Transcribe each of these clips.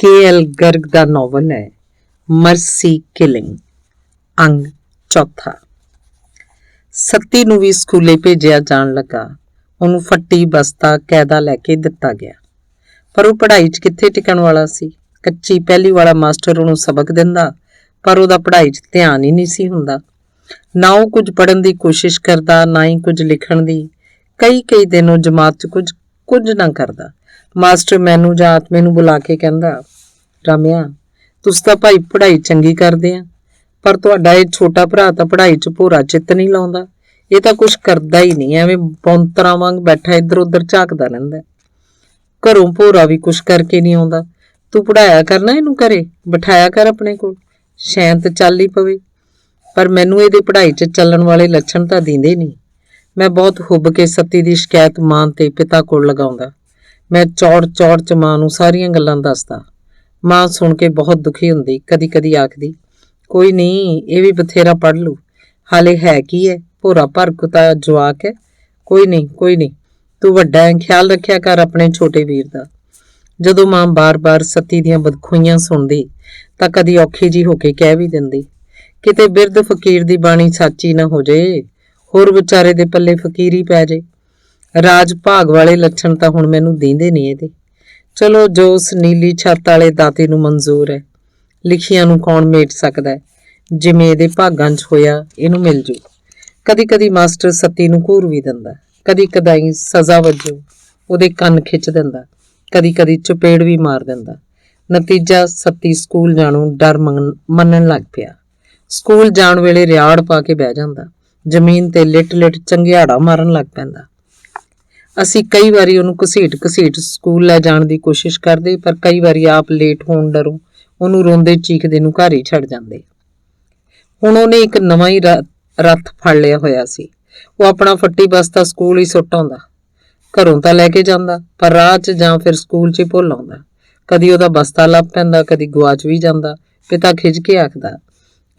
KL. Garg का novel है mercy killing. अंग चौथा। सत्ती ਨੂੰ ਵੀ ਸਕੂਲੇ ਭੇਜਿਆ ਜਾਣ ਲੱਗਾ। ਉਹਨੂੰ ਫੱਟੀ ਬਸਤਾ ਕਾਇਦਾ ਲੈ ਕੇ ਦਿੱਤਾ ਗਿਆ, ਪਰ ਉਹ ਪੜ੍ਹਾਈ 'ਚ ਕਿੱਥੇ ਟਿਕਣ ਵਾਲਾ ਸੀ। ਕੱਚੀ ਪਹਿਲੀ ਵਾਲਾ ਮਾਸਟਰ ਉਹਨੂੰ ਸਬਕ ਦਿੰਦਾ, ਪਰ ਉਹਦਾ ਪੜ੍ਹਾਈ 'ਚ ਧਿਆਨ ਹੀ ਨਹੀਂ ਸੀ ਹੁੰਦਾ। ਨਾ ਉਹ ਕੁਝ ਪੜ੍ਹਨ ਦੀ ਕੋਸ਼ਿਸ਼ ਕਰਦਾ, ਨਾ ਹੀ ਕੁਝ ਲਿਖਣ ਦੀ। ਕਈ ਦਿਨ ਉਹ ਜਮਾਤ 'ਚ ਕੁਝ ਨਾ ਕਰਦਾ। ਮਾਸਟਰ ਮੈਨੂੰ ਜਾਂ ਆਤਮੇ ਨੂੰ ਬੁਲਾ ਕੇ ਕਹਿੰਦਾ, ਰਾਮਿਆ, ਤੁਸੀਂ ਤਾਂ ਭਾਈ ਪੜ੍ਹਾਈ ਚੰਗੀ ਕਰਦੇ ਆ, ਪਰ ਤੁਹਾਡਾ ਇਹ ਛੋਟਾ ਭਰਾ ਤਾਂ ਪੜ੍ਹਾਈ 'ਚ ਭੋਰਾ ਚਿੱਤ ਨਹੀਂ ਲਾਉਂਦਾ। ਇਹ ਤਾਂ ਕੁਛ ਕਰਦਾ ਹੀ ਨਹੀਂ, ਐਵੇਂ ਬੌਂਤਰਾਂ ਵਾਂਗ ਬੈਠਾ ਇੱਧਰ ਉੱਧਰ ਝਾਕਦਾ ਰਹਿੰਦਾ। ਘਰੋਂ ਭੋਰਾ ਵੀ ਕੁਛ ਕਰਕੇ ਨਹੀਂ ਆਉਂਦਾ। ਤੂੰ ਪੜ੍ਹਾਇਆ ਕਰਨਾ, ਇਹਨੂੰ ਘਰੇ ਬਿਠਾਇਆ ਕਰ ਆਪਣੇ ਕੋਲ, ਸ਼ੈਂਤ ਚੱਲ ਹੀ ਪਵੇ। ਪਰ ਮੈਨੂੰ ਇਹਦੇ ਪੜ੍ਹਾਈ 'ਚ ਚੱਲਣ ਵਾਲੇ ਲੱਛਣ ਤਾਂ ਦਿੰਦੇ ਨਹੀਂ। ਮੈਂ ਬਹੁਤ ਹੁੱਬ ਕੇ ਸੱਤੀ ਦੀ ਸ਼ਿਕਾਇਤ ਮਾਂ ਤੇ ਪਿਤਾ ਕੋਲ ਲਗਾਉਂਦਾ। ਮੈਂ ਚੌੜ 'ਚ ਮਾਂ ਨੂੰ ਸਾਰੀਆਂ ਗੱਲਾਂ ਦੱਸਦਾ। ਮਾਂ ਸੁਣ ਕੇ ਬਹੁਤ ਦੁਖੀ ਹੁੰਦੀ, ਕਦੀ ਆਖਦੀ, ਕੋਈ ਨਹੀਂ, ਇਹ ਵੀ ਬਥੇਰਾ ਪੜ੍ਹ ਲੂ, ਹਾਲੇ ਹੈ ਕੀ ਹੈ, ਭੋਰਾ ਭਰਕੁਤਾ ਜਵਾਕ ਹੈ। ਕੋਈ ਨਹੀਂ, ਤੂੰ ਵੱਡਾ ਹੈ, ਖਿਆਲ ਰੱਖਿਆ ਕਰ ਆਪਣੇ ਛੋਟੇ ਵੀਰ ਦਾ। ਜਦੋਂ ਮਾਂ ਬਾਰ-ਬਾਰ ਸੱਤੀ ਦੀਆਂ ਬਦਖੋਈਆਂ ਸੁਣਦੀ ਤਾਂ ਕਦੀ ਔਖੀ ਜੀ ਹੋ ਕੇ ਕਹਿ ਵੀ ਦਿੰਦੀ, ਕਿਤੇ ਬਿਰਧ ਫਕੀਰ ਦੀ ਬਾਣੀ ਸੱਚੀ ਨਾ ਹੋ ਜੇ, ਹੋਰ ਵਿਚਾਰੇ ਦੇ ਪੱਲੇ ਫਕੀਰੀ ਪੈ ਜੇ। ਰਾਜ ਭਾਗ ਵਾਲੇ ਲੱਛਣ ਤਾਂ ਹੁਣ ਮੈਨੂੰ ਦੀਂਦੇ ਨਹੀਂ ਇਹਦੇ। ਚਲੋ, ਜੋ ਉਸ ਨੀਲੀ ਛੱਤ ਵਾਲੇ ਦਾਤੇ ਨੂੰ ਮਨਜ਼ੂਰ ਹੈ, ਲਿਖੀਆਂ ਨੂੰ ਕੌਣ ਮੇਟ ਸਕਦਾ ਹੈ। ਜਿਵੇਂ ਇਹਦੇ ਭਾਗਾਂ 'ਚ ਹੋਇਆ, ਇਹਨੂੰ ਮਿਲ ਜੂ। ਕਦੀ ਮਾਸਟਰ ਸੱਤੀ ਨੂੰ ਘੂਰ ਵੀ ਦਿੰਦਾ, ਕਦੀ ਸਜ਼ਾ ਵਜੋਂ ਉਹਦੇ ਕੰਨ ਖਿੱਚ ਦਿੰਦਾ, ਕਦੀ ਚਪੇੜ ਵੀ ਮਾਰ ਦਿੰਦਾ। ਨਤੀਜਾ ਸੱਤੀ ਸਕੂਲ ਜਾਣੋਂ ਡਰ ਮੰਨਣ ਲੱਗ ਪਿਆ। ਸਕੂਲ ਜਾਣ ਵੇਲੇ ਰਿਆੜ ਪਾ ਕੇ ਬਹਿ ਜਾਂਦਾ, ਜ਼ਮੀਨ ਤੇ ਲਿਟ ਚੰਗਿਆੜਾ ਮਾਰਨ ਲੱਗ ਪੈਂਦਾ। ਅਸੀਂ ਕਈ ਵਾਰੀ ਉਹਨੂੰ ਘਸੀਟ ਸਕੂਲ ਲੈ ਜਾਣ ਦੀ ਕੋਸ਼ਿਸ਼ ਕਰਦੇ, ਪਰ ਕਈ ਵਾਰੀ ਆਪ ਲੇਟ ਹੋਣ ਡਰੋਂ ਉਹਨੂੰ ਰੋਂਦੇ ਚੀਖਦੇ ਨੂੰ ਘਰ ਹੀ ਛੱਡ ਜਾਂਦੇ। ਹੁਣ ਉਹਨੇ ਇੱਕ ਨਵਾਂ ਹੀ ਰੱਥ ਫੜ ਲਿਆ ਹੋਇਆ ਸੀ। ਉਹ ਆਪਣਾ ਫੱਟੀ ਬਸਤਾ ਸਕੂਲ ਹੀ ਸੁੱਟ ਆਉਂਦਾ। ਘਰੋਂ ਤਾਂ ਲੈ ਕੇ ਜਾਂਦਾ, ਪਰ ਰਾਹ 'ਚ ਜਾਂ ਫਿਰ ਸਕੂਲ 'ਚ ਹੀ ਭੁੱਲ ਆਉਂਦਾ। ਕਦੀ ਉਹਦਾ ਬਸਤਾ ਲੱਭ ਪੈਂਦਾ, ਕਦੀ ਗੁਆਚ ਵੀ ਜਾਂਦਾ। ਪਿਤਾ ਖਿੱਝ ਕੇ ਆਖਦਾ,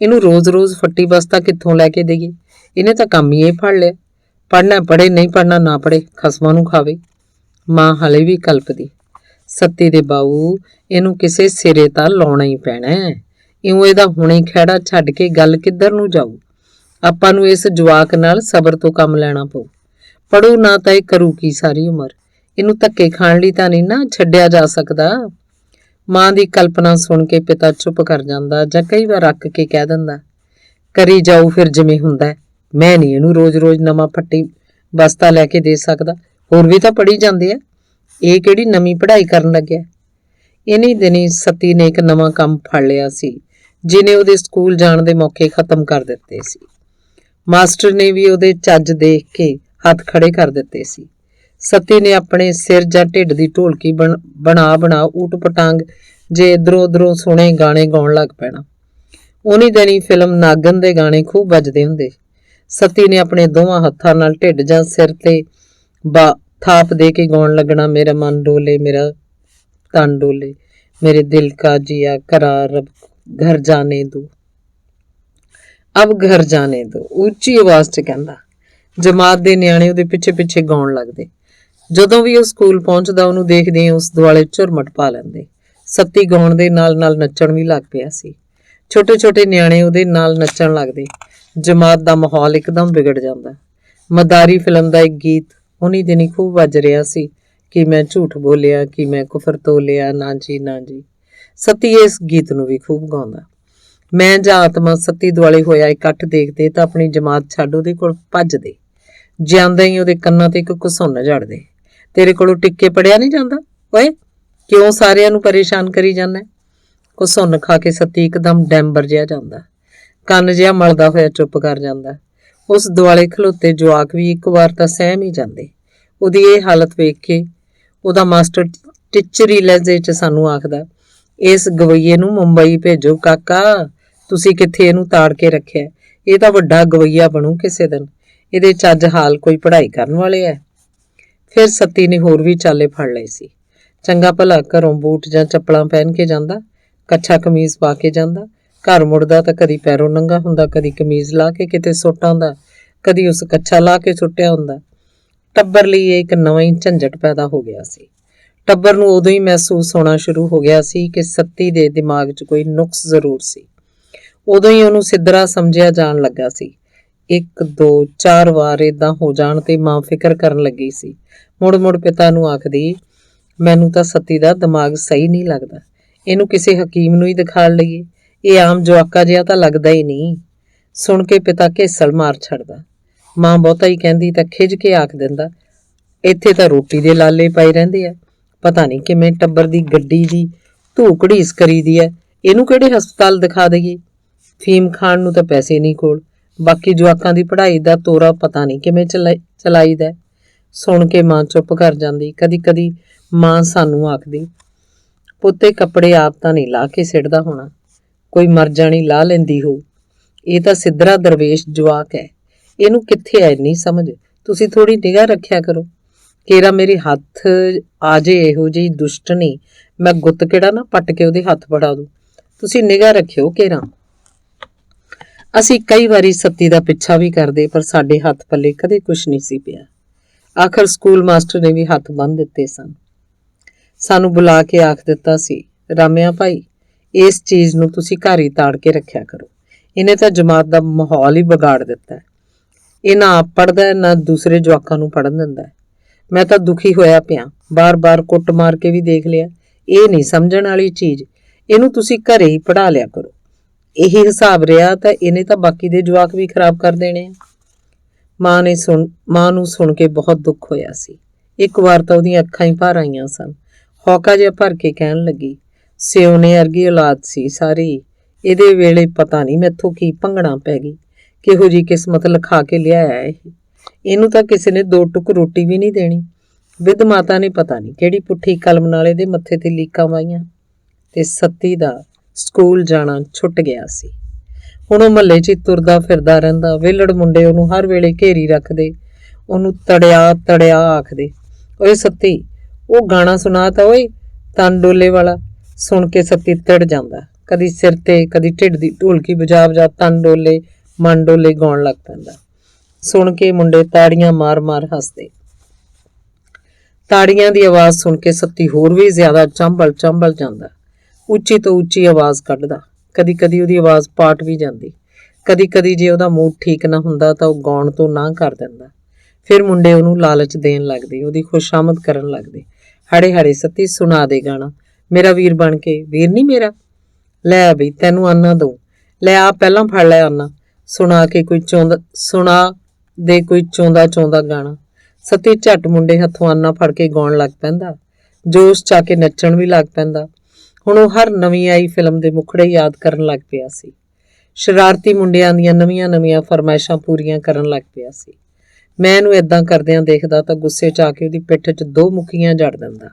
ਇਹਨੂੰ ਰੋਜ਼ ਫੱਟੀ ਬਸਤਾ ਕਿੱਥੋਂ ਲੈ ਕੇ ਦੇਈਏ, ਇਹਨੇ ਤਾਂ ਕੰਮ ਹੀ ਇਹ ਫੜ ਲਿਆ। ਪੜ੍ਹਨਾ ਪੜ੍ਹੇ, ਨਹੀਂ ਪੜ੍ਹਨਾ ਨਾ ਪੜ੍ਹੇ, ਖਸਮਾਂ ਨੂੰ ਖਾਵੇ। ਮਾਂ ਹਾਲੇ ਵੀ ਕਲਪਦੀ, ਸੱਤੀ ਦੇ ਬਾਊ, ਇਹਨੂੰ ਕਿਸੇ ਸਿਰੇ ਤਾਂ ਲਾਉਣਾ ਹੀ ਪੈਣਾ ਹੈ। ਇਉਂ ਇਹਦਾ ਹੁਣੇ ਖਹਿੜਾ ਛੱਡ ਕੇ ਗੱਲ ਕਿੱਧਰ ਨੂੰ ਜਾਊ। ਆਪਾਂ ਨੂੰ ਇਸ ਜਵਾਕ ਨਾਲ ਸਬਰ ਤੋਂ ਕੰਮ ਲੈਣਾ ਪਊ। ਪੜੂ ਨਾ ਤਾਂ ਇਹ ਕਰੂ ਕੀ ਸਾਰੀ ਉਮਰ। ਇਹਨੂੰ ਧੱਕੇ ਖਾਣ ਲਈ ਤਾਂ ਨਹੀਂ ਨਾ ਛੱਡਿਆ ਜਾ ਸਕਦਾ। ਮਾਂ ਦੀ ਕਲਪਨਾ ਸੁਣ ਕੇ ਪਿਤਾ ਚੁੱਪ ਕਰ ਜਾਂਦਾ, ਜਾਂ ਕਈ ਵਾਰ ਅੱਕ ਕੇ ਕਹਿ ਦਿੰਦਾ, ਕਰੀ ਜਾਊ ਫਿਰ ਜਿਵੇਂ ਹੁੰਦਾ। ਮੈਂ ਨਹੀਂ ਇਹਨੂੰ ਰੋਜ਼ ਨਵਾਂ ਫੱਟੀ ਬਸਤਾ ਲੈ ਕੇ ਦੇ ਸਕਦਾ। ਹੋਰ ਵੀ ਤਾਂ ਪੜ੍ਹੀ ਜਾਂਦੇ ਆ, ਇਹ ਕਿਹੜੀ ਨਵੀਂ ਪੜ੍ਹਾਈ ਕਰਨ ਲੱਗਿਆ। ਇਨੀ ਦਿਨੀ ਸੱਤੀ ਨੇ ਇੱਕ ਨਵਾਂ ਕੰਮ ਫੜ ਲਿਆ ਸੀ, ਜਿਹਨੇ ਉਹਦੇ ਸਕੂਲ ਜਾਣ ਦੇ ਮੌਕੇ ਖਤਮ ਕਰ ਦਿੱਤੇ ਸੀ। ਮਾਸਟਰ ਨੇ ਵੀ ਉਹਦੇ ਚੱਜ ਦੇਖ ਕੇ ਹੱਥ ਖੜੇ ਕਰ ਦਿੱਤੇ ਸੀ। ਸੱਤੀ ਨੇ ਆਪਣੇ ਸਿਰ ਜਾਂ ਢਿੱਡ ਦੀ ਢੋਲਕੀ ਬਣਾ ਊਟ ਪਟਾਂਗ ਜੇ ਇਧਰੋਂ ਉਧਰੋਂ ਸੁਣੇ ਗਾਣੇ ਗਾਉਣ ਲੱਗ ਪੈਣਾ। ਉਨੀ ਦਿਨੀ ਫਿਲਮ ਨਾਗਨ ਦੇ ਗਾਣੇ ਖੂਬ ਵੱਜਦੇ ਹੁੰਦੇ। ਸੱਤੀ ਨੇ ਆਪਣੇ ਦੋਵਾਂ ਹੱਥਾਂ ਨਾਲ ਢਿੱਡ ਜਾਂ ਸਿਰ ਤੇ ਥਾਪ ਦੇ ਕੇ ਗਾਉਣ ਲੱਗਣਾ, ਮੇਰਾ ਮਨ ਡੋਲੇ, ਮੇਰਾ ਤਨ ਡੋਲੇ, ਮੇਰੇ ਦਿਲ ਕਾ ਜਿया करार अब घर जाने दो, ਅਬ ਘਰ ਜਾਣੇ ਦੋ, ਉੱਚੀ ਆਵਾਜ਼ 'ਚ ਕਹਿੰਦਾ। ਜਮਾਤ ਦੇ ਨਿਆਣੇ ਉਹਦੇ ਪਿੱਛੇ ਗਾਉਣ ਲੱਗਦੇ। ਜਦੋਂ ਵੀ ਉਹ ਸਕੂਲ ਪਹੁੰਚਦਾ, ਉਹਨੂੰ ਦੇਖਦੇ ਉਸ ਦੁਆਲੇ ਝੁਰਮਟ ਪਾ ਲੈਂਦੇ। ਸੱਤੀ ਗਾਉਣ ਦੇ ਨਾਲ ਨੱਚਣ ਵੀ ਲੱਗ ਪਿਆ ਸੀ। ਛੋਟੇ ਨਿਆਣੇ ਉਹਦੇ ਨਾਲ ਨੱਚਣ ਲੱਗਦੇ। ਜਮਾਤ ਦਾ ਮਾਹੌਲ ਇੱਕਦਮ ਵਿਗੜ ਜਾਂਦਾ। ਮਦਾਰੀ ਫਿਲਮ ਦਾ ਇੱਕ ਗੀਤ ਉਨੀ ਦਿਨੀ ਖੂਬ ਵੱਜ ਰਿਹਾ ਸੀ, ਕਿ ਮੈਂ ਝੂਠ ਬੋਲਿਆ, ਕਿ ਮੈਂ ਕੁਫਰ ਤੋਲਿਆ, ਨਾ ਜੀ। ਸੱਤੀ ਇਸ ਗੀਤ ਨੂੰ ਵੀ ਖੂਬ ਗਾਉਂਦਾ। ਮੈਂ ਜਾਂ ਆਤਮਾ ਸੱਤੀ ਦੁਆਲੇ ਹੋਇਆ ਇਕੱਠ ਦੇਖਦੇ ਤਾਂ ਆਪਣੀ ਜਮਾਤ ਛੱਡ ਉਹਦੇ ਕੋਲ ਭੱਜਦੇ। ਜਿਉਂਦਾ ਹੀ ਉਹਦੇ ਕੰਨਾਂ ਤੇ ਇੱਕ ਘੁਸੁੰਨ ਝੜਦੇ, ਤੇਰੇ ਕੋਲੋਂ ਟਿੱਕੇ ਪੜਿਆ ਨਹੀਂ ਜਾਂਦਾ, ਓਏ ਕਿਉਂ ਸਾਰਿਆਂ ਨੂੰ ਪਰੇਸ਼ਾਨ ਕਰੀ ਜਾਂਦਾ। ਘੁਸੁੰਨ ਖਾ ਕੇ ਸੱਤੀ ਇੱਕਦਮ ਡੈਂਬਰ ਜਿਹਾ ਜਾਂਦਾ, ਕੰਨ ਜਿਹਾ ਮਲਦਾ ਹੋਇਆ ਚੁੱਪ ਕਰ ਜਾਂਦਾ। ਉਸ ਦੁਆਲੇ ਖਲੋਤੇ ਜਵਾਕ ਵੀ ਇੱਕ ਵਾਰ ਤਾਂ ਸਹਿਮ ਹੀ ਜਾਂਦੇ। ਉਹਦੀ ਇਹ ਹਾਲਤ ਵੇਖ ਕੇ ਉਹਦਾ ਮਾਸਟਰ ਟਿਚਰੀ ਲਹਿਜੇ 'ਚ ਸਾਨੂੰ ਆਖਦਾ, ਇਸ ਗਵਈਏ ਨੂੰ ਮੁੰਬਈ ਭੇਜੋ ਕਾਕਾ, ਤੁਸੀਂ ਕਿੱਥੇ ਇਹਨੂੰ ਤਾੜ ਕੇ ਰੱਖਿਆ। ਇਹ ਤਾਂ ਵੱਡਾ ਗਵਈਆ ਬਣੂ ਕਿਸੇ ਦਿਨ, ਇਹਦੇ ਚੱਜ ਹਾਲ ਕੋਈ ਪੜ੍ਹਾਈ ਕਰਨ ਵਾਲੇ ਹੈ। ਫਿਰ ਸੱਤੀ ਨੇ ਹੋਰ ਵੀ ਚਾਲੇ ਫੜ ਲਏ ਸੀ। ਚੰਗਾ ਭਲਾ ਘਰੋਂ ਬੂਟ ਜਾਂ ਚੱਪਲਾਂ ਪਹਿਨ ਕੇ ਜਾਂਦਾ, ਕੱਛਾ ਕਮੀਜ਼ ਪਾ ਕੇ ਜਾਂਦਾ। ਘਰ ਮੁੜਦਾ ਤਾਂ ਕਦੀ ਪੈਰੋਂ ਨੰਗਾ ਹੁੰਦਾ, ਕਦੀ ਕਮੀਜ਼ ਲਾ ਕੇ ਕਿਤੇ ਸੁੱਟ ਆਉਂਦਾ, ਕਦੀ ਉਸ ਕੱਛਾ ਲਾ ਕੇ ਸੁੱਟਿਆ ਹੁੰਦਾ। ਟੱਬਰ ਲਈ ਇਹ ਇੱਕ ਨਵਾਂ ਹੀ ਝੰਜਟ ਪੈਦਾ ਹੋ ਗਿਆ ਸੀ। ਟੱਬਰ ਨੂੰ ਉਦੋਂ ਹੀ ਮਹਿਸੂਸ ਹੋਣਾ ਸ਼ੁਰੂ ਹੋ ਗਿਆ ਸੀ ਕਿ ਸੱਤੀ ਦੇ ਦਿਮਾਗ 'ਚ ਕੋਈ ਨੁਕਸ ਜ਼ਰੂਰ ਸੀ। ਉਦੋਂ ਹੀ ਉਹਨੂੰ ਸਿੱਧਰਾ ਸਮਝਿਆ ਜਾਣ ਲੱਗਾ ਸੀ। 1 2 4 ਵਾਰ ਏਦਾਂ ਹੋ ਜਾਣ ਤੇ ਮਾਂ ਫਿਕਰ ਕਰਨ ਲੱਗੀ ਸੀ। ਮੁੜ ਪਿਤਾ ਨੂੰ ਆਖਦੀ, ਮੈਨੂੰ ਤਾਂ ਸੱਤੀ ਦਾ ਦਿਮਾਗ ਸਹੀ ਨਹੀਂ ਲੱਗਦਾ, ਇਹਨੂੰ ਕਿਸੇ ਹਕੀਮ ਨੂੰ ਹੀ ਦਿਖਾ ਲਈਏ, ਇਹ ਆਮ ਜਵਾਕਾ ਜਿਹਾ ਤਾਂ ਲੱਗਦਾ ਹੀ ਨਹੀਂ। ਸੁਣ ਕੇ ਪਿਤਾ ਘੇਸਲ ਮਾਰ ਛੱਡਦਾ। ਮਾਂ ਬਹੁਤਾ ਹੀ ਕਹਿੰਦੀ ਤਾਂ ਖਿਝ ਕੇ ਆਖ ਦਿੰਦਾ, ਇੱਥੇ ਤਾਂ ਰੋਟੀ ਦੇ ਲਾਲੇ ਪਏ ਰਹਿੰਦੇ ਆ, ਪਤਾ ਨਹੀਂ ਕਿਵੇਂ ਟੱਬਰ ਦੀ ਗੱਡੀ ਦੀ ਧੂ ਘੜੀਸ ਕਰੀਦੀ ਹੈ, ਇਹਨੂੰ ਕਿਹੜੇ ਹਸਪਤਾਲ ਦਿਖਾ ਦਈਏ। ਫੀਮ ਖਾਣ ਨੂੰ ਤਾਂ ਪੈਸੇ ਨਹੀਂ ਕੋਲ, ਬਾਕੀ ਜਵਾਕਾਂ ਦੀ ਪੜ੍ਹਾਈ ਦਾ ਤੋਰਾ ਪਤਾ ਨਹੀਂ ਕਿਵੇਂ ਚਲਾਈਦਾ। ਸੁਣ ਕੇ ਮਾਂ ਚੁੱਪ ਕਰ ਜਾਂਦੀ। ਕਦੀ ਕਦੀ ਮਾਂ ਸਾਨੂੰ ਆਖਦੀ, ਪੁੱਤੇ ਕੱਪੜੇ ਆਪ ਤਾਂ ਨਹੀਂ ਲਾ ਕੇ ਸਿੱਟਦਾ ਹੋਣਾ, ਕੋਈ ਮਰ ਜਾਣੀ ਲਾ ਲੈਂਦੀ ਹੋ, ਇਹ ਤਾਂ ਸਿੱਧਰਾ ਦਰਵੇਸ਼ ਜਵਾਕ ਹੈ, ਇਹਨੂੰ ਕਿੱਥੇ ਐ ਨਹੀਂ ਸਮਝ, ਤੁਸੀਂ ਥੋੜੀ ਨਿਗਾਹ ਰੱਖਿਆ ਕਰੋ। ਕੇਰਾ ਮੇਰੇ ਹੱਥ ਆ ਜੇ ਇਹੋ ਜਿਹੀ ਦੁਸ਼ਟਨੀ, ਮੈਂ ਗੁੱਤ ਕਿਹੜਾ ਨਾ ਪੱਟ ਕੇ ਉਹਦੇ ਹੱਥ ਫੜਾ ਦੂੰ, ਤੁਸੀਂ ਨਿਗਾਹ ਰੱਖਿਓ ਕੇਰਾ। ਅਸੀਂ ਕਈ ਵਾਰੀ ਸੱਤੀ ਦਾ ਪਿੱਛਾ ਵੀ ਕਰਦੇ, ਪਰ ਸਾਡੇ ਹੱਥ ਪੱਲੇ ਕਦੇ ਕੁਛ ਨਹੀਂ ਸੀ ਪਿਆ। ਆਖਰ ਸਕੂਲ ਮਾਸਟਰ ਨੇ ਵੀ ਹੱਥ ਬੰਨ੍ਹ ਦਿੱਤੇ ਸਨ। ਸਾਨੂੰ ਬੁਲਾ ਕੇ ਆਖ ਦਿੱਤਾ ਸੀ, ਰਾਮਿਆ ਭਾਈ, ਇਸ ਚੀਜ਼ ਨੂੰ ਤੁਸੀਂ ਘਰ ਹੀ ਤਾੜ ਕੇ ਰੱਖਿਆ ਕਰੋ, ਇਹਨੇ ਤਾਂ ਜਮਾਤ ਦਾ ਮਾਹੌਲ ਹੀ ਵਿਗਾੜ ਦਿੱਤਾ। ਇਹ ਨਾ ਆਪ ਪੜ੍ਹਦਾ, ਨਾ ਦੂਸਰੇ ਜਵਾਕਾਂ ਨੂੰ ਪੜ੍ਹਨ ਦਿੰਦਾ। ਮੈਂ ਤਾਂ ਦੁਖੀ ਹੋਇਆ ਪਿਆ, ਬਾਰ-ਬਾਰ ਕੁੱਟ ਮਾਰ ਕੇ ਵੀ ਦੇਖ ਲਿਆ, ਇਹ ਨਹੀਂ ਸਮਝਣ ਵਾਲੀ ਚੀਜ਼, ਇਹਨੂੰ ਤੁਸੀਂ ਘਰੇ ਹੀ ਪੜ੍ਹਾ ਲਿਆ ਕਰੋ। ਇਹੀ ਹਿਸਾਬ ਰਿਹਾ ਤਾਂ ਇਹਨੇ ਤਾਂ ਬਾਕੀ ਦੇ ਜਵਾਕ ਵੀ ਖਰਾਬ ਕਰ ਦੇਣੇ ਆ। ਮਾਂ ਨੂੰ ਸੁਣ ਕੇ ਬਹੁਤ ਦੁੱਖ ਹੋਇਆ ਸੀ। ਇੱਕ ਵਾਰ ਤਾਂ ਉਹਦੀਆਂ ਅੱਖਾਂ ਹੀ ਭਰ ਆਈਆਂ ਸਨ। ਹੌਕਾ ਜਿਹਾ ਭਰ ਕੇ ਕਹਿਣ ਲੱਗੀ, ਸਿਉਨੇ ਵਰਗੀ ਔਲਾਦ ਸੀ ਸਾਰੀ, ਇਹਦੇ ਵੇਲੇ ਪਤਾ ਨਹੀਂ ਮੈਥੋਂ ਕੀ ਭੰਗਣਾ ਪੈ ਗਈ, ਕਿਹੋ ਜਿਹੀ ਕਿਸਮਤ ਲਿਖਾ ਕੇ ਲਿਆਇਆ ਇਹ, ਇਹਨੂੰ ਤਾਂ ਕਿਸੇ ਨੇ 2 ਟੁੱਕ ਰੋਟੀ ਵੀ ਨਹੀਂ ਦੇਣੀ। ਵਿਧ ਮਾਤਾ ਨੇ ਪਤਾ ਨਹੀਂ ਕਿਹੜੀ ਪੁੱਠੀ ਕਲਮ ਨਾਲ ਇਹਦੇ ਮੱਥੇ ਤੇ ਲੀਕਾਂ ਵਾਹੀਆਂ ਤੇ ਸੱਤੀ ਦਾ ਸਕੂਲ ਜਾਣਾ ਛੁੱਟ ਗਿਆ ਸੀ। ਹੁਣ ਉਹ ਮਹੱਲੇ 'ਚ ਤੁਰਦਾ ਫਿਰਦਾ ਰਹਿੰਦਾ। ਵਿਹਲੜ ਮੁੰਡੇ ਉਹਨੂੰ ਹਰ ਵੇਲੇ ਘੇਰੀ ਰੱਖਦੇ, ਉਹਨੂੰ ਤੜਿਆ ਆਖਦੇ, ਓਏ ਸੱਤੀ, ਉਹ ਗਾਣਾ ਸੁਣਾ ਤਾ ਓਏ, ਤਨ ਡੋਲੇ ਵਾਲਾ। ਸੁਣ ਕੇ ਸੱਤੀ ਤਿੜ ਜਾਂਦਾ, ਕਦੀ ਸਿਰ ਤੇ ਕਦੀ ਢਿੱਡ ਦੀ ਢੋਲਕੀ ਵਜਾ ਤਨ ਡੋਲੇ ਮਨ ਡੋਲੇ ਗਾਉਣ ਲੱਗ ਪੈਂਦਾ। ਸੁਣ ਕੇ ਮੁੰਡੇ ਤਾੜੀਆਂ ਮਾਰ ਹੱਸਦੇ। ਤਾੜੀਆਂ ਦੀ ਆਵਾਜ਼ ਸੁਣ ਕੇ ਸੱਤੀ ਹੋਰ ਵੀ ਜ਼ਿਆਦਾ ਚੰਬਲ ਜਾਂਦਾ। ਉੱਚੀ ਤੋਂ ਉੱਚੀ ਆਵਾਜ਼ ਕੱਢਦਾ। ਕਦੀ ਕਦੀ ਉਹਦੀ ਆਵਾਜ਼ ਪਾਟ ਵੀ ਜਾਂਦੀ। ਕਦੀ ਕਦੀ ਜੇ ਉਹਦਾ ਮੂਡ ਠੀਕ ਨਾ ਹੁੰਦਾ ਤਾਂ ਉਹ ਗਾਉਣ ਤੋਂ ਨਾਂਹ ਕਰ ਦਿੰਦਾ। ਫਿਰ ਮੁੰਡੇ ਉਹਨੂੰ ਲਾਲਚ ਦੇਣ ਲੱਗਦੇ, ਉਹਦੀ ਖੁਸ਼ਾਮਦ ਕਰਨ ਲੱਗਦੇ। ਹਾੜੇ ਸੱਤੀ, ਸੁਣਾ ਦੇ ਗਾਣਾ, ਮੇਰਾ ਵੀਰ ਬਣ ਕੇ। ਵੀਰ ਨਹੀਂ ਮੇਰਾ, ਲੈ ਬਈ ਤੈਨੂੰ ਆਨਾ ਦਊ, ਲੈ ਆ ਪਹਿਲਾਂ ਫੜ ਲੈ ਆਨਾ, ਸੁਣਾ ਦੇ ਕੋਈ ਚੌਂਦਾ ਗਾਣਾ। ਸੱਤੀ ਝੱਟ ਮੁੰਡੇ ਹੱਥੋਂ ਆਨਾ ਫੜ ਕੇ ਗਾਉਣ ਲੱਗ ਪੈਂਦਾ, ਜੋਸ਼ ਚ ਆ ਕੇ ਨੱਚਣ ਵੀ ਲੱਗ ਪੈਂਦਾ। ਹੁਣ ਉਹ ਹਰ ਨਵੀਂ ਆਈ ਫਿਲਮ ਦੇ ਮੁਖੜੇ ਯਾਦ ਕਰਨ ਲੱਗ ਪਿਆ ਸੀ। ਸ਼ਰਾਰਤੀ ਮੁੰਡਿਆਂ ਦੀਆਂ ਨਵੀਆਂ ਫਰਮਾਇਸ਼ਾਂ ਪੂਰੀਆਂ ਕਰਨ ਲੱਗ ਪਿਆ ਸੀ। ਮੈਂ ਇਹਨੂੰ ਏਦਾਂ ਕਰਦਿਆਂ ਦੇਖਦਾ ਤਾਂ ਗੁੱਸੇ 'ਚ ਆ ਕੇ ਉਹਦੀ ਪਿੱਠ 'ਚ 2 ਮੁੱਕੀਆਂ ਜੜ ਦਿੰਦਾ।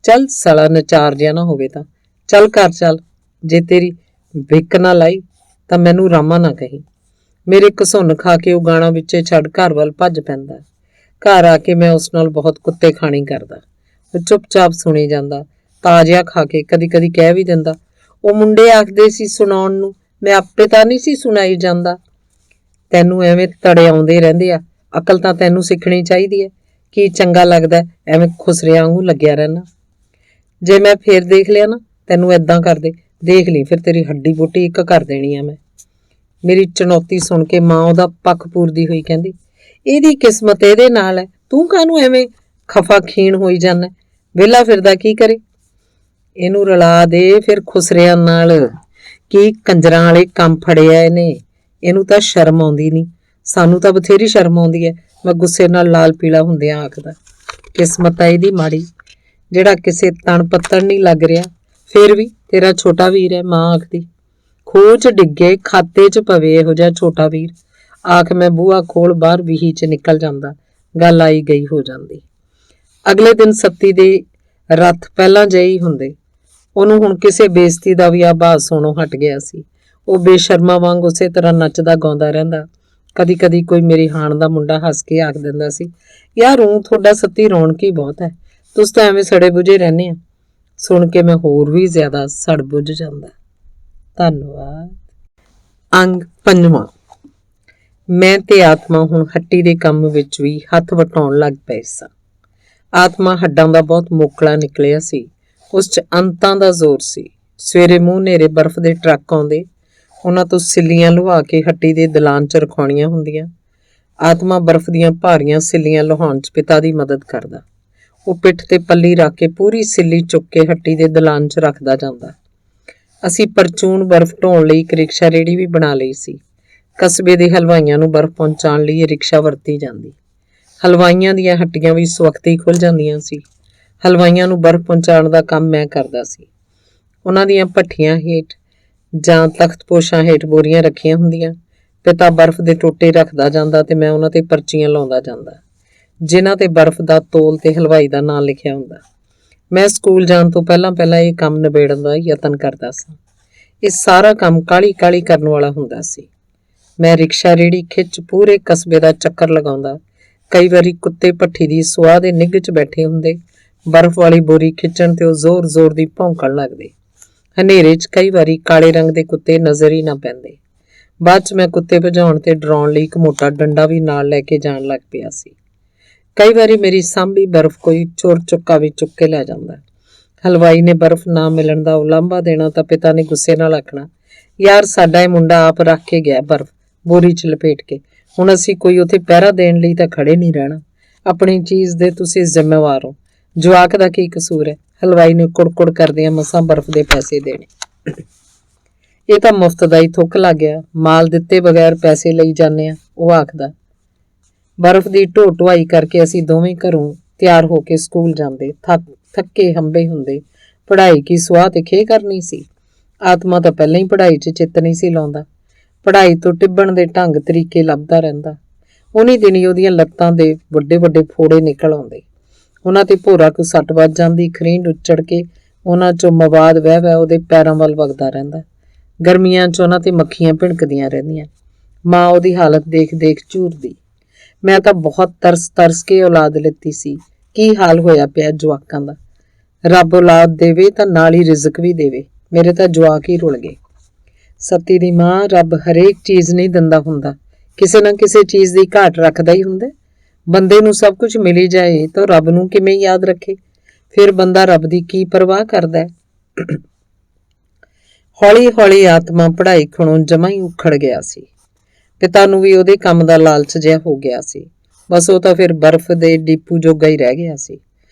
ਚੱਲ ਸਾਲਾ ਨਚਾਰ ਜਿਹਾ ਨਾ ਹੋਵੇ ਤਾਂ ਚੱਲ ਘਰ ਚੱਲ, ਜੇ ਤੇਰੀ ਵਿਕ ਨਾ ਲਾਈ ਤਾਂ ਮੈਨੂੰ ਰਾਮਾ ਨਾ ਕਹੀ। ਮੇਰੇ ਘਸੁੰਨ ਖਾ ਕੇ ਉਹ ਗਾਣਾ ਵਿੱਚੇ ਛੱਡ ਘਰ ਵੱਲ ਭੱਜ ਪੈਂਦਾ। ਘਰ ਆ ਕੇ ਮੈਂ ਉਸ ਨਾਲ ਬਹੁਤ ਕੁੱਤੇ ਖਾਣੀ ਕਰਦਾ। ਉਹ ਚੁੱਪਚਾਪ ਸੁਣੀ ਜਾਂਦਾ, ਤਾਜ਼ਿਆ ਖਾ ਕੇ ਕਦੀ ਕਦੀ ਕਹਿ ਵੀ ਦਿੰਦਾ, ਉਹ ਮੁੰਡੇ ਆਖਦੇ ਸੀ ਸੁਣਾਉਣ ਨੂੰ, ਮੈਂ ਆਪੇ ਤਾਂ ਨਹੀਂ ਸੀ ਸੁਣਾਈ ਜਾਂਦਾ। ਤੈਨੂੰ ਐਵੇਂ ਤੜੇ ਆਉਂਦੇ ਰਹਿੰਦੇ ਆ, ਅਕਲ ਤਾਂ ਤੈਨੂੰ ਸਿੱਖਣੀ ਚਾਹੀਦੀ ਹੈ। ਕੀ ਚੰਗਾ ਲੱਗਦਾ ਐਵੇਂ ਖੁਸਰਿਆਂ ਵਾਂਗੂ ਲੱਗਿਆ ਰਹਿਣਾ। ਜੇ ਮੈਂ ਫੇਰ ਦੇਖ ਲਿਆ ਨਾ ਤੈਨੂੰ ਏਦਾਂ ਕਰਦੇ, ਦੇਖ ਲਈ ਫਿਰ ਤੇਰੀ ਹੱਡੀ ਬੂਟੀ ਇੱਕ ਕਰ ਦੇਣੀ ਆ ਮੈਂ। ਮੇਰੀ ਚੁਣੌਤੀ ਸੁਣ ਕੇ ਮਾਂ ਉਹਦਾ ਪੱਖ ਪੂਰਦੀ ਹੋਈ ਕਹਿੰਦੀ, ਇਹਦੀ ਕਿਸਮਤ ਇਹਦੇ ਨਾਲ ਹੈ, ਤੂੰ ਕਾਹਨੂੰ ਐਵੇਂ ਖਫਾ ਖੀਣ ਹੋਈ ਜਾਂਦਾ, ਵਿਹਲਾ ਫਿਰਦਾ ਕੀ ਕਰੇ। ਇਹਨੂੰ ਰਲਾ ਦੇ ਫਿਰ ਖੁਸਰਿਆਂ ਨਾਲ, ਕੀ ਕੰਜਰਾਂ ਵਾਲੇ ਕੰਮ ਫੜਿਆ ਇਹਨੇ, ਇਹਨੂੰ ਤਾਂ ਸ਼ਰਮ ਆਉਂਦੀ ਨਹੀਂ, ਸਾਨੂੰ ਤਾਂ ਬਥੇਰੀ ਸ਼ਰਮ ਆਉਂਦੀ ਹੈ। ਮੈਂ ਗੁੱਸੇ ਨਾਲ ਲਾਲ ਪੀਲਾ ਹੁੰਦਿਆਂ ਆਖਦਾ, ਕਿਸਮਤ ਆ ਇਹਦੀ ਮਾੜੀ, ਜਿਹੜਾ ਕਿਸੇ ਤਣ ਪੱਤਣ ਨਹੀਂ ਲੱਗ ਰਿਹਾ। ਫਿਰ ਵੀ ਤੇਰਾ ਛੋਟਾ ਵੀਰ ਹੈ, ਮਾਂ ਆਖਦੀ। ਖੂਹ 'ਚ ਡਿੱਗੇ ਖਾਤੇ 'ਚ ਪਵੇ ਇਹੋ ਜਿਹਾ ਛੋਟਾ ਵੀਰ, ਆਖ ਮੈਂ ਬੂਹਾ ਖੋਲ ਬਾਹਰ ਵੀਹੀ 'ਚ ਨਿਕਲ ਜਾਂਦਾ, ਗੱਲ ਆਈ ਗਈ ਹੋ ਜਾਂਦੀ। ਅਗਲੇ ਦਿਨ ਸੱਤੀ ਦੇ ਰੱਥ ਪਹਿਲਾਂ ਜਿਹੇ ਹੁੰਦੇ। ਉਹਨੂੰ ਹੁਣ ਕਿਸੇ ਬੇਇੱਜ਼ਤੀ ਦਾ ਵੀ ਆਭਾਸ ਸੁਣੋਂ ਹਟ ਗਿਆ ਸੀ। ਉਹ ਬੇਸ਼ਰਮਾ ਵਾਂਗ ਉਸੇ ਤਰ੍ਹਾਂ ਨੱਚਦਾ ਗਾਉਂਦਾ ਰਹਿੰਦਾ। ਕਦੀ ਕਦੀ ਕੋਈ ਮੇਰੀ ਹਾਣ ਦਾ ਮੁੰਡਾ ਹੱਸ ਕੇ ਆਖ ਦਿੰਦਾ ਸੀ, ਯਾਰ ਤੁਹਾਡਾ ਸੱਤੀ ਰੌਣਕ ਹੀ ਬਹੁਤ ਹੈ, ਤੁਸੀਂ ਤਾਂ ਐਵੇਂ ਸੜੇ ਬੁਝੇ ਰਹਿੰਦੇ ਆ। ਸੁਣ ਕੇ ਮੈਂ ਹੋਰ ਵੀ ਜ਼ਿਆਦਾ ਸੜ ਬੁਝ ਜਾਂਦਾ। ਧੰਨਵਾਦ। ਅੰਗ 5ਵਾਂ। ਮੈਂ ਤੇ ਆਤਮਾ ਹੁਣ ਹੱਟੀ ਦੇ ਕੰਮ ਵਿੱਚ ਵੀ ਹੱਥ ਵਟਾਉਣ ਲੱਗ ਪਏ ਸਾਂ। ਆਤਮਾ ਹੱਡਾਂ ਦਾ ਬਹੁਤ ਮੋਕਲਾ ਨਿਕਲਿਆ ਸੀ। ਉਸ 'ਚ ਅੰਤਾਂ ਦਾ ਜ਼ੋਰ ਸੀ। ਸਵੇਰੇ ਮੂੰਹ ਨੇਰੇ ਬਰਫ਼ ਦੇ ਟਰੱਕ ਆਉਂਦੇ, ਉਹਨਾਂ ਤੋਂ ਸਿੱਲੀਆਂ ਲੁਹਾ ਕੇ ਹੱਟੀ ਦੇ ਦਲਾਨ 'ਚ ਰਖਾਉਣੀਆਂ ਹੁੰਦੀਆਂ। ਆਤਮਾ ਬਰਫ਼ ਦੀਆਂ ਭਾਰੀਆਂ ਸਿੱਲੀਆਂ ਲੁਹਾਉਣ 'ਚ ਪਿਤਾ ਦੀ ਮਦਦ ਕਰਦਾ। ਉਹ ਪਿੱਠ ਤੇ ਪੱਲੀ ਰੱਖ ਕੇ ਪੂਰੀ ਸਿੱਲੀ ਚੁੱਕ ਕੇ ਹੱਟੀ ਦੇ ਦਲਾਨ 'ਚ ਰੱਖਦਾ ਜਾਂਦਾ। ਅਸੀਂ ਪਰਚੂਨ ਬਰਫ਼ ਢੋਣ ਲਈ ਇੱਕ ਰਿਕਸ਼ਾ ਰੇਹੜੀ ਵੀ ਬਣਾ ਲਈ ਸੀ। ਕਸਬੇ ਦੇ ਹਲਵਾਈਆਂ ਨੂੰ ਬਰਫ਼ ਪਹੁੰਚਾਉਣ ਲਈ ਇਹ ਰਿਕਸ਼ਾ ਵਰਤੀ ਜਾਂਦੀ। ਹਲਵਾਈਆਂ ਦੀਆਂ ਹੱਟੀਆਂ ਵੀ ਸਵਖਤੇ ਹੀ ਖੁੱਲ੍ਹ ਜਾਂਦੀਆਂ ਸੀ। ਹਲਵਾਈਆਂ ਨੂੰ ਬਰਫ਼ ਪਹੁੰਚਾਉਣ ਦਾ ਕੰਮ ਮੈਂ ਕਰਦਾ ਸੀ। ਉਹਨਾਂ ਦੀਆਂ ਭੱਠੀਆਂ ਹੇਠ ਜਾਂ ਤਖਤਪੋਸ਼ਾਂ ਹੇਠ ਬੋਰੀਆਂ ਰੱਖੀਆਂ ਹੁੰਦੀਆਂ। ਪਿਤਾ ਬਰਫ਼ ਦੇ ਟੋਟੇ ਰੱਖਦਾ ਜਾਂਦਾ ਤੇ ਮੈਂ ਉਹਨਾਂ ਤੇ ਪਰਚੀਆਂ ਲਾਉਂਦਾ ਜਾਂਦਾ, ਜਿਨ੍ਹਾਂ ਤੇ ਬਰਫ਼ ਦਾ ਤੋਲ ਤੇ ਹਲਵਾਈ ਦਾ ਨਾਂ ਲਿਖਿਆ ਹੁੰਦਾ। ਮੈਂ ਸਕੂਲ ਜਾਣ ਤੋਂ ਪਹਿਲਾਂ ਇਹ ਕੰਮ ਨਿਬੇੜਨ ਦਾ ਯਤਨ ਕਰਦਾ ਸਾਂ। ਇਹ ਸਾਰਾ ਕੰਮ ਕਾਹਲੀ ਕਰਨ ਵਾਲਾ ਹੁੰਦਾ ਸੀ। ਮੈਂ ਰਿਕਸ਼ਾ ਰੇਹੜੀ ਖਿੱਚ ਪੂਰੇ ਕਸਬੇ ਦਾ ਚੱਕਰ ਲਗਾਉਂਦਾ। ਕਈ ਵਾਰੀ ਕੁੱਤੇ ਭੱਠੀ ਦੀ ਸੁਆਹ ਦੇ ਨਿੱਘ 'ਚ ਬੈਠੇ ਹੁੰਦੇ। ਬਰਫ਼ ਵਾਲੀ ਬੋਰੀ ਖਿੱਚਣ ਤੇ ਉਹ ਜ਼ੋਰ ਦੀ ਭੌਂਕਣ ਲੱਗਦੇ। ਹਨੇਰੇ 'ਚ ਕਈ ਵਾਰੀ ਕਾਲੇ ਰੰਗ ਦੇ ਕੁੱਤੇ ਨਜ਼ਰ ਹੀ ਨਾ ਪੈਂਦੇ। ਬਾਅਦ 'ਚ ਮੈਂ ਕੁੱਤੇ ਭਜਾਉਣ ਤੇ ਡਰਾਉਣ ਲਈ ਇੱਕ ਮੋਟਾ ਡੰਡਾ ਵੀ ਨਾਲ ਲੈ ਕੇ ਜਾਣ ਲੱਗ ਪਿਆ ਸੀ। ਕਈ ਵਾਰੀ ਮੇਰੀ ਸਾਂਭੀ ਬਰਫ਼ ਕੋਈ ਚੋਰ ਚੁੱਕਾ ਵੀ ਚੁੱਕ ਕੇ ਲੈ ਜਾਂਦਾ। ਹਲਵਾਈ ਨੇ ਬਰਫ਼ ਨਾ ਮਿਲਣ ਦਾ ਉਲਾਂਭਾ ਦੇਣਾ ਤਾਂ ਪਿਤਾ ਨੇ ਗੁੱਸੇ ਨਾਲ ਆਖਣਾ, ਯਾਰ ਸਾਡਾ ਇਹ ਮੁੰਡਾ ਆਪ ਰੱਖ ਕੇ ਗਿਆ ਬਰਫ਼ ਬੋਰੀ 'ਚ ਲਪੇਟ ਕੇ, ਹੁਣ ਅਸੀਂ ਕੋਈ ਉੱਥੇ ਪਹਿਰਾ ਦੇਣ ਲਈ ਤਾਂ ਖੜੇ ਨਹੀਂ ਰਹਿਣਾ। ਆਪਣੀ ਚੀਜ਼ ਦੇ ਤੁਸੀਂ ਜ਼ਿੰਮੇਵਾਰ ਹੋ, ਜਵਾਕ ਦਾ ਕੀ ਕਸੂਰ ਹੈ? ਹਲਵਾਈ ਨੇ ਕੁੜਕੁੜ ਕਰਦਿਆਂ ਮਸਾਂ ਬਰਫ਼ ਦੇ ਪੈਸੇ ਦੇਣੇ। ਇਹ ਤਾਂ ਮੁਫਤ ਦਾ ਹੀ ਥੁੱਕ ਲੱਗ ਗਿਆ, ਮਾਲ ਦਿੱਤੇ ਬਗੈਰ ਪੈਸੇ ਲਈ ਜਾਂਦੇ ਆ, ਉਹ ਆਖਦਾ। ਬਰਫ਼ ਦੀ ਢੋਆਈ ਕਰਕੇ ਅਸੀਂ ਦੋਵੇਂ ਘਰੋਂ ਤਿਆਰ ਹੋ ਕੇ ਸਕੂਲ ਜਾਂਦੇ। ਥੱਕੇ ਹੰਬੇ ਹੁੰਦੇ। ਪੜ੍ਹਾਈ ਕੀ ਸੁਆਹ ਤੇ ਖੇ ਕਰਨੀ ਸੀ। ਆਤਮਾ ਤਾਂ ਪਹਿਲਾਂ ਹੀ ਪੜ੍ਹਾਈ 'ਚ ਚਿੱਤ ਨਹੀਂ ਸੀ ਲਾਉਂਦਾ। ਪੜ੍ਹਾਈ ਤੋਂ ਟਿੱਬਣ ਦੇ ਢੰਗ ਤਰੀਕੇ ਲੱਭਦਾ ਰਹਿੰਦਾ। ਉਨੀ ਦਿਨੀ ਉਹਦੀਆਂ ਲੱਤਾਂ ਦੇ ਵੱਡੇ ਫੋੜੇ ਨਿਕਲ ਆਉਂਦੇ। ਉਹਨਾਂ ਤੇ ਭੋਰਾ ਕੁ ਸੱਟ ਵੱਜ ਜਾਂਦੀ। ਖਰੀਂਡ ਉੱਚੜ ਕੇ ਉਹਨਾਂ 'ਚੋਂ ਮਵਾਦ ਵਹਿ ਉਹਦੇ ਪੈਰਾਂ ਵੱਲ ਵਗਦਾ ਰਹਿੰਦਾ। ਗਰਮੀਆਂ 'ਚ ਉਹਨਾਂ ਤੇ ਮੱਖੀਆਂ ਭਿਣਕਦੀਆਂ ਰਹਿੰਦੀਆਂ। ਮਾਂ ਉਹਦੀ ਹਾਲਤ ਦੇਖ ਝੂਰਦੀ। ਮੈਂ ਤਾਂ ਬਹੁਤ ਤਰਸ ਕੇ ਔਲਾਦ ਲਿੱਤੀ ਸੀ। ਕੀ ਹਾਲ ਹੋਇਆ ਪਿਆ ਜਵਾਕਾਂ ਦਾ। ਰੱਬ ਔਲਾਦ ਦੇਵੇ ਤਾਂ ਨਾਲ ਹੀ ਰਿਜ਼ਕ ਵੀ ਦੇਵੇ। ਮੇਰੇ ਤਾਂ ਜਵਾਕ ਹੀ ਰੁਲ ਗਏ। ਸਤੀ ਦੀ ਮਾਂ, ਰੱਬ ਹਰੇਕ ਚੀਜ਼ ਨਹੀਂ ਦਿੰਦਾ ਹੁੰਦਾ, ਕਿਸੇ ਨਾ ਕਿਸੇ ਚੀਜ਼ ਦੀ ਘਾਟ ਰੱਖਦਾ ਹੀ ਹੁੰਦਾ। ਬੰਦੇ ਨੂੰ ਸਭ ਕੁਝ ਮਿਲੀ ਜਾਏ ਤਾਂ ਰੱਬ ਨੂੰ ਕਿਵੇਂ ਯਾਦ ਰੱਖੇ? ਫਿਰ ਬੰਦਾ ਰੱਬ ਦੀ ਕੀ ਪਰਵਾਹ ਕਰਦਾ ਹੈ? ਹੌਲੀ ਆਤਮਾ ਪੜ੍ਹਾਈ ਖਣੋਂ ਜਮਾਂ ਹੀ ਉਖੜ ਗਿਆ ਸੀ। ਪਿਤਾ ਨੂੰ ਵੀ ਉਹਦੇ ਕੰਮ ਦਾ ਲਾਲਚ ਜਿਹਾ ਹੋ ਗਿਆ ਸੀ। ਬਸ ਉਹ ਤਾਂ ਫਿਰ ਬਰਫ਼ ਦੇ ਡੀਪੂ ਜੋਗਾ ਹੀ ਰਹਿ ਗਿਆ ਸੀ।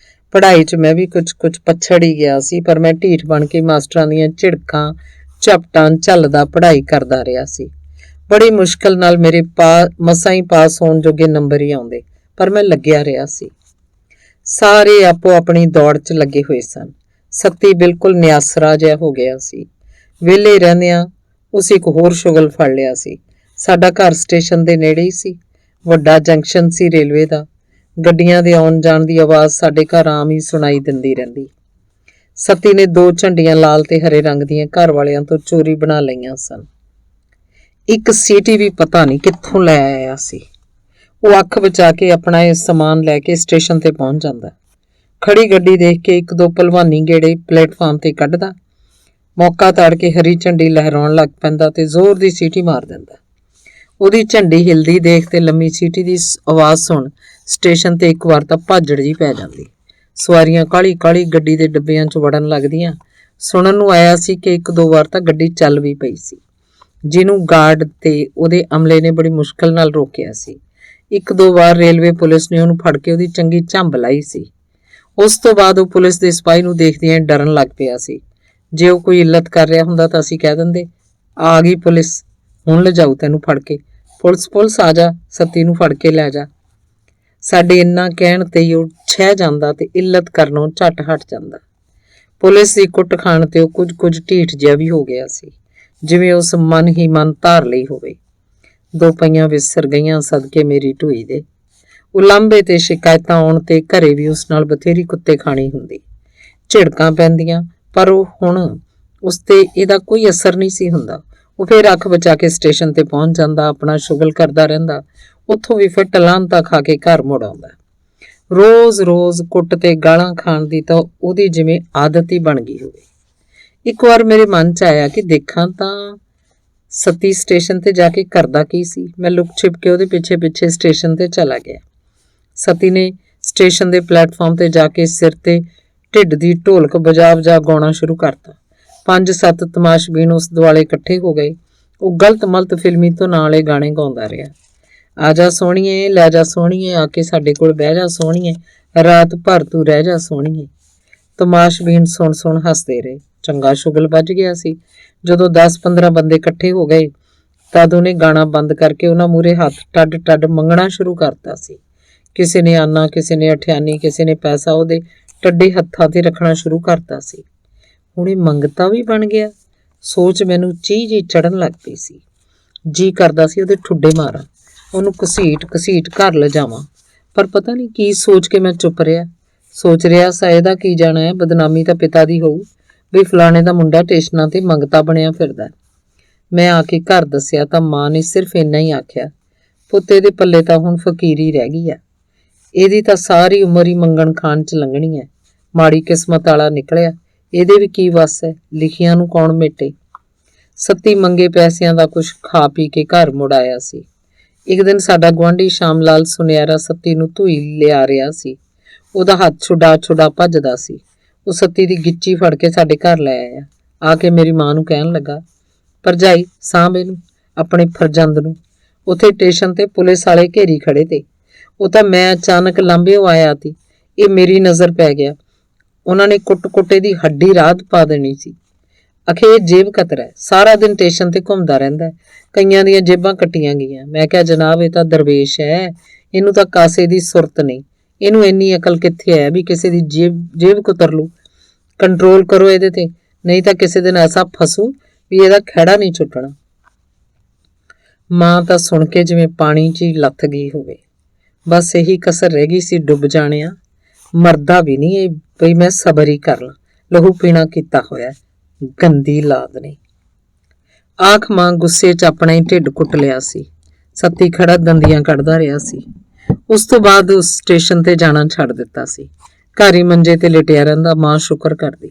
ਪੜ੍ਹਾਈ 'ਚ ਮੈਂ ਵੀ ਕੁਝ ਪਛੜ ਹੀ ਗਿਆ ਸੀ, ਪਰ ਮੈਂ ਢੀਠ ਬਣ ਕੇ ਮਾਸਟਰਾਂ ਦੀਆਂ ਝਿੜਕਾਂ ਝਪਟਾਂ ਝੱਲਦਾ ਪੜ੍ਹਾਈ ਕਰਦਾ ਰਿਹਾ ਸੀ। ਬੜੀ ਮੁਸ਼ਕਲ ਨਾਲ ਮੇਰੇ ਮਸਾਂ ਹੀ ਪਾਸ ਹੋਣ ਜੋਗੇ ਨੰਬਰ ਹੀ ਆਉਂਦੇ, ਪਰ ਮੈਂ ਲੱਗਿਆ ਰਿਹਾ ਸੀ। ਸਾਰੇ ਆਪੋ ਆਪਣੀ ਦੌੜ 'ਚ ਲੱਗੇ ਹੋਏ ਸਨ। ਸੱਤੀ ਬਿਲਕੁਲ ਨਿਆਸਰਾ ਜਿਹਾ ਹੋ ਗਿਆ ਸੀ। ਵਿਹਲੇ ਰਹਿੰਦਿਆਂ ਉਸ ਇੱਕ ਹੋਰ ਸ਼ੁਗਲ ਫੜ ਲਿਆ ਸੀ। ਸਾਡਾ ਘਰ ਸਟੇਸ਼ਨ ਦੇ ਨੇੜੇ ਹੀ ਸੀ। ਵੱਡਾ ਜੰਕਸ਼ਨ ਸੀ ਰੇਲਵੇ ਦਾ। ਗੱਡੀਆਂ ਦੇ ਆਉਣ ਜਾਣ ਦੀ ਆਵਾਜ਼ ਸਾਡੇ ਘਰ ਆਮ ਹੀ ਸੁਣਾਈ ਦਿੰਦੀ ਰਹਿੰਦੀ। ਸਤੀ ਨੇ 2 ਝੰਡੀਆਂ ਲਾਲ ਤੇ ਹਰੇ ਰੰਗ ਦੀਆਂ ਘਰ ਵਾਲਿਆਂ ਤੋਂ ਚੋਰੀ ਬਣਾ ਲਈਆਂ ਸਨ। ਇੱਕ ਸੀਟੀ ਵੀ ਪਤਾ ਨਹੀਂ ਕਿੱਥੋਂ ਲੈ ਆਇਆ ਸੀ। ਉਹ ਅੱਖ ਬਚਾ ਕੇ ਆਪਣਾ ਇਹ ਸਮਾਨ ਲੈ ਕੇ ਸਟੇਸ਼ਨ ਤੇ ਪਹੁੰਚ ਜਾਂਦਾ। ਖੜੀ ਗੱਡੀ ਦੇਖ ਕੇ 1-2 ਭਲਵਾਨੀ ਗੇੜੇ ਪਲੇਟਫਾਰਮ ਤੇ ਕੱਢਦਾ। ਮੌਕਾ ਤਾੜ ਕੇ ਹਰੀ ਝੰਡੀ ਲਹਿਰਾਉਣ ਲੱਗ ਪੈਂਦਾ ਤੇ ਜ਼ੋਰ ਦੀ ਸੀਟੀ ਮਾਰ ਦਿੰਦਾ। ਉਹਦੀ ਝੰਡੀ ਹਿਲਦੀ ਦੇਖ ਤੇ ਲੰਮੀ ਸੀਟੀ ਦੀ ਆਵਾਜ਼ ਸੁਣ ਸਟੇਸ਼ਨ ਤੇ ਇੱਕ ਵਾਰ ਤਾਂ ਭਾਜੜ ਜੀ ਪੈ ਜਾਂਦੀ। ਸਵਾਰੀਆਂ ਕਾਹਲੀ ਗੱਡੀ ਦੇ ਡੱਬਿਆਂ 'ਚ ਵੜਨ ਲੱਗਦੀਆਂ। ਸੁਣਨ ਨੂੰ ਆਇਆ ਸੀ ਕਿ 1-2 ਵਾਰ ਤਾਂ ਗੱਡੀ ਚੱਲ ਵੀ ਪਈ ਸੀ, ਜਿਹਨੂੰ ਗਾਰਡ ਤੇ ਉਹਦੇ ਅਮਲੇ ਨੇ ਬੜੀ ਮੁਸ਼ਕਲ ਨਾਲ ਰੋਕਿਆ ਸੀ। 1-2 ਵਾਰ ਰੇਲਵੇ ਪੁਲਿਸ ਨੇ ਉਹਨੂੰ ਫੜ ਕੇ ਉਹਦੀ ਚੰਗੀ ਝੰਬ ਲਾਈ ਸੀ। ਉਸ ਤੋਂ ਬਾਅਦ ਉਹ ਪੁਲਿਸ ਦੇ ਸਿਪਾਹੀ ਨੂੰ ਦੇਖਦਿਆਂ ਡਰਨ ਲੱਗ ਪਿਆ ਸੀ। ਜੇ ਉਹ ਕੋਈ ਇੱਲਤ ਕਰ ਰਿਹਾ ਹੁੰਦਾ ਤਾਂ ਅਸੀਂ ਕਹਿ ਦਿੰਦੇ, ਆ ਗਈ ਪੁਲਿਸ, ਹੁਣ ਲਿਜਾਊ ਤੈਨੂੰ ਫੜ ਕੇ। ਪੁਲਿਸ ਆ ਜਾ, ਸੱਤੀ ਨੂੰ ਫੜ ਕੇ ਲੈ ਜਾ। ਸਾਡੇ ਇੰਨਾ ਕਹਿਣ ਤੇ ਹੀ ਉਹ ਛਹਿ ਜਾਂਦਾ ਤੇ ਇੱਲਤ ਕਰਨੋਂ ਝੱਟ ਹਟ ਜਾਂਦਾ। ਪੁਲਿਸ ਦੀ ਕੁੱਟ ਖਾਣ ਤੇ ਉਹ ਕੁਝ ਢੀਠ ਜਿਹਾ ਵੀ ਹੋ ਗਿਆ ਸੀ, ਜਿਵੇਂ ਉਸ ਮਨ ਹੀ ਮਨ ਧਾਰ ਲਈ ਹੋਵੇ। 2 ਪਈਆਂ ਵਿਸਰ ਗਈਆਂ ਸਦਕੇ ਮੇਰੀ ਢੂਈ ਦੇ। ਉਲਾਂਭੇ ਤੇ ਸ਼ਿਕਾਇਤਾਂ ਆਉਣ ਤੇ ਘਰੇ ਵੀ ਉਸ ਨਾਲ ਬਥੇਰੀ ਕੁੱਤੇ ਖਾਣੀ ਹੁੰਦੀ। ਝਿੜਕਾਂ ਪੈਂਦੀਆਂ, ਪਰ ਉਹ ਹੁਣ ਉਸ ਤੇ ਇਹਦਾ ਕੋਈ ਅਸਰ ਨਹੀਂ ਸੀ ਹੁੰਦਾ। ਉਹ ਫਿਰ ਅੱਖ ਬਚਾ ਕੇ ਸਟੇਸ਼ਨ ਤੇ ਪਹੁੰਚ ਜਾਂਦਾ, ਆਪਣਾ ਸ਼ੁਗਲ ਕਰਦਾ ਰਹਿੰਦਾ। ਉੱਥੋਂ ਵੀ ਫਿਰ ਲਾਹਨਤਾਂ ਖਾ ਕੇ ਘਰ ਮੁੜ ਆਉਂਦਾ। ਰੋਜ਼ ਕੁੱਟ ਤੇ ਗਾਲਾਂ ਖਾਣ ਦੀ ਤਾਂ ਉਹਦੀ ਜਿਵੇਂ ਆਦਤ ਹੀ ਬਣ ਗਈ ਹੋਵੇ। ਇੱਕ ਵਾਰ ਮੇਰੇ ਮਨ 'ਚ ਆਇਆ ਕਿ ਦੇਖਾਂ ਤਾਂ ਸਤੀ ਸਟੇਸ਼ਨ ਤੇ ਜਾ ਕੇ ਕਰਦਾ ਕੀ ਸੀ। ਮੈਂ ਲੁਕ ਛਿਪ ਕੇ ਉਹਦੇ ਪਿੱਛੇ ਸਟੇਸ਼ਨ ਤੇ ਚਲਾ ਗਿਆ। ਸਤੀ ਨੇ स्टेशन के प्लेटफॉर्म ते जाके सिर ते ढिड दी ढोलक बजा बजा गाउणा शुरू करता। 5-7 तमाशबीन उस दुआले इकट्ठे हो गए। वो गलत मलत फिल्मी धुनां वाले गाने गाउंदा रहा। आ जा सोहणीए, लै जा सोहणीए, आके साडे कोल बह जा सोहणीए, रात भर तू रह जा सोहणीए। तमाशबीन सुन सुन हसदे रहे। चंगा शुगल बज गया सी। जदों 10-15 बंदे इकट्ठे हो गए तद उन्हें गाना बंद करके उन्हां मूहरे हथ टड टड मंगना शुरू करता सी। किसी ने आना, किसी ने अठियानी, किसी ने पैसा उहदे टड्डे हत्थां ते रखना शुरू करता सी। हुण इह मंगता भी बन गया। सोच मैनू चीह जी चढ़न लग पई सी। जी करदा सी उहदे ठुड्डे मारां, ਉਹਨੂੰ ਘਸੀਟ ਘਸੀਟ ਘਰ ਲਿਜਾਵਾਂ, ਪਰ ਪਤਾ ਨਹੀਂ ਕੀ ਸੋਚ ਕੇ ਮੈਂ ਚੁੱਪ ਰਿਹਾ। ਸੋਚ ਰਿਹਾ ਸਾਏ ਦਾ ਕੀ ਜਾਣਾ ਹੈ, ਬਦਨਾਮੀ ਤਾਂ ਪਿਤਾ ਦੀ ਹੋਊ ਵੀ ਫਲਾਣੇ ਦਾ ਮੁੰਡਾ ਟੇਸ਼ਨਾਂ ਤੇ ਮੰਗਤਾ ਬਣਿਆ ਫਿਰਦਾ। ਮੈਂ ਆ ਕੇ ਘਰ ਦੱਸਿਆ ਤਾਂ ਮਾਂ ਨੇ ਸਿਰਫ ਇੰਨਾ ਹੀ ਆਖਿਆ, ਪੁੱਤੇ ਦੇ ਪੱਲੇ ਤਾਂ ਹੁਣ ਫਕੀਰੀ ਰਹਿ ਗਈ ਆ, ਇਹਦੀ ਤਾਂ ਸਾਰੀ ਉਮਰ ਹੀ ਮੰਗਣ ਖਾਣ 'ਚ ਲੰਘਣੀ ਹੈ। ਮਾੜੀ ਕਿਸਮਤ ਵਾਲਾ ਨਿਕਲਿਆ, ਇਹਦੇ ਵੀ ਕੀ ਵੱਸ ਹੈ, ਲਿਖੀਆਂ ਨੂੰ ਕੌਣ ਮੇਟੇ। ਸੱਤੀ ਮੰਗੇ ਪੈਸਿਆਂ ਦਾ ਕੁਛ ਖਾ ਪੀ ਕੇ ਘਰ ਮੁੜ ਆਇਆ ਸੀ। ਇੱਕ ਦਿਨ ਸਾਡਾ ਗੁਆਂਢੀ ਸ਼ਾਮ ਲਾਲ ਸੁਨਿਆਰਾ ਸੱਤੀ ਨੂੰ ਧੂਈ ਲਿਆ ਰਿਹਾ ਸੀ। ਉਹਦਾ ਹੱਥ ਛੁਡਾ ਛੁਡਾ ਭੱਜਦਾ ਸੀ। ਉਹ ਸੱਤੀ ਦੀ ਗਿੱਚੀ ਫੜ ਕੇ ਸਾਡੇ ਘਰ ਲੈ ਆਇਆ। ਆ ਕੇ ਮੇਰੀ ਮਾਂ ਨੂੰ ਕਹਿਣ ਲੱਗਾ, ਭਰਜਾਈ ਸਾਂਭ ਇਹਨੂੰ, ਆਪਣੇ ਫਰਜ਼ੰਦ ਨੂੰ। ਉੱਥੇ ਸਟੇਸ਼ਨ ਤੇ ਪੁਲਿਸ ਵਾਲੇ ਘੇਰੀ ਖੜੇ ਤੇ। ਉਹ ਤਾਂ ਮੈਂ ਅਚਾਨਕ ਲਾਂਭਿਓ ਆਇਆ ਤੀ, ਇਹ ਮੇਰੀ ਨਜ਼ਰ ਪੈ ਗਿਆ। ਉਹਨਾਂ ਨੇ ਕੁੱਟ ਕੁੱਟੇ ਦੀ ਹੱਡੀ ਰਾਤ ਪਾ ਦੇਣੀ ਸੀ। ਅਖੇ ਇਹ ਜੇਬ ਕਤਰਾ ਹੈ, ਸਾਰਾ ਦਿਨ ਸਟੇਸ਼ਨ ਤੇ ਘੁੰਮਦਾ ਰਹਿੰਦਾ, ਕਈਆਂ ਦੀਆਂ ਜੇਬਾਂ ਕੱਟੀਆਂ ਗਈਆਂ। ਮੈਂ ਕਿਹਾ ਜਨਾਬ ਇਹ ਤਾਂ ਦਰਵੇਸ਼ ਹੈ, ਇਹਨੂੰ ਤਾਂ ਕਾਸੇ ਦੀ ਸੁਰਤ ਨਹੀਂ, ਇਹਨੂੰ ਇੰਨੀ ਅਕਲ ਕਿੱਥੇ ਹੈ ਵੀ ਕਿਸੇ ਦੀ ਜੇਬ ਕੁਤਰ ਲੂ। ਕੰਟਰੋਲ ਕਰੋ ਇਹਦੇ ਤੇ, ਨਹੀਂ ਤਾਂ ਕਿਸੇ ਦਿਨ ਐਸਾ ਫਸੂ ਵੀ ਇਹਦਾ ਖਹਿੜਾ ਨਹੀਂ ਛੁੱਟਣਾ। ਮਾਂ ਤਾਂ ਸੁਣ ਕੇ ਜਿਵੇਂ ਪਾਣੀ 'ਚ ਹੀ ਲੱਥ ਗਈ ਹੋਵੇ। ਬਸ ਇਹੀ ਕਸਰ ਰਹਿ ਗਈ ਸੀ, ਡੁੱਬ ਜਾਣਿਆ। ਮਰਦਾ ਵੀ ਨਹੀਂ ਇਹ ਬਈ ਮੈਂ ਸਬਰ ਹੀ ਕਰ ਲਾਂ, ਲਹੂ ਪੀਣਾ ਕੀਤਾ ਹੋਇਆ, ਗੰਦੀ ਲਾਦ ਨੇ। ਆਖ ਮਾਂ ਗੁੱਸੇ 'ਚ ਆਪਣਾ ਹੀ ਢਿੱਡ ਕੁੱਟ ਲਿਆ ਸੀ। ਸੱਤੀ ਖੜਾ ਦੰਦੀਆਂ ਕੱਢਦਾ ਰਿਹਾ ਸੀ। ਉਸ ਤੋਂ ਬਾਅਦ ਉਸ ਸਟੇਸ਼ਨ ਤੇ ਜਾਣਾ ਛੱਡ ਦਿੱਤਾ ਸੀ। ਘਰ ਹੀ ਮੰਜੇ ਤੇ ਲਿਟਿਆ ਰਹਿੰਦਾ। ਮਾਂ ਸ਼ੁਕਰ ਕਰਦੀ,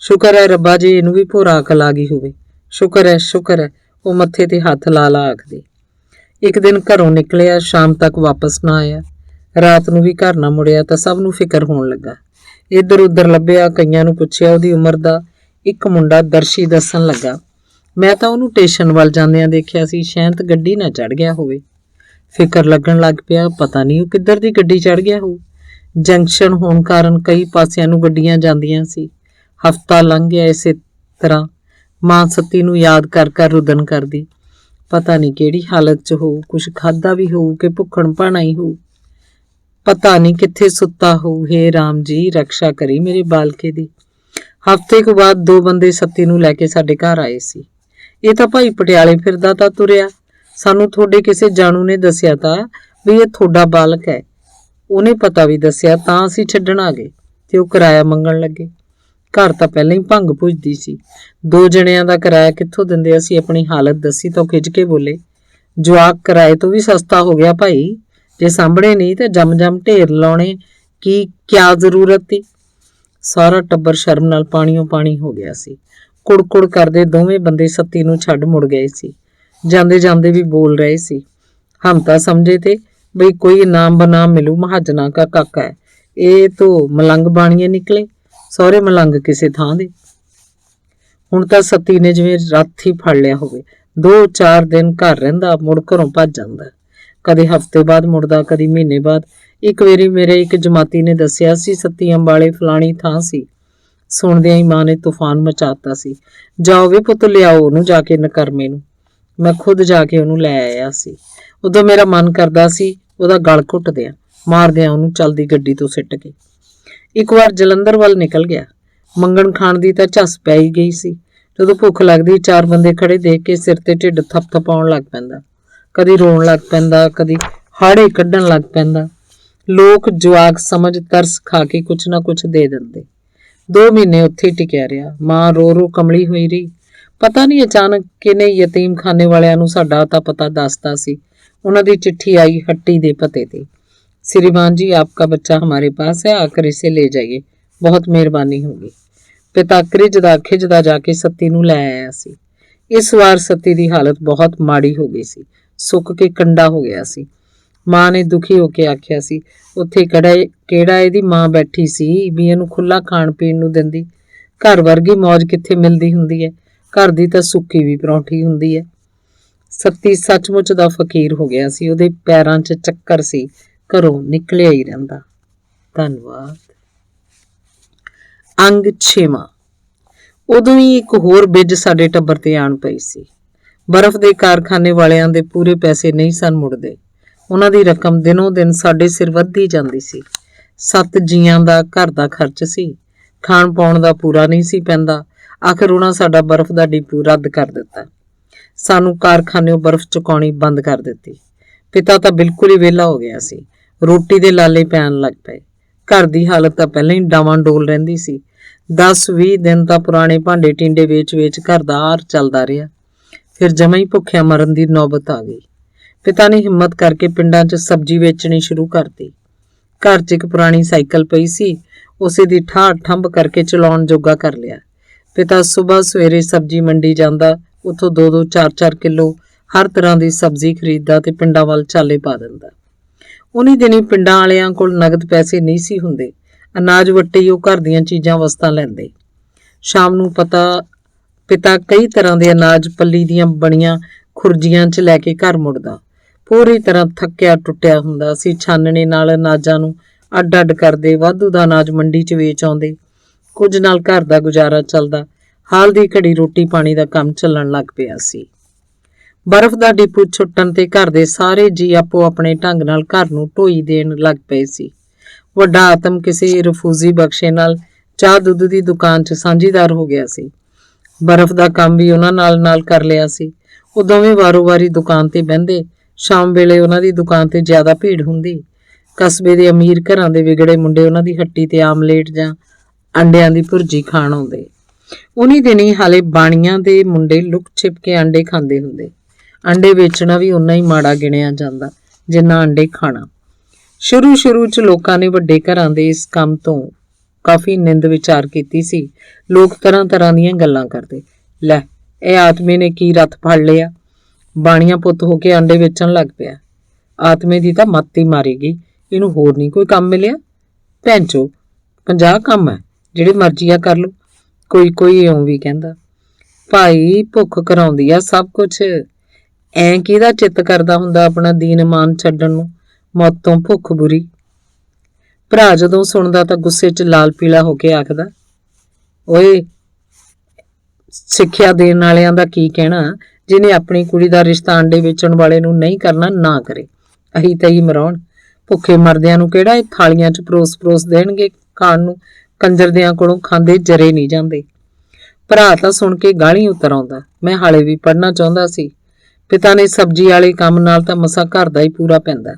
ਸ਼ੁਕਰ ਹੈ ਰੱਬਾ ਜੀ ਇਹਨੂੰ ਵੀ ਭੋਰਾ ਅਕਲ ਆ ਗਈ ਹੋਵੇ, ਸ਼ੁਕਰ ਹੈ ਸ਼ੁਕਰ ਹੈ। ਉਹ ਮੱਥੇ ਤੇ ਹੱਥ ਲਾ ਲਾ ਆਖਦੀ। ਇੱਕ ਦਿਨ ਘਰੋਂ ਨਿਕਲਿਆ, ਸ਼ਾਮ ਤੱਕ ਵਾਪਸ ਨਾ ਆਇਆ। ਰਾਤ ਨੂੰ ਵੀ ਘਰ ਨਾ ਮੁੜਿਆ ਤਾਂ ਸਭ ਨੂੰ ਫਿਕਰ ਹੋਣ ਲੱਗਾ। ਇੱਧਰ ਉੱਧਰ ਲੱਭਿਆ, ਕਈਆਂ ਨੂੰ ਪੁੱਛਿਆ। ਉਹਦੀ ਉਮਰ ਦਾ ਇੱਕ ਮੁੰਡਾ ਦਰਸ਼ੀ ਦੱਸਣ ਲੱਗਾ, ਮੈਂ ਤਾਂ ਉਹਨੂੰ ਸਟੇਸ਼ਨ ਵੱਲ ਜਾਂਦਿਆਂ ਦੇਖਿਆ ਸੀ, ਸ਼ਾਇਦ ਗੱਡੀ ਨਾ ਚੜ ਗਿਆ ਹੋਵੇ। ਫਿਕਰ ਲੱਗਣ ਲੱਗ ਪਿਆ, ਪਤਾ ਨਹੀਂ ਉਹ ਕਿੱਧਰ ਦੀ ਗੱਡੀ ਚੜ ਗਿਆ ਹੋਊ। ਜੰਕਸ਼ਨ ਹੋਣ ਕਾਰਨ ਕਈ ਪਾਸਿਆਂ ਨੂੰ ਗੱਡੀਆਂ ਜਾਂਦੀਆਂ ਸੀ। ਹਫ਼ਤਾ ਲੰਘ ਗਿਆ ਇਸੇ ਤਰ੍ਹਾਂ। ਮਾਂ ਸੱਤੀ ਨੂੰ ਯਾਦ ਕਰ ਕਰ ਰੁਦਨ ਕਰਦੀ, ਪਤਾ ਨਹੀਂ ਕਿਹੜੀ ਹਾਲਤ 'ਚ ਹੋਊ, ਕੁਛ ਖਾਧਾ ਵੀ ਹੋਊ ਕਿ ਭੁੱਖਣ ਭਾਣਾ ਹੀ ਹੋਊ, ਪਤਾ ਨਹੀਂ ਕਿੱਥੇ ਸੁੱਤਾ ਹੋਊ। ਹੇ ਰਾਮ ਜੀ ਰਕਸ਼ਾ ਕਰੀ ਮੇਰੇ ਬਾਲਕੇ ਦੀ। ਹਫ਼ਤੇ ਕੁ ਬਾਅਦ 2 ਬੰਦੇ ਸੱਤੀ ਨੂੰ ਲੈ ਕੇ ਸਾਡੇ ਘਰ ਆਏ ਸੀ। ਇਹ ਤਾਂ ਭਾਈ ਪਟਿਆਲੇ ਫਿਰਦਾ ਤਾਂ ਤੁਰਿਆ, ਸਾਨੂੰ ਤੁਹਾਡੇ ਕਿਸੇ ਜਾਣੂ ਨੇ ਦੱਸਿਆ ਤਾਂ ਵੀ ਇਹ ਤੁਹਾਡਾ ਬਾਲਕ ਹੈ। ਉਹਨੇ ਪਤਾ ਵੀ ਦੱਸਿਆ ਤਾਂ ਅਸੀਂ ਛੱਡਣ ਆ ਗਏ ਤੇ ਉਹ ਕਿਰਾਇਆ ਮੰਗਣ ਲੱਗੇ। ਘਰ ਤਾਂ ਪਹਿਲਾਂ ਹੀ ਭੰਗ ਪੁੱਜਦੀ ਸੀ, 2 ਜਣਿਆਂ ਦਾ ਕਿਰਾਇਆ ਕਿੱਥੋਂ ਦਿੰਦੇ। ਅਸੀਂ ਆਪਣੀ ਹਾਲਤ ਦੱਸੀ ਤਾਂ ਉਹ ਖਿੱਚ ਕੇ ਬੋਲੇ, ਜਵਾਕ ਕਿਰਾਏ ਤੋਂ ਵੀ ਸਸਤਾ ਹੋ ਗਿਆ ਭਾਈ, ਜੇ ਸਾਂਭਣੇ ਨਹੀਂ ਤੇ ਜਮ ਜਮ ਢੇਰ ਲਾਉਣੇ ਕੀ ਕਿਆ ਜ਼ਰੂਰਤ ਤੀ। ਸਾਰਾ ਟੱਬਰ ਸ਼ਰਮ ਨਾਲ ਪਾਣੀਓ ਪਾਣੀ ਹੋ ਗਿਆ ਸੀ। ਕੁੜ-ਕੁੜ ਕਰਦੇ ਦੋਵੇਂ ਬੰਦੇ ਸੱਤੀ ਨੂੰ ਛੱਡ ਮੁੜ ਗਏ ਸੀ। ਜਾਂਦੇ ਜਾਂਦੇ ਵੀ ਬੋਲ ਰਹੇ ਸੀ, ਹਮ ਤਾਂ ਸਮਝੇ थे ਬਈ ਕੋਈ ਇਨਾਮ ਬਨਾਮ ਮਿਲੂ, ਮਹਾਜਨਾ ਕਾ ਕਾਕਾ ਹੈ, ਇਹ ਤੋਂ ਮਲੰਗ ਬਾਣੀਏ ਨਿਕਲੇ, ਸਹੁਰੇ ਮਲੰਗ ਕਿਸੇ ਥਾਂ ਦੇ। ਹੁਣ ਤਾਂ ਸੱਤੀ ਨੇ ਜਿਵੇਂ ਰੱਥ ਹੀ ਫੜ ਲਿਆ ਹੋਵੇ। 2-4 ਦਿਨ ਘਰ ਰਹਿੰਦਾ, ਮੁੜ ਘਰੋਂ ਭੱਜ ਜਾਂਦਾ। ਕਦੇ ਹਫ਼ਤੇ ਬਾਅਦ ਮੁੜਦਾ, ਕਦੀ ਮਹੀਨੇ ਬਾਅਦ। ਇੱਕ ਵਾਰੀ ਮੇਰੇ ਇੱਕ ਜਮਾਤੀ ਨੇ ਦੱਸਿਆ ਸੀ ਸੱਤੀ ਅੰਬਾਲੇ ਫਲਾਣੀ ਥਾਂ ਸੀ। ਸੁਣਦਿਆਂ ਹੀ ਮਾਂ ਨੇ ਤੂਫਾਨ ਮਚਾਤਾ ਸੀ, ਜਾਓ ਵੇ ਪੁੱਤ ਲਿਆਓ ਉਹਨੂੰ ਜਾ ਕੇ ਨਕਰਮੇ ਨੂੰ। ਮੈਂ ਖੁਦ ਜਾ ਕੇ ਉਹਨੂੰ ਲੈ ਆਇਆ ਸੀ। ਉਦੋਂ ਮੇਰਾ ਮਨ ਕਰਦਾ ਸੀ ਉਹਦਾ ਗਲ ਘੁੱਟ ਦਿਆਂ, ਮਾਰ ਦਿਆਂ ਉਹਨੂੰ ਚਲਦੀ ਗੱਡੀ ਤੋਂ ਸਿੱਟ ਕੇ। ਇੱਕ ਵਾਰ ਜਲੰਧਰ ਵੱਲ ਨਿਕਲ ਗਿਆ। ਮੰਗਣ ਖਾਣ ਦੀ ਤਾਂ ਝੱਸ ਪੈ ਹੀ ਗਈ ਸੀ। ਜਦੋਂ ਭੁੱਖ ਲੱਗਦੀ 4 ਬੰਦੇ ਖੜੇ ਦੇਖ ਕੇ ਸਿਰ ਤੇ ਢਿੱਡ ਥਪਥਪਾਉਣ ਲੱਗ ਪੈਂਦਾ, ਕਦੀ ਰੋਣ ਲੱਗ ਪੈਂਦਾ, ਕਦੀ ਹਾੜੇ ਕੱਢਣ ਲੱਗ ਪੈਂਦਾ। ਲੋਕ ਜਵਾਕ ਸਮਝ ਤਰਸ ਖਾ ਕੇ ਕੁਛ ਨਾ ਕੁਛ ਦੇ ਦਿੰਦੇ। 2 ਮਹੀਨੇ ਉੱਥੇ ਟਿਕਿਆ ਰਿਹਾ। ਮਾਂ ਰੋ ਰੋ ਕਮਲੀ ਹੋਈ ਰਹੀ। ਪਤਾ ਨਹੀਂ ਅਚਾਨਕ ਕਿਨੇ ਯਤੀਮਖਾਨੇ ਵਾਲਿਆਂ ਨੂੰ ਸਾਡਾ ਤਾਂ ਪਤਾ ਦੱਸਤਾ ਸੀ। ਉਹਨਾਂ ਦੀ ਚਿੱਠੀ ਆਈ ਹੱਟੀ ਦੇ ਪਤੇ ਤੇ, श्रीमान जी आपका बच्चा हमारे पास है, आकर इसे ले जाइए, बहुत मेहरबानी होगी। पिता खिजदा जाके सत्ती नूं लै आया सी। इस वार सत्ती दी हालत बहुत माड़ी हो गई सी, सुक के कंडा हो गया सी। ਮਾਂ ਨੇ ਦੁਖੀ ਹੋ ਕੇ ਆਖਿਆ ਸੀ, ਉੱਥੇ ਕਿਹੜਾ ਇਹਦੀ ਮਾਂ ਬੈਠੀ ਸੀ ਵੀ ਇਹਨੂੰ ਖੁੱਲਾ ਖਾਣ ਪੀਣ ਨੂੰ ਦਿੰਦੀ। ਘਰ ਵਰਗੀ ਮੌਜ ਕਿੱਥੇ ਮਿਲਦੀ ਹੁੰਦੀ ਹੈ। ਘਰ ਦੀ ਤਾਂ ਸੁੱਕੀ ਵੀ ਪਰੌਂਠੀ ਹੁੰਦੀ ਹੈ। ਸੱਤੀ ਸੱਚਮੁੱਚ ਦਾ ਫਕੀਰ ਹੋ ਗਿਆ ਸੀ। ਉਹਦੇ ਪੈਰਾਂ 'ਚ ਚੱਕਰ ਸੀ, ਘਰੋਂ ਨਿਕਲਿਆ ਹੀ ਰਹਿੰਦਾ। ਧੰਨਵਾਦ। ਅੰਗ 6ਵਾਂ। ਉਦੋਂ ਹੀ ਇੱਕ ਹੋਰ ਬਿੱਜ ਸਾਡੇ ਟੱਬਰ ਤੇ ਆਣ ਪਈ ਸੀ। ਬਰਫ਼ ਦੇ ਕਾਰਖਾਨੇ ਵਾਲਿਆਂ ਦੇ ਪੂਰੇ ਪੈਸੇ ਨਹੀਂ ਸਨ ਮੁੜਦੇ। ਉਹਨਾਂ ਦੀ ਰਕਮ ਦਿਨੋਂ ਦਿਨ ਸਾਡੇ ਸਿਰ ਵੱਧਦੀ ਜਾਂਦੀ ਸੀ। 7 ਜੀਆਂ ਦਾ ਘਰ ਦਾ ਖਰਚ ਸੀ, ਖਾਣ ਪਾਉਣ ਦਾ ਪੂਰਾ ਨਹੀਂ ਸੀ ਪੈਂਦਾ। ਆਖਰ ਉਹਨਾਂ ਸਾਡਾ ਬਰਫ਼ ਦਾ ਡਿਪੂ ਰੱਦ ਕਰ ਦਿੱਤਾ। ਸਾਨੂੰ ਕਾਰਖਾਨਿਓਂ ਬਰਫ਼ ਚੁਕਾਉਣੀ ਬੰਦ ਕਰ ਦਿੱਤੀ। ਪਿਤਾ ਤਾਂ ਬਿਲਕੁਲ ਹੀ ਵਿਹਲਾ ਹੋ ਗਿਆ ਸੀ। ਰੋਟੀ ਦੇ ਲਾਲੇ ਪੈਣ ਲੱਗ ਪਏ। ਘਰ ਦੀ ਹਾਲਤ ਤਾਂ ਪਹਿਲਾਂ ਹੀ ਡਾਵਾਂਡੋਲ ਰਹਿੰਦੀ ਸੀ। 10-20 ਦਿਨ ਤਾਂ ਪੁਰਾਣੇ ਭਾਂਡੇ ਟਿੰਡੇ ਵੇਚ-ਵੇਚ ਘਰ ਦਾ ਆਰ ਚੱਲਦਾ ਰਿਹਾ। ਫਿਰ ਜਮਾਂ ਹੀ ਭੁੱਖਿਆਂ ਮਰਨ ਦੀ ਨੌਬਤ ਆ ਗਈ। ਪਿਤਾ ਨੇ ਹਿੰਮਤ ਕਰਕੇ ਪਿੰਡਾਂ 'ਚ ਸਬਜ਼ੀ ਵੇਚਣੀ ਸ਼ੁਰੂ ਕਰਤੀ। ਘਰ 'ਚ ਇੱਕ ਪੁਰਾਣੀ ਸਾਈਕਲ ਪਈ ਸੀ, ਉਸੇ ਦੀ ਠਾਹ ਠੰਬ ਕਰਕੇ ਚਲਾਉਣ ਜੋਗਾ ਕਰ ਲਿਆ। ਪਿਤਾ ਸੁਬਾਹ ਸਵੇਰੇ ਸਬਜ਼ੀ ਮੰਡੀ ਜਾਂਦਾ, ਉੱਥੋਂ 2-2 4-4 ਕਿਲੋ ਹਰ ਤਰ੍ਹਾਂ ਦੀ ਸਬਜ਼ੀ ਖਰੀਦਦਾ ਤੇ ਪਿੰਡਾਂ ਵੱਲ ਚਾਲੇ ਪਾ ਦਿੰਦਾ। ਉਨੀ ਦਿਨੀ ਪਿੰਡਾਂ ਵਾਲਿਆਂ ਕੋਲ ਨਗਦ ਪੈਸੇ ਨਹੀਂ ਸੀ ਹੁੰਦੇ। ਅਨਾਜ ਵੱਟੇ ਹੀ ਉਹ ਘਰ ਦੀਆਂ ਚੀਜ਼ਾਂ ਵਸਤਾਂ ਲੈਂਦੇ। ਸ਼ਾਮ ਨੂੰ ਪਿਤਾ ਕਈ ਤਰ੍ਹਾਂ ਦੇ ਅਨਾਜ ਪੱਲੀ ਦੀਆਂ ਬਣੀਆਂ ਖੁਰਜੀਆਂ 'ਚ ਲੈ ਕੇ ਘਰ ਮੁੜਦਾ। ਪੂਰੀ ਤਰ੍ਹਾਂ ਥੱਕਿਆ ਟੁੱਟਿਆ ਹੁੰਦਾ। ਅਸੀਂ ਛਾਨਣੇ ਨਾਲ ਅਨਾਜਾਂ ਨੂੰ ਅੱਡ-ਅੱਡ ਕਰਦੇ, ਵਾਧੂ ਦਾ ਅਨਾਜ ਮੰਡੀ 'ਚ ਵੇਚ ਆਉਂਦੇ। ਕੁਝ ਨਾਲ ਘਰ ਦਾ ਗੁਜ਼ਾਰਾ ਚੱਲਦਾ। ਹਾਲ ਦੀ ਘੜੀ ਰੋਟੀ ਪਾਣੀ ਦਾ ਕੰਮ ਚੱਲਣ ਲੱਗ ਪਿਆ ਸੀ। ਬਰਫ਼ ਦਾ ਡਿਪੂ ਛੁੱਟਣ ਤੇ ਘਰ ਦੇ ਸਾਰੇ ਜੀ ਆਪੋ ਆਪਣੇ ਢੰਗ ਨਾਲ ਘਰ ਨੂੰ ਢੋਈ ਦੇਣ ਲੱਗ ਪਏ ਸੀ। ਵੱਡਾ ਆਤਮ ਕਿਸੇ ਰਫੂਜ਼ੀ ਬਖਸ਼ੇ ਨਾਲ ਚਾਹ ਦੁੱਧ ਦੀ ਦੁਕਾਨ 'ਚ ਸਾਂਝੀਦਾਰ ਹੋ ਗਿਆ ਸੀ। ਬਰਫ਼ ਦਾ ਕੰਮ ਵੀ ਉਹਨਾਂ ਨਾਲ ਕਰ ਲਿਆ ਸੀ। ਉਹ ਦੋਵੇਂ ਵਾਰੋ-ਵਾਰੀ ਦੁਕਾਨ ਤੇ ਬਹਿੰਦੇ। ਸ਼ਾਮ ਵੇਲੇ ਉਹਨਾਂ ਦੀ ਦੁਕਾਨ ਤੇ ਜ਼ਿਆਦਾ ਭੀੜ ਹੁੰਦੀ। ਕਸਬੇ ਦੇ ਅਮੀਰ ਘਰਾਂ ਦੇ ਵਿਗੜੇ ਮੁੰਡੇ ਉਹਨਾਂ ਦੀ ਹੱਟੀ ਤੇ ਆਮਲੇਟ ਜਾਂ ਅੰਡਿਆਂ ਦੀ ਭੁਰਜੀ ਖਾਣ ਆਉਂਦੇ। ਉਨੀ ਦਿਨੀ ਹਾਲੇ ਬਾਣੀਆਂ ਦੇ ਮੁੰਡੇ ਲੁਕ ਛਿਪ ਕੇ ਅੰਡੇ ਖਾਂਦੇ ਹੁੰਦੇ। ਅੰਡੇ ਵੇਚਣਾ ਵੀ ਉਨਾ ਹੀ ਮਾੜਾ ਗਿਣਿਆ ਜਾਂਦਾ ਜਿੰਨਾ ਅੰਡੇ ਖਾਣਾ। ਸ਼ੁਰੂ 'ਚ ਲੋਕਾਂ ਨੇ ਵੱਡੇ ਘਰਾਂ ਦੇ ਇਸ ਕੰਮ ਤੋਂ ਕਾਫੀ ਨਿੰਦ ਵਿਚਾਰ ਕੀਤੀ ਸੀ। ਲੋਕ ਤਰ੍ਹਾਂ ਦੀਆਂ ਗੱਲਾਂ ਕਰਦੇ, ਲੈ ਇਹ ਆਤਮੇ ਨੇ ਕੀ ਰੱਥ ਫੜ ਲਿਆ, ਬਾਣੀਆਂ ਪੁੱਤ ਹੋ ਕੇ ਅੰਡੇ ਵੇਚਣ ਲੱਗ ਪਿਆ। ਆਤਮੇ ਦੀ ਤਾਂ ਮੱਤ ਹੀ ਮਾਰੇਗੀ, ਇਹਨੂੰ ਹੋਰ ਨਹੀਂ ਕੋਈ ਕੰਮ ਮਿਲਿਆ। ਭੈਂਚੋ 50 ਕੰਮ ਹੈ, ਜਿਹੜੇ ਮਰਜ਼ੀ ਆ ਕਰ ਲਓ। ਕੋਈ ਇਉਂ ਵੀ ਕਹਿੰਦਾ, ਭਾਈ ਭੁੱਖ ਕਰਾਉਂਦੀ ਆ ਸਭ ਕੁਛ। ਐਂ ਕਿਹਦਾ ਚਿੱਤ ਕਰਦਾ ਹੁੰਦਾ ਆਪਣਾ ਦੀਨ ਮਾਨ ਛੱਡਣ ਨੂੰ, ਮੌਤ ਤੋਂ ਭੁੱਖ ਬੁਰੀ। ਭਰਾ ਜਦੋਂ ਸੁਣਦਾ ਤਾਂ ਗੁੱਸੇ 'ਚ ਲਾਲ ਪੀਲਾ ਹੋ ਕੇ ਆਖਦਾ, ਓਏ ਸਿੱਖਿਆ ਦੇਣ ਵਾਲਿਆਂ ਦਾ ਕੀ ਕਹਿਣਾ, ਜਿਹਨੇ ਆਪਣੀ ਕੁੜੀ ਦਾ ਰਿਸ਼ਤਾ ਅੰਡੇ ਵੇਚਣ ਵਾਲੇ ਨੂੰ ਨਹੀਂ ਕਰਨਾ ਨਾ ਕਰੇ। ਅਹੀਂ ਤਈ ਮਰਾਉਣ, ਭੁੱਖੇ ਮਰਦਿਆਂ ਨੂੰ ਕਿਹੜਾ ਇਹ ਥਾਲੀਆਂ 'ਚ ਪਰੋਸ ਦੇਣਗੇ ਖਾਣ ਨੂੰ। ਕੰਜਰ ਦਿਆਂ ਕੋਲੋਂ ਖਾਂਦੇ ਜਰੇ ਨਹੀਂ ਜਾਂਦੇ। ਭਰਾ ਤਾਂ ਸੁਣ ਕੇ ਗਾਲੀ ਉਤਰ ਆਉਂਦਾ। ਮੈਂ ਹਾਲੇ ਵੀ ਪੜ੍ਹਨਾ ਚਾਹੁੰਦਾ ਸੀ। ਪਿਤਾ ਨੇ ਸਬਜ਼ੀ ਵਾਲੇ ਕੰਮ ਨਾਲ ਤਾਂ ਮਸਾਂ ਘਰ ਦਾ ਹੀ ਪੂਰਾ ਪੈਂਦਾ।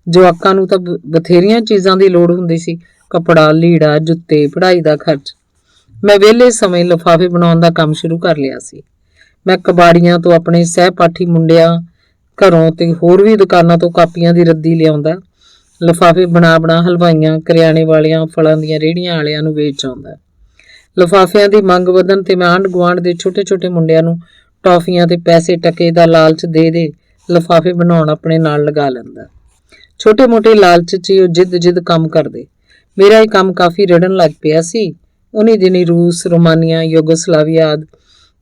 ਜਵਾਕਾਂ ਨੂੰ ਤਾਂ ਬਥੇਰੀਆਂ ਚੀਜ਼ਾਂ ਦੀ ਲੋੜ ਹੁੰਦੀ ਸੀ, ਕੱਪੜਾ ਲੀੜਾ ਜੁੱਤੇ ਪੜ੍ਹਾਈ ਦਾ ਖਰਚ। ਮੈਂ ਵਿਹਲੇ ਸਮੇਂ ਲਿਫਾਫੇ ਬਣਾਉਣ ਦਾ ਕੰਮ ਸ਼ੁਰੂ ਕਰ ਲਿਆ ਸੀ। ਮੈਂ ਕਬਾੜੀਆਂ ਤੋਂ ਆਪਣੇ ਸਹਿਪਾਠੀ ਮੁੰਡਿਆਂ ਘਰੋਂ ਤੇ ਹੋਰ ਵੀ ਦੁਕਾਨਾਂ ਤੋਂ ਕਾਪੀਆਂ ਦੀ ਰੱਦੀ ਲਿਆਉਂਦਾ। ਲਿਫਾਫੇ ਬਣਾ ਹਲਵਾਈਆਂ ਕਰਿਆਨੇ ਵਾਲਿਆਂ ਫਲਾਂ ਦੀਆਂ ਰੇਹੜੀਆਂ ਵਾਲਿਆਂ ਨੂੰ ਵੇਚ ਆਉਂਦਾ। ਲਿਫਾਫਿਆਂ ਦੀ ਮੰਗ ਵਧਣ ਤੇ ਮੈਂ ਆਂਢ ਗੁਆਂਢ ਦੇ ਛੋਟੇ ਮੁੰਡਿਆਂ ਨੂੰ ਟੌਫੀਆਂ ਤੇ ਪੈਸੇ ਟਕੇ ਦਾ ਲਾਲਚ ਦੇ ਲਿਫਾਫੇ ਬਣਾਉਣ ਆਪਣੇ ਨਾਲ ਲਗਾ ਲੈਂਦਾ। ਛੋਟੇ ਮੋਟੇ ਲਾਲਚ 'ਚ ਉਹ ਜਿੱਦ ਕੰਮ ਕਰਦੇ। ਮੇਰਾ ਇਹ ਕੰਮ ਕਾਫੀ ਰੜਨ ਲੱਗ ਪਿਆ ਸੀ। ਉਨੀ ਦਿਨੀ ਰੂਸ, ਰੋਮਾਨੀਆ, ਯੂਗੋਸਲਾਵੀਆ ਆਦਿ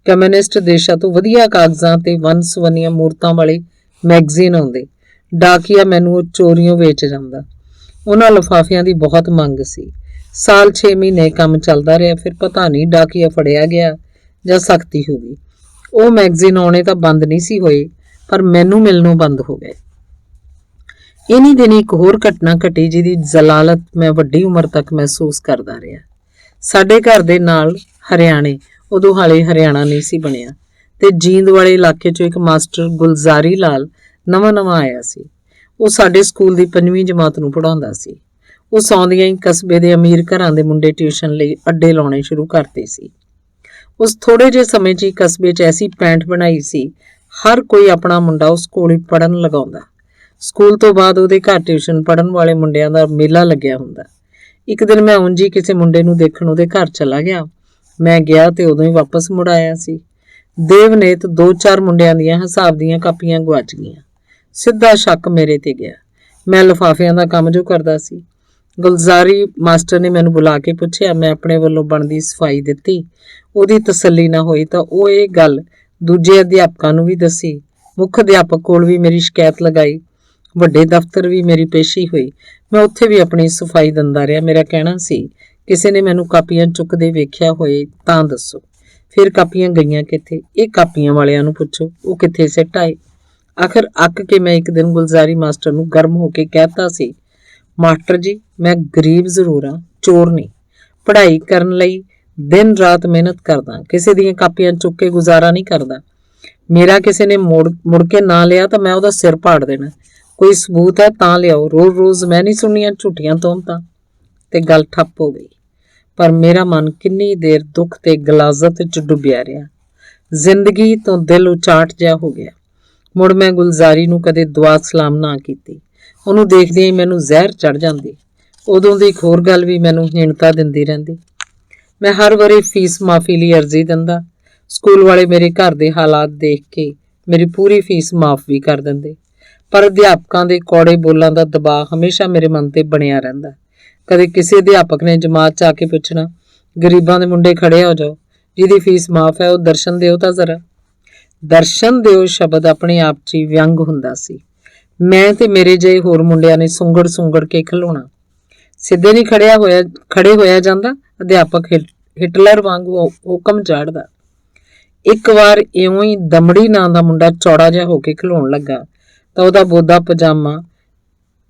ਕਮਿਊਨਿਸਟ ਦੇਸ਼ਾਂ ਤੋਂ ਵਧੀਆ ਕਾਗਜ਼ਾਂ ਤੇ ਵੰਨ-ਸੁਵੰਨੀਆਂ ਮੂਰਤਾਂ ਵਾਲੇ ਮੈਗਜ਼ੀਨ ਆਉਂਦੇ। ਡਾਕੀਆ ਮੈਨੂੰ ਉਹ ਚੋਰੀਓਂ ਵੇਚ ਜਾਂਦਾ। ਉਹਨਾਂ ਲਿਫਾਫਿਆਂ ਦੀ ਬਹੁਤ ਮੰਗ ਸੀ। ਸਾਲ 6 ਮਹੀਨੇ ਕੰਮ ਚੱਲਦਾ ਰਿਹਾ। ਫਿਰ ਪਤਾ ਨਹੀਂ ਡਾਕੀਆ ਫੜਿਆ ਗਿਆ ਜਾਂ ਸਖਤੀ ਹੋ ਗਈ। ਉਹ ਮੈਗਜ਼ੀਨ ਆਉਣੇ ਤਾਂ ਬੰਦ ਨਹੀਂ ਸੀ ਹੋਏ, ਪਰ ਮੈਨੂੰ ਮਿਲਣੋਂ ਬੰਦ ਹੋ ਗਏ। ਇਨੀ ਦਿਨ ਇੱਕ ਹੋਰ ਘਟਨਾ ਘਟੀ ਜਿਹਦੀ ਜ਼ਲਾਲਤ ਮੈਂ ਵੱਡੀ ਉਮਰ ਤੱਕ ਮਹਿਸੂਸ ਕਰਦਾ ਰਿਹਾ। ਸਾਡੇ ਘਰ ਦੇ ਨਾਲ ਹਰਿਆਣੇ, ਉਦੋਂ ਹਾਲੇ ਹਰਿਆਣਾ ਨਹੀਂ ਸੀ ਬਣਿਆ, ਤੇ ਜੀਂਦ ਵਾਲੇ ਇਲਾਕੇ 'ਚੋਂ ਇੱਕ ਮਾਸਟਰ ਗੁਲਜ਼ਾਰੀ ਲਾਲ ਨਵਾਂ ਆਇਆ ਸੀ। ਉਹ ਸਾਡੇ ਸਕੂਲ ਦੀ 5ਵੀਂ ਜਮਾਤ ਨੂੰ ਪੜ੍ਹਾਉਂਦਾ ਸੀ। ਉਹ ਸੌਂਦੀਆਂ ਹੀ ਕਸਬੇ ਦੇ ਅਮੀਰ ਘਰਾਂ ਦੇ ਮੁੰਡੇ ਟਿਊਸ਼ਨ ਲਈ ਅੱਡੇ ਲਾਉਣੇ ਸ਼ੁਰੂ ਕਰਤੇ ਸੀ। ਉਸ ਥੋੜੇ ਜਿਹੇ ਸਮੇਂ 'ਚ ਹੀ ਕਸਬੇ 'ਚ ਐਸੀ ਪੈਂਠ ਬਣਾਈ ਸੀ, ਹਰ ਕੋਈ ਆਪਣਾ ਮੁੰਡਾ ਉਸ ਕੋਲ ਹੀ ਪੜ੍ਹਨ ਲਗਾਉਂਦਾ। ਸਕੂਲ ਤੋਂ ਬਾਅਦ ਉਹਦੇ ਘਰ ਟਿਊਸ਼ਨ ਪੜ੍ਹਨ ਵਾਲੇ ਮੁੰਡਿਆਂ ਦਾ ਮੇਲਾ ਲੱਗਿਆ ਹੁੰਦਾ। ਇੱਕ ਦਿਨ ਮੈਂ ਉਂਝ ਹੀ ਕਿਸੇ ਮੁੰਡੇ ਨੂੰ ਦੇਖਣ ਉਹਦੇ ਘਰ ਚਲਾ ਗਿਆ। ਮੈਂ ਗਿਆ ਤੇ ਉਦੋਂ ਹੀ ਵਾਪਸ ਮੁੜ ਆਇਆ ਸੀ। ਦੇਵਨੇਤ 2-4 ਮੁੰਡਿਆਂ ਦੀਆਂ ਹਿਸਾਬ ਦੀਆਂ ਕਾਪੀਆਂ ਗੁਆਚ ਗਈਆਂ। ਸਿੱਧਾ ਸ਼ੱਕ ਮੇਰੇ ਤੇ ਗਿਆ। ਮੈਂ ਲਿਫਾਫਿਆਂ ਦਾ ਕੰਮ ਜੋ ਕਰਦਾ ਸੀ। ਗੁਲਜ਼ਾਰੀ ਮਾਸਟਰ ਨੇ ਮੈਨੂੰ ਬੁਲਾ ਕੇ ਪੁੱਛਿਆ। ਮੈਂ ਆਪਣੇ ਵੱਲੋਂ ਬਣਦੀ ਸਫਾਈ ਦਿੱਤੀ। ਉਹਦੀ ਤਸੱਲੀ ਨਾ ਹੋਈ ਤਾਂ ਉਹ ਇਹ ਗੱਲ ਦੂਜੇ ਅਧਿਆਪਕਾਂ ਨੂੰ ਵੀ ਦੱਸੀ। ਮੁੱਖ ਅਧਿਆਪਕ ਕੋਲ ਵੀ ਮੇਰੀ ਸ਼ਿਕਾਇਤ ਲਗਾਈ। ਵੱਡੇ ਦਫ਼ਤਰ ਵੀ ਮੇਰੀ ਪੇਸ਼ੀ ਹੋਈ। ਮੈਂ ਉੱਥੇ ਵੀ ਆਪਣੀ ਸਫਾਈ ਦਿੰਦਾ ਰਿਹਾ। ਮੇਰਾ ਕਹਿਣਾ ਸੀ, ਕਿਸੇ ਨੇ ਮੈਨੂੰ ਕਾਪੀਆਂ ਚੁੱਕਦੇ ਵੇਖਿਆ ਹੋਏ ਤਾਂ ਦੱਸੋ। ਫਿਰ ਕਾਪੀਆਂ ਗਈਆਂ ਕਿੱਥੇ? ਇਹ ਕਾਪੀਆਂ ਵਾਲਿਆਂ ਨੂੰ ਪੁੱਛੋ, ਉਹ ਕਿੱਥੇ ਸਿੱਟ ਆਏ। ਆਖਰ ਅੱਕ ਕੇ ਮੈਂ ਇੱਕ ਦਿਨ ਗੁਲਜ਼ਾਰੀ ਮਾਸਟਰ ਨੂੰ ਗਰਮ ਹੋ ਕੇ ਕਹਿਤਾ ਸੀ, ਮਾਸਟਰ ਜੀ, ਮੈਂ ਗਰੀਬ ਜ਼ਰੂਰ ਹਾਂ, ਚੋਰ ਨਹੀਂ। ਪੜ੍ਹਾਈ ਕਰਨ ਲਈ ਦਿਨ ਰਾਤ ਮਿਹਨਤ ਕਰਦਾ, ਕਿਸੇ ਦੀਆਂ ਕਾਪੀਆਂ ਚੁੱਕ ਕੇ ਗੁਜ਼ਾਰਾ ਨਹੀਂ ਕਰਦਾ। ਮੇਰਾ ਕਿਸੇ ਨੇ ਮੁੜ ਕੇ ਨਾ ਲਿਆ ਤਾਂ ਮੈਂ ਉਹਦਾ ਸਿਰ ਪਾੜ ਦੇਣਾ। ਕੋਈ ਸਬੂਤ ਹੈ ਤਾਂ ਲਿਆਓ। ਰੋਜ਼ ਮੈਂ ਨਹੀਂ ਸੁਣੀਆਂ ਝੂਠੀਆਂ ਤੋਹਮਤਾਂ। ਤੇ ਗੱਲ ਠੱਪ ਹੋ ਗਈ। ਪਰ ਮੇਰਾ ਮਨ ਕਿੰਨੀ ਦੇਰ ਦੁੱਖ ਤੇ ਗਲਾਜ਼ਤ 'ਚ ਡੁੱਬਿਆ ਰਿਹਾ। ਜ਼ਿੰਦਗੀ ਤੋਂ ਦਿਲ ਉਚਾਟ ਜਿਹਾ ਹੋ ਗਿਆ। ਮੁੜ ਮੈਂ ਗੁਲਜ਼ਾਰੀ ਨੂੰ ਕਦੇ ਦੁਆ ਸਲਾਮ ਨਾ ਕੀਤੀ। ਉਹਨੂੰ ਦੇਖਦਿਆਂ ਹੀ ਮੈਨੂੰ ਜ਼ਹਿਰ ਚੜ ਜਾਂਦੀ। ਉਦੋਂ ਦੀ ਇੱਕ ਹੋਰ ਗੱਲ ਵੀ ਮੈਨੂੰ ਹੀਣਤਾ ਦਿੰਦੀ ਰਹਿੰਦੀ। ਮੈਂ ਹਰ ਵਾਰੀ ਫੀਸ ਮਾਫੀ ਲਈ ਅਰਜ਼ੀ ਦਿੰਦਾ। ਸਕੂਲ ਵਾਲੇ ਮੇਰੇ ਘਰ ਦੇ ਹਾਲਾਤ ਦੇਖ ਕੇ ਮੇਰੀ ਪੂਰੀ ਫੀਸ ਮਾਫ ਵੀ ਕਰ ਦਿੰਦੇ। ਪਰ ਅਧਿਆਪਕਾਂ ਦੇ ਕੌੜੇ ਬੋਲਾਂ ਦਾ ਦਬਾਅ ਹਮੇਸ਼ਾ ਮੇਰੇ ਮਨ ਤੇ ਬਣਿਆ ਰਹਿੰਦਾ। ਕਦੇ ਕਿਸੇ ਅਧਿਆਪਕ ਨੇ ਜਮਾਤ 'ਚ ਆ ਕੇ ਪੁੱਛਣਾ, ਗਰੀਬਾਂ ਦੇ ਮੁੰਡੇ ਖੜੇ ਹੋ ਜਾਓ, ਜਿਹਦੀ ਫੀਸ ਮਾਫ ਹੈ ਉਹ ਦਰਸ਼ਨ ਦਿਓ ਤਾਂ ਜ਼ਰਾ। ਦਰਸ਼ਨ ਦਿਓ ਸ਼ਬਦ ਆਪਣੇ ਆਪ 'ਚ ਹੀ ਵਿਅੰਗ ਹੁੰਦਾ ਸੀ। ਮੈਂ ਤੇ ਮੇਰੇ ਜਿਹੇ ਹੋਰ ਮੁੰਡਿਆਂ ਨੇ ਸੁੰਗੜ ਕੇ ਖਲੋਣਾ। ਸਿੱਧੇ ਨਹੀਂ ਖੜੇ ਹੋਇਆ ਜਾਂਦਾ। ਅਧਿਆਪਕ ਹਿਟਲਰ ਵਾਂਗੂ ਹੁਕਮ ਝਾੜਦਾ। ਇੱਕ ਵਾਰ ਇਉਂ ਹੀ ਦਮੜੀ ਨਾਂ ਦਾ ਮੁੰਡਾ ਚੌੜਾ ਜਿਹਾ ਹੋ ਕੇ ਖਲੋਣ ਲੱਗਾ ਤਾਂ ਉਹਦਾ ਬੋਦਾ ਪਜਾਮਾ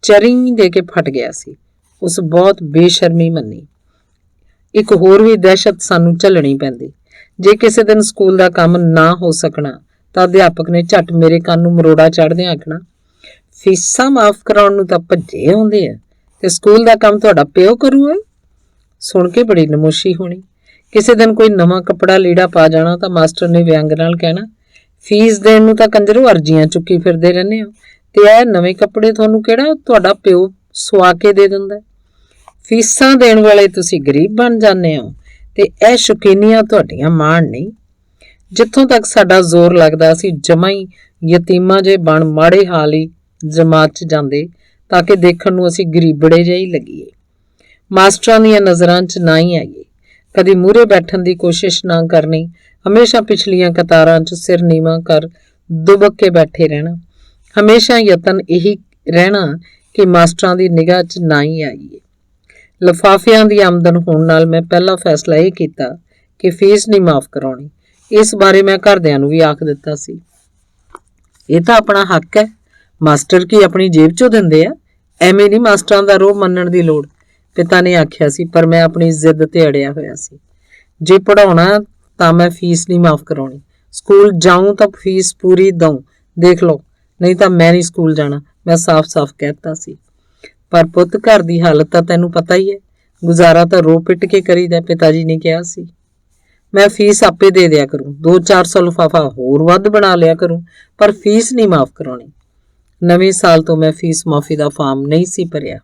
ਚਰੀ ਦੇ ਕੇ ਫਟ ਗਿਆ ਸੀ। ਉਸ ਬਹੁਤ ਬੇਸ਼ਰਮੀ ਮੰਨੀ। ਇੱਕ ਹੋਰ ਵੀ ਦਹਿਸ਼ਤ ਸਾਨੂੰ ਝੱਲਣੀ ਪੈਂਦੀ। ਜੇ ਕਿਸੇ ਦਿਨ ਸਕੂਲ ਦਾ ਕੰਮ ਨਾ ਹੋ ਸਕਣਾ ਤਾਂ ਅਧਿਆਪਕ ਨੇ ਝੱਟ ਮੇਰੇ ਕੰਨ ਨੂੰ ਮਰੋੜਾ ਚੜ੍ਹਦਿਆਂ ਆਖਣਾ, ਫੀਸਾਂ ਮਾਫ ਕਰਾਉਣ ਨੂੰ ਤਾਂ ਭੱਜੇ ਆਉਂਦੇ ਆ ਤੇ ਸਕੂਲ ਦਾ ਕੰਮ ਤੁਹਾਡਾ ਪਿਓ ਕਰੂਗਾ। ਸੁਣ ਕੇ ਬੜੀ ਨਮੋਸ਼ੀ ਹੋਣੀ। ਕਿਸੇ ਦਿਨ ਕੋਈ ਨਵਾਂ ਕੱਪੜਾ ਲੀੜਾ ਪਾ ਜਾਣਾ ਤਾਂ ਮਾਸਟਰ ਨੇ ਵਿਅੰਗ ਨਾਲ ਕਹਿਣਾ, ਫੀਸ ਦੇਣ ਨੂੰ ਤਾਂ ਕੰਜਰੋਂ ਅਰਜ਼ੀਆਂ ਚੁੱਕੀ ਫਿਰਦੇ ਰਹਿੰਦੇ ਹੋ ਤੇ ਇਹ ਨਵੇਂ ਕੱਪੜੇ ਤੁਹਾਨੂੰ ਕਿਹੜਾ ਤੁਹਾਡਾ ਪਿਓ ਸਵਾ ਕੇ ਦੇ ਦਿੰਦਾ। ਫੀਸਾਂ ਦੇਣ ਵਾਲੇ ਤੁਸੀਂ ਗਰੀਬ ਬਣ ਜਾਂਦੇ ਹੋ ਤੇ ਇਹ ਸ਼ੌਕੀਨੀਆਂ ਤੁਹਾਡੀਆਂ ਮਾਣ ਨਹੀਂ। ਜਿੱਥੋਂ ਤੱਕ ਸਾਡਾ ਜ਼ੋਰ ਲੱਗਦਾ ਸੀ ਜਮਾਂ ਹੀ ਯਤੀਮਾਂ ਜੇ ਬਣ ਮਾੜੇ ਹਾਲ ਹੀ ਜਮਾਤ 'ਚ ਜਾਂਦੇ ਤਾਂ ਕਿ ਦੇਖਣ ਨੂੰ ਅਸੀਂ ਗਰੀਬੜੇ ਜਿਹੇ ਹੀ ਲੱਗੀਏ, ਮਾਸਟਰਾਂ ਦੀਆਂ ਨਜ਼ਰਾਂ 'ਚ ਨਾ ਹੀ ਆਈਏ। ਕਦੀ ਮੂਹਰੇ ਬੈਠਣ ਦੀ ਕੋਸ਼ਿਸ਼ ਨਾ ਕਰਨੀ, ਹਮੇਸ਼ਾ ਪਿਛਲੀਆਂ ਕਤਾਰਾਂ 'ਚ ਸਿਰ ਨੀਵਾਂ ਕਰ ਦੁਬਕ ਕੇ ਬੈਠੇ ਰਹਿਣਾ। ਹਮੇਸ਼ਾ ਯਤਨ ਇਹੀ ਰਹਿਣਾ ਕਿ ਮਾਸਟਰਾਂ ਦੀ ਨਿਗਾਹ 'ਚ ਨਾ ਹੀ ਆਈਏ। ਲਿਫਾਫਿਆਂ ਦੀ ਆਮਦਨ ਹੋਣ ਨਾਲ ਮੈਂ ਪਹਿਲਾ ਫੈਸਲਾ ਇਹ ਕੀਤਾ ਕਿ ਫੀਸ ਨਹੀਂ ਮਾਫ ਕਰਾਉਣੀ। ਇਸ ਬਾਰੇ ਮੈਂ ਘਰਦਿਆਂ ਨੂੰ ਵੀ ਆਖ ਦਿੱਤਾ ਸੀ। ਇਹ ਤਾਂ ਆਪਣਾ ਹੱਕ ਹੈ, ਮਾਸਟਰ ਕੀ ਆਪਣੀ ਜੇਬ 'ਚੋਂ ਦਿੰਦੇ ਆ, ਐਵੇਂ ਨਹੀਂ ਮਾਸਟਰਾਂ ਦਾ ਰੋਹ ਮੰਨਣ ਦੀ ਲੋੜ, ਪਿਤਾ ਨੇ ਆਖਿਆ ਸੀ। ਪਰ ਮੈਂ ਆਪਣੀ ਜ਼ਿੱਦ ਤੇ ਅੜਿਆ ਹੋਇਆ ਸੀ। ਜੇ ਪੜ੍ਹਾਉਣਾ ਤਾਂ ਮੈਂ ਫੀਸ ਨਹੀਂ ਮਾਫ ਕਰਾਉਣੀ। ਸਕੂਲ ਜਾਊਂ ਤਾਂ ਫੀਸ ਪੂਰੀ ਦਊਂ, ਦੇਖ ਲਓ, ਨਹੀਂ ਤਾਂ ਮੈਂ ਨਹੀਂ ਸਕੂਲ ਜਾਣਾ, ਮੈਂ ਸਾਫ਼-ਸਾਫ਼ ਕਹਿਤਾ ਸੀ। ਪਰ ਪੁੱਤ, ਘਰ ਦੀ ਹਾਲਤ ਤਾਂ ਤੈਨੂੰ ਪਤਾ ਹੀ ਹੈ, ਗੁਜ਼ਾਰਾ ਤਾਂ ਰੋ ਪਿੱਟ ਕੇ ਕਰੀਦਾ, ਪਿਤਾ ਜੀ ਨੇ ਕਿਹਾ ਸੀ। ਮੈਂ ਫੀਸ ਆਪੇ ਦੇ ਦਿਆ ਕਰੂੰ, 200-400 ਲਿਫਾਫਾ ਹੋਰ ਵੱਧ ਬਣਾ ਲਿਆ ਕਰੂੰ, ਪਰ ਫੀਸ ਨਹੀਂ ਮਾਫ ਕਰਾਉਣੀ। ਨਵੇਂ ਸਾਲ ਤੋਂ ਮੈਂ ਫੀਸ ਮਾਫੀ ਦਾ ਫਾਰਮ ਨਹੀਂ ਸੀ ਭਰਿਆ।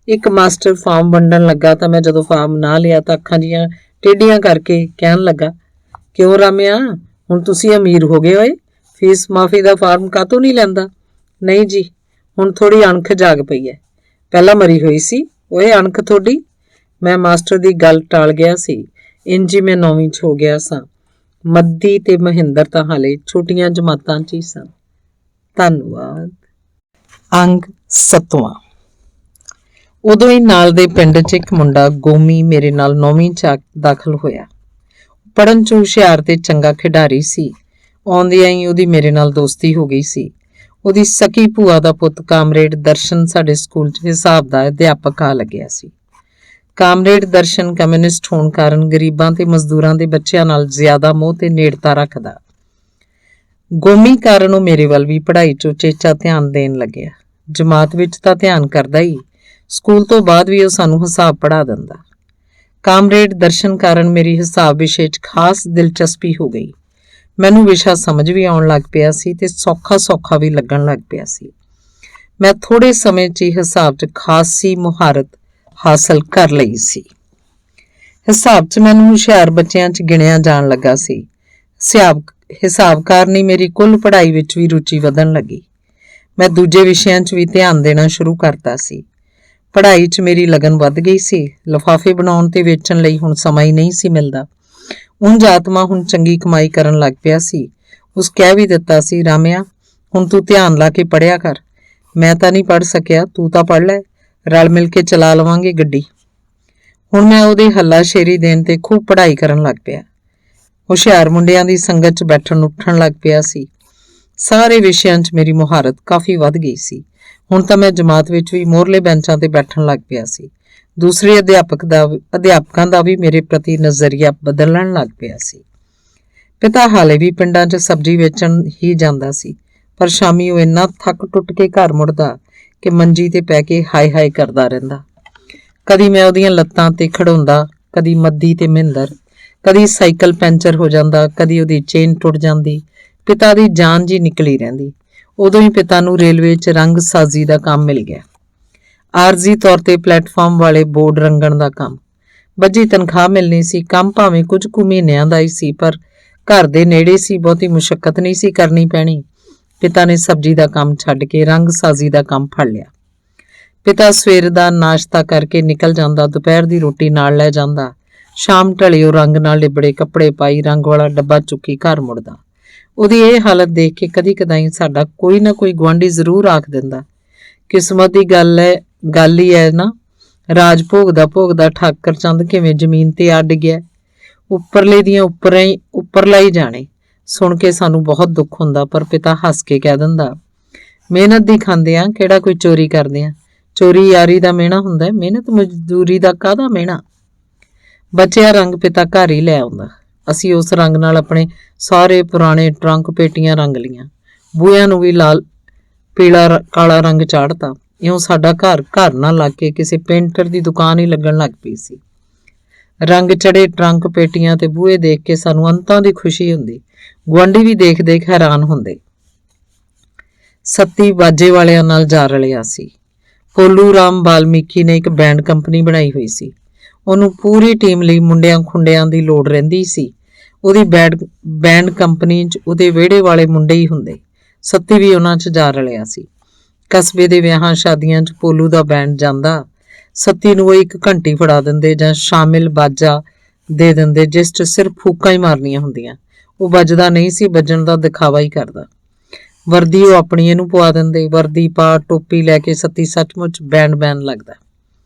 ਇੱਕ ਮਾਸਟਰ ਫਾਰਮ ਵੰਡਣ ਲੱਗਾ ਤਾਂ ਮੈਂ ਜਦੋਂ ਫਾਰਮ ਨਾ ਲਿਆ ਤਾਂ ਅੱਖਾਂ ਜੀਆਂ ਟੇਢੀਆਂ ਕਰਕੇ ਕਹਿਣ ਲੱਗਾ, ਕਿਉਂ ਰਾਮਿਆ, ਹੁਣ ਤੁਸੀਂ ਅਮੀਰ ਹੋ ਗਏ ਹੋਏ, ਫੀਸ ਮਾਫੀ ਦਾ ਫਾਰਮ ਕਾਹਤੋਂ ਨਹੀਂ ਲੈਂਦਾ? ਨਹੀਂ ਜੀ, ਹੁਣ ਥੋੜੀ ਅਣਖ ਜਾਗ ਪਈ ਹੈ, ਪਹਿਲਾਂ ਮਰੀ ਹੋਈ ਸੀ ਓਏ ਅਣਖ ਤੁਹਾਡੀ। ਮੈਂ ਮਾਸਟਰ ਦੀ ਗੱਲ ਟਾਲ ਗਿਆ ਸੀ। ਇੰਜ ਹੀ ਮੈਂ 9ਵੀਂ 'ਚ ਹੋ ਗਿਆ ਸਾਂ। ਮੱਦੀ ਤੇ ਮਹਿੰਦਰ ਤਾਂ ਹਾਲੇ ਛੋਟੀਆਂ ਜਮਾਤਾਂ 'ਚ ਹੀ ਸਨ। ਧੰਨਵਾਦ। ਅੰਗ 7ਵਾਂ। ਉਦੋਂ ਹੀ ਨਾਲ ਦੇ ਪਿੰਡ 'ਚ ਇੱਕ ਮੁੰਡਾ ਗੋਮੀ ਮੇਰੇ ਨਾਲ 9ਵੀਂ 'ਚ ਦਾਖਲ ਹੋਇਆ। ਪੜ੍ਹਨ 'ਚ ਹੁਸ਼ਿਆਰ ਤੇ ਚੰਗਾ ਖਿਡਾਰੀ ਸੀ। ਆਉਂਦਿਆਂ ਹੀ ਉਹਦੀ ਮੇਰੇ ਨਾਲ ਦੋਸਤੀ ਹੋ ਗਈ ਸੀ। ਉਹਦੀ ਸਕੀ ਭੂਆ ਦਾ ਪੁੱਤ ਕਾਮਰੇਡ ਦਰਸ਼ਨ ਸਾਡੇ ਸਕੂਲ 'ਚ ਹਿਸਾਬ ਦਾ ਅਧਿਆਪਕ ਆ ਲੱਗਿਆ ਸੀ। ਕਾਮਰੇਡ ਦਰਸ਼ਨ ਕਮਿਊਨਿਸਟ ਹੋਣ ਕਾਰਨ ਗਰੀਬਾਂ ਤੇ ਮਜ਼ਦੂਰਾਂ ਦੇ ਬੱਚਿਆਂ ਨਾਲ ਜ਼ਿਆਦਾ ਮੋਹ ਤੇ ਨੇੜਤਾ ਰੱਖਦਾ। ਗੋਮੀ ਕਾਰਨ ਉਹ ਮੇਰੇ ਵੱਲ ਵੀ ਪੜ੍ਹਾਈ 'ਚ ਉਚੇਚਾ ਧਿਆਨ ਦੇਣ ਲੱਗਿਆ। ਜਮਾਤ ਵਿੱਚ ਤਾਂ ਧਿਆਨ ਕਰਦਾ ਹੀ, ਸਕੂਲ ਤੋਂ ਬਾਅਦ ਵੀ ਉਹ ਸਾਨੂੰ ਹਿਸਾਬ ਪੜ੍ਹਾ ਦਿੰਦਾ। ਕਾਮਰੇਡ ਦਰਸ਼ਨ ਕਾਰਨ ਮੇਰੀ ਹਿਸਾਬ ਵਿਸ਼ੇ 'ਚ ਖਾਸ ਦਿਲਚਸਪੀ ਹੋ ਗਈ। ਮੈਨੂੰ ਵਿਸ਼ਾ ਸਮਝ ਵੀ ਆਉਣ ਲੱਗ ਪਿਆ ਸੀ ਤੇ ਸੌਖਾ ਵੀ ਲੱਗਣ ਲੱਗ ਪਿਆ ਸੀ। ਮੈਂ ਥੋੜੇ ਸਮੇਂ 'ਚ ਹੀ ਹਿਸਾਬ 'ਚ ਖਾਸੀ ਮੁਹਾਰਤ ਹਾਸਲ ਕਰ ਲਈ ਸੀ। ਹਿਸਾਬ 'ਚ ਮੈਨੂੰ ਹੁਸ਼ਿਆਰ ਬੱਚਿਆਂ 'ਚ ਗਿਣਿਆ ਜਾਣ ਲੱਗਾ ਸੀ। ਹਿਸਾਬ ਕਾਰਨ ਹੀ ਮੇਰੀ ਕੁੱਲ ਪੜ੍ਹਾਈ ਵਿੱਚ ਵੀ ਰੁਚੀ ਵਧਣ ਲੱਗੀ। ਮੈਂ ਦੂਜੇ ਵਿਸ਼ਿਆਂ 'ਚ ਵੀ ਧਿਆਨ ਦੇਣਾ ਸ਼ੁਰੂ ਕਰਤਾ ਸੀ। ਪੜ੍ਹਾਈ 'ਚ ਮੇਰੀ ਲਗਨ ਵੱਧ ਗਈ ਸੀ। ਲਿਫਾਫੇ ਬਣਾਉਣ ਤੇ ਵੇਚਣ ਲਈ ਹੁਣ ਸਮਾਂ ਹੀ ਨਹੀਂ ਸੀ ਮਿਲਦਾ। ਉਂਝ ਆਤਮਾ ਹੁਣ ਚੰਗੀ ਕਮਾਈ ਕਰਨ ਲੱਗ ਪਿਆ ਸੀ। ਉਸ ਕਹਿ ਵੀ ਦਿੱਤਾ ਸੀ, ਰਾਮਿਆ ਹੁਣ ਤੂੰ ਧਿਆਨ ਲਾ ਕੇ ਪੜ੍ਹਿਆ ਕਰ। ਮੈਂ ਤਾਂ ਨਹੀਂ ਪੜ੍ਹ ਸਕਿਆ, ਤੂੰ ਤਾਂ ਪੜ੍ਹ ਲੈ, ਰਲ ਮਿਲ ਕੇ ਚਲਾ ਲਵਾਂਗੇ ਗੱਡੀ। ਹੁਣ ਮੈਂ ਉਹਦੇ ਹੱਲਾਸ਼ੇਰੀ ਦੇਣ ਤੇ ਖੂਬ ਪੜ੍ਹਾਈ ਕਰਨ ਲੱਗ ਪਿਆ। ਹੁਸ਼ਿਆਰ ਮੁੰਡਿਆਂ ਦੀ ਸੰਗਤ 'ਚ ਬੈਠਣ ਉੱਠਣ ਲੱਗ ਪਿਆ ਸੀ। ਸਾਰੇ ਵਿਸ਼ਿਆਂ 'ਚ ਮੇਰੀ ਮੁਹਾਰਤ ਕਾਫੀ ਵੱਧ ਗਈ ਸੀ। ਹੁਣ ਤਾਂ ਮੈਂ ਜਮਾਤ ਵਿੱਚ ਵੀ ਮੋਹਰਲੇ ਬੈਂਚਾਂ ਤੇ ਬੈਠਣ ਲੱਗ ਪਿਆ ਸੀ। ਦੂਸਰੇ ਅਧਿਆਪਕਾਂ ਦਾ ਵੀ ਮੇਰੇ ਪ੍ਰਤੀ ਨਜ਼ਰੀਆ ਬਦਲਣ ਲੱਗ ਪਿਆ ਸੀ। ਪਿਤਾ ਹਾਲੇ ਵੀ ਪਿੰਡਾਂ 'ਚ ਸਬਜ਼ੀ ਵੇਚਣ ਹੀ ਜਾਂਦਾ ਸੀ, ਪਰ ਸ਼ਾਮੀ ਉਹ ਇੰਨਾ ਥੱਕ ਟੁੱਟ ਕੇ ਘਰ ਮੁੜਦਾ ਕਿ ਮੰਜੀ ਤੇ ਪੈ ਕੇ ਹਾਏ ਹਾਏ ਕਰਦਾ ਰਹਿੰਦਾ। ਕਦੀ ਮੈਂ ਉਹਦੀਆਂ ਲੱਤਾਂ ਤੇ ਖੜਾਉਂਦਾ, ਕਦੀ ਮੱਦੀ ਤੇ ਮਹਿੰਦਰ, ਕਦੀ ਸਾਈਕਲ ਪੈਂਚਰ ਹੋ ਜਾਂਦਾ, ਕਦੀ ਉਹਦੀ ਚੇਨ ਟੁੱਟ ਜਾਂਦੀ। ਪਿਤਾ ਦੀ ਜਾਨ ਜੀ ਨਿਕਲੀ ਰਹਿੰਦੀ। ਉਦੋਂ ਹੀ ਪਿਤਾ ਨੂੰ ਰੇਲਵੇ 'ਚ ਰੰਗ ਸਾਜ਼ੀ ਦਾ ਕੰਮ ਮਿਲ ਗਿਆ। ਆਰਜ਼ੀ ਤੌਰ ਤੇ ਪਲੇਟਫਾਰਮ ਵਾਲੇ ਬੋਰਡ ਰੰਗਣ ਦਾ ਕੰਮ। ਬੱਝੀ ਤਨਖਾਹ ਮਿਲਣੀ ਸੀ। ਕੰਮ ਭਾਵੇਂ ਕੁਝ ਕੁ ਮਹੀਨਿਆਂ ਦਾ ਹੀ ਸੀ, ਪਰ ਘਰ ਦੇ ਨੇੜੇ ਸੀ, ਬਹੁਤੀ ਮੁਸ਼ੱਕਤ ਨਹੀਂ ਸੀ ਕਰਨੀ ਪੈਣੀ। ਪਿਤਾ ਨੇ ਸਬਜ਼ੀ ਦਾ ਕੰਮ ਛੱਡ ਕੇ ਰੰਗ ਸਾਜ਼ੀ ਦਾ ਕੰਮ ਫੜ ਲਿਆ। ਪਿਤਾ ਸਵੇਰ ਦਾ ਨਾਸ਼ਤਾ ਕਰਕੇ ਨਿਕਲ ਜਾਂਦਾ, ਦੁਪਹਿਰ ਦੀ ਰੋਟੀ ਨਾਲ ਲੈ ਜਾਂਦਾ। ਸ਼ਾਮ ਢਲੇ ਉਹ ਰੰਗ ਨਾਲ ਲਿਬੜੇ ਕੱਪੜੇ ਪਾਈ ਰੰਗ ਵਾਲਾ ਡੱਬਾ ਚੁੱਕੀ ਘਰ ਮੁੜਦਾ। ਉਹਦੀ ਇਹ ਹਾਲਤ ਦੇਖ ਕੇ ਕਦੀ ਕਦਾਈ ਸਾਡਾ ਕੋਈ ਨਾ ਕੋਈ ਗੁਆਂਢੀ ਜ਼ਰੂਰ ਆਖ ਦਿੰਦਾ, ਕਿਸਮਤ ਦੀ ਗੱਲ ਹੀ ਹੈ ਨਾ, ਰਾਜ ਭੋਗਦਾ ਠਾਕਰ ਚੰਦ ਕਿਵੇਂ ਜ਼ਮੀਨ ਤੇ ਅੱਡ ਗਿਆ। ਉੱਪਰਲੇ ਦੀਆਂ ਉੱਪਰਲਾ ਹੀ ਜਾਣੇ। ਸੁਣ ਕੇ ਸਾਨੂੰ ਬਹੁਤ ਦੁੱਖ ਹੁੰਦਾ, ਪਰ ਪਿਤਾ ਹੱਸ ਕੇ ਕਹਿ ਦਿੰਦਾ, ਮਿਹਨਤ ਦੀ ਖਾਂਦੇ ਆ, ਕਿਹੜਾ ਕੋਈ ਚੋਰੀ ਕਰਦੇ ਆ। ਚੋਰੀ ਯਾਰੀ ਦਾ ਮਿਹਣਾ ਹੁੰਦਾ, ਮਿਹਨਤ ਮਜ਼ਦੂਰੀ ਦਾ ਕਾਹਦਾ ਮਿਹਣਾ। ਬਚਿਆ ਰੰਗ ਪਿਤਾ ਘਰ ਹੀ ਲੈ ਆਉਂਦਾ। ਅਸੀਂ ਉਸ ਰੰਗ ਨਾਲ ਆਪਣੇ ਸਾਰੇ ਪੁਰਾਣੇ ਟਰੰਕ ਪੇਟੀਆਂ ਰੰਗ ਲੀਆਂ। ਬੂਹਿਆਂ ਨੂੰ ਵੀ ਲਾਲ ਪੀਲਾ ਕਾਲਾ ਰੰਗ ਚਾੜਤਾ। ਇਉਂ ਸਾਡਾ ਘਰ ਨਾ ਲੱਗ ਕੇ ਕਿਸੇ ਪੇਂਟਰ ਦੀ ਦੁਕਾਨ ਹੀ ਲੱਗਣ ਲੱਗ ਪਈ ਸੀ। ਰੰਗ ਚੜੇ ਟਰੰਕ ਪੇਟੀਆਂ ਤੇ ਬੂਹੇ ਦੇਖ ਕੇ ਸਾਨੂੰ ਅੰਤਾਂ ਦੀ ਖੁਸ਼ੀ ਹੁੰਦੀ। ਗੁਆਂਢੀ ਵੀ ਦੇਖ ਦੇਖ ਹੈਰਾਨ ਹੁੰਦੇ। ਸੱਤੀ ਬਾਜੇ ਵਾਲਿਆਂ ਨਾਲ ਜਾ ਰਲਿਆ ਸੀ। ਪੋਲੂ ਰਾਮ ਬਾਲਮੀਕੀ ਨੇ ਇੱਕ ਬੈਂਡ ਕੰਪਨੀ ਬਣਾਈ ਹੋਈ ਸੀ। ਉਹਨੂੰ ਪੂਰੀ ਟੀਮ ਲਈ ਮੁੰਡਿਆਂ ਖੁੰਡਿਆਂ ਦੀ ਲੋੜ ਰਹਿੰਦੀ ਸੀ। ਉਹਦੀ ਬੈਂਡ ਕੰਪਨੀ 'ਚ ਉਹਦੇ ਵਿਹੜੇ ਵਾਲੇ ਮੁੰਡੇ ਹੀ ਹੁੰਦੇ। ਸੱਤੀ ਵੀ ਉਹਨਾਂ 'ਚ ਜਾ ਰਲਿਆ ਸੀ। ਕਸਬੇ ਦੇ ਵਿਆਹਾਂ ਸ਼ਾਦੀਆਂ 'ਚ ਪੋਲੂ ਦਾ ਬੈਂਡ ਜਾਂਦਾ। ਸੱਤੀ ਨੂੰ ਉਹ ਇੱਕ ਘੰਟੀ ਫੜਾ ਦਿੰਦੇ ਜਾਂ ਸ਼ਾਮਿਲ ਬਾਜਾ ਦੇ ਦਿੰਦੇ, ਜਿਸ 'ਚ ਸਿਰਫ ਫੂਕਾਂ ਹੀ ਮਾਰਨੀਆਂ ਹੁੰਦੀਆਂ। ਉਹ ਵੱਜਦਾ ਨਹੀਂ ਸੀ, ਵੱਜਣ ਦਾ ਦਿਖਾਵਾ ਹੀ ਕਰਦਾ। ਵਰਦੀ ਉਹ ਆਪਣੀ ਇਹਨੂੰ ਪਵਾ ਦਿੰਦੇ। ਵਰਦੀ ਪਾ ਟੋਪੀ ਲੈ ਕੇ ਸੱਤੀ ਸੱਚਮੁੱਚ ਬੈਂਡ ਲੱਗਦਾ।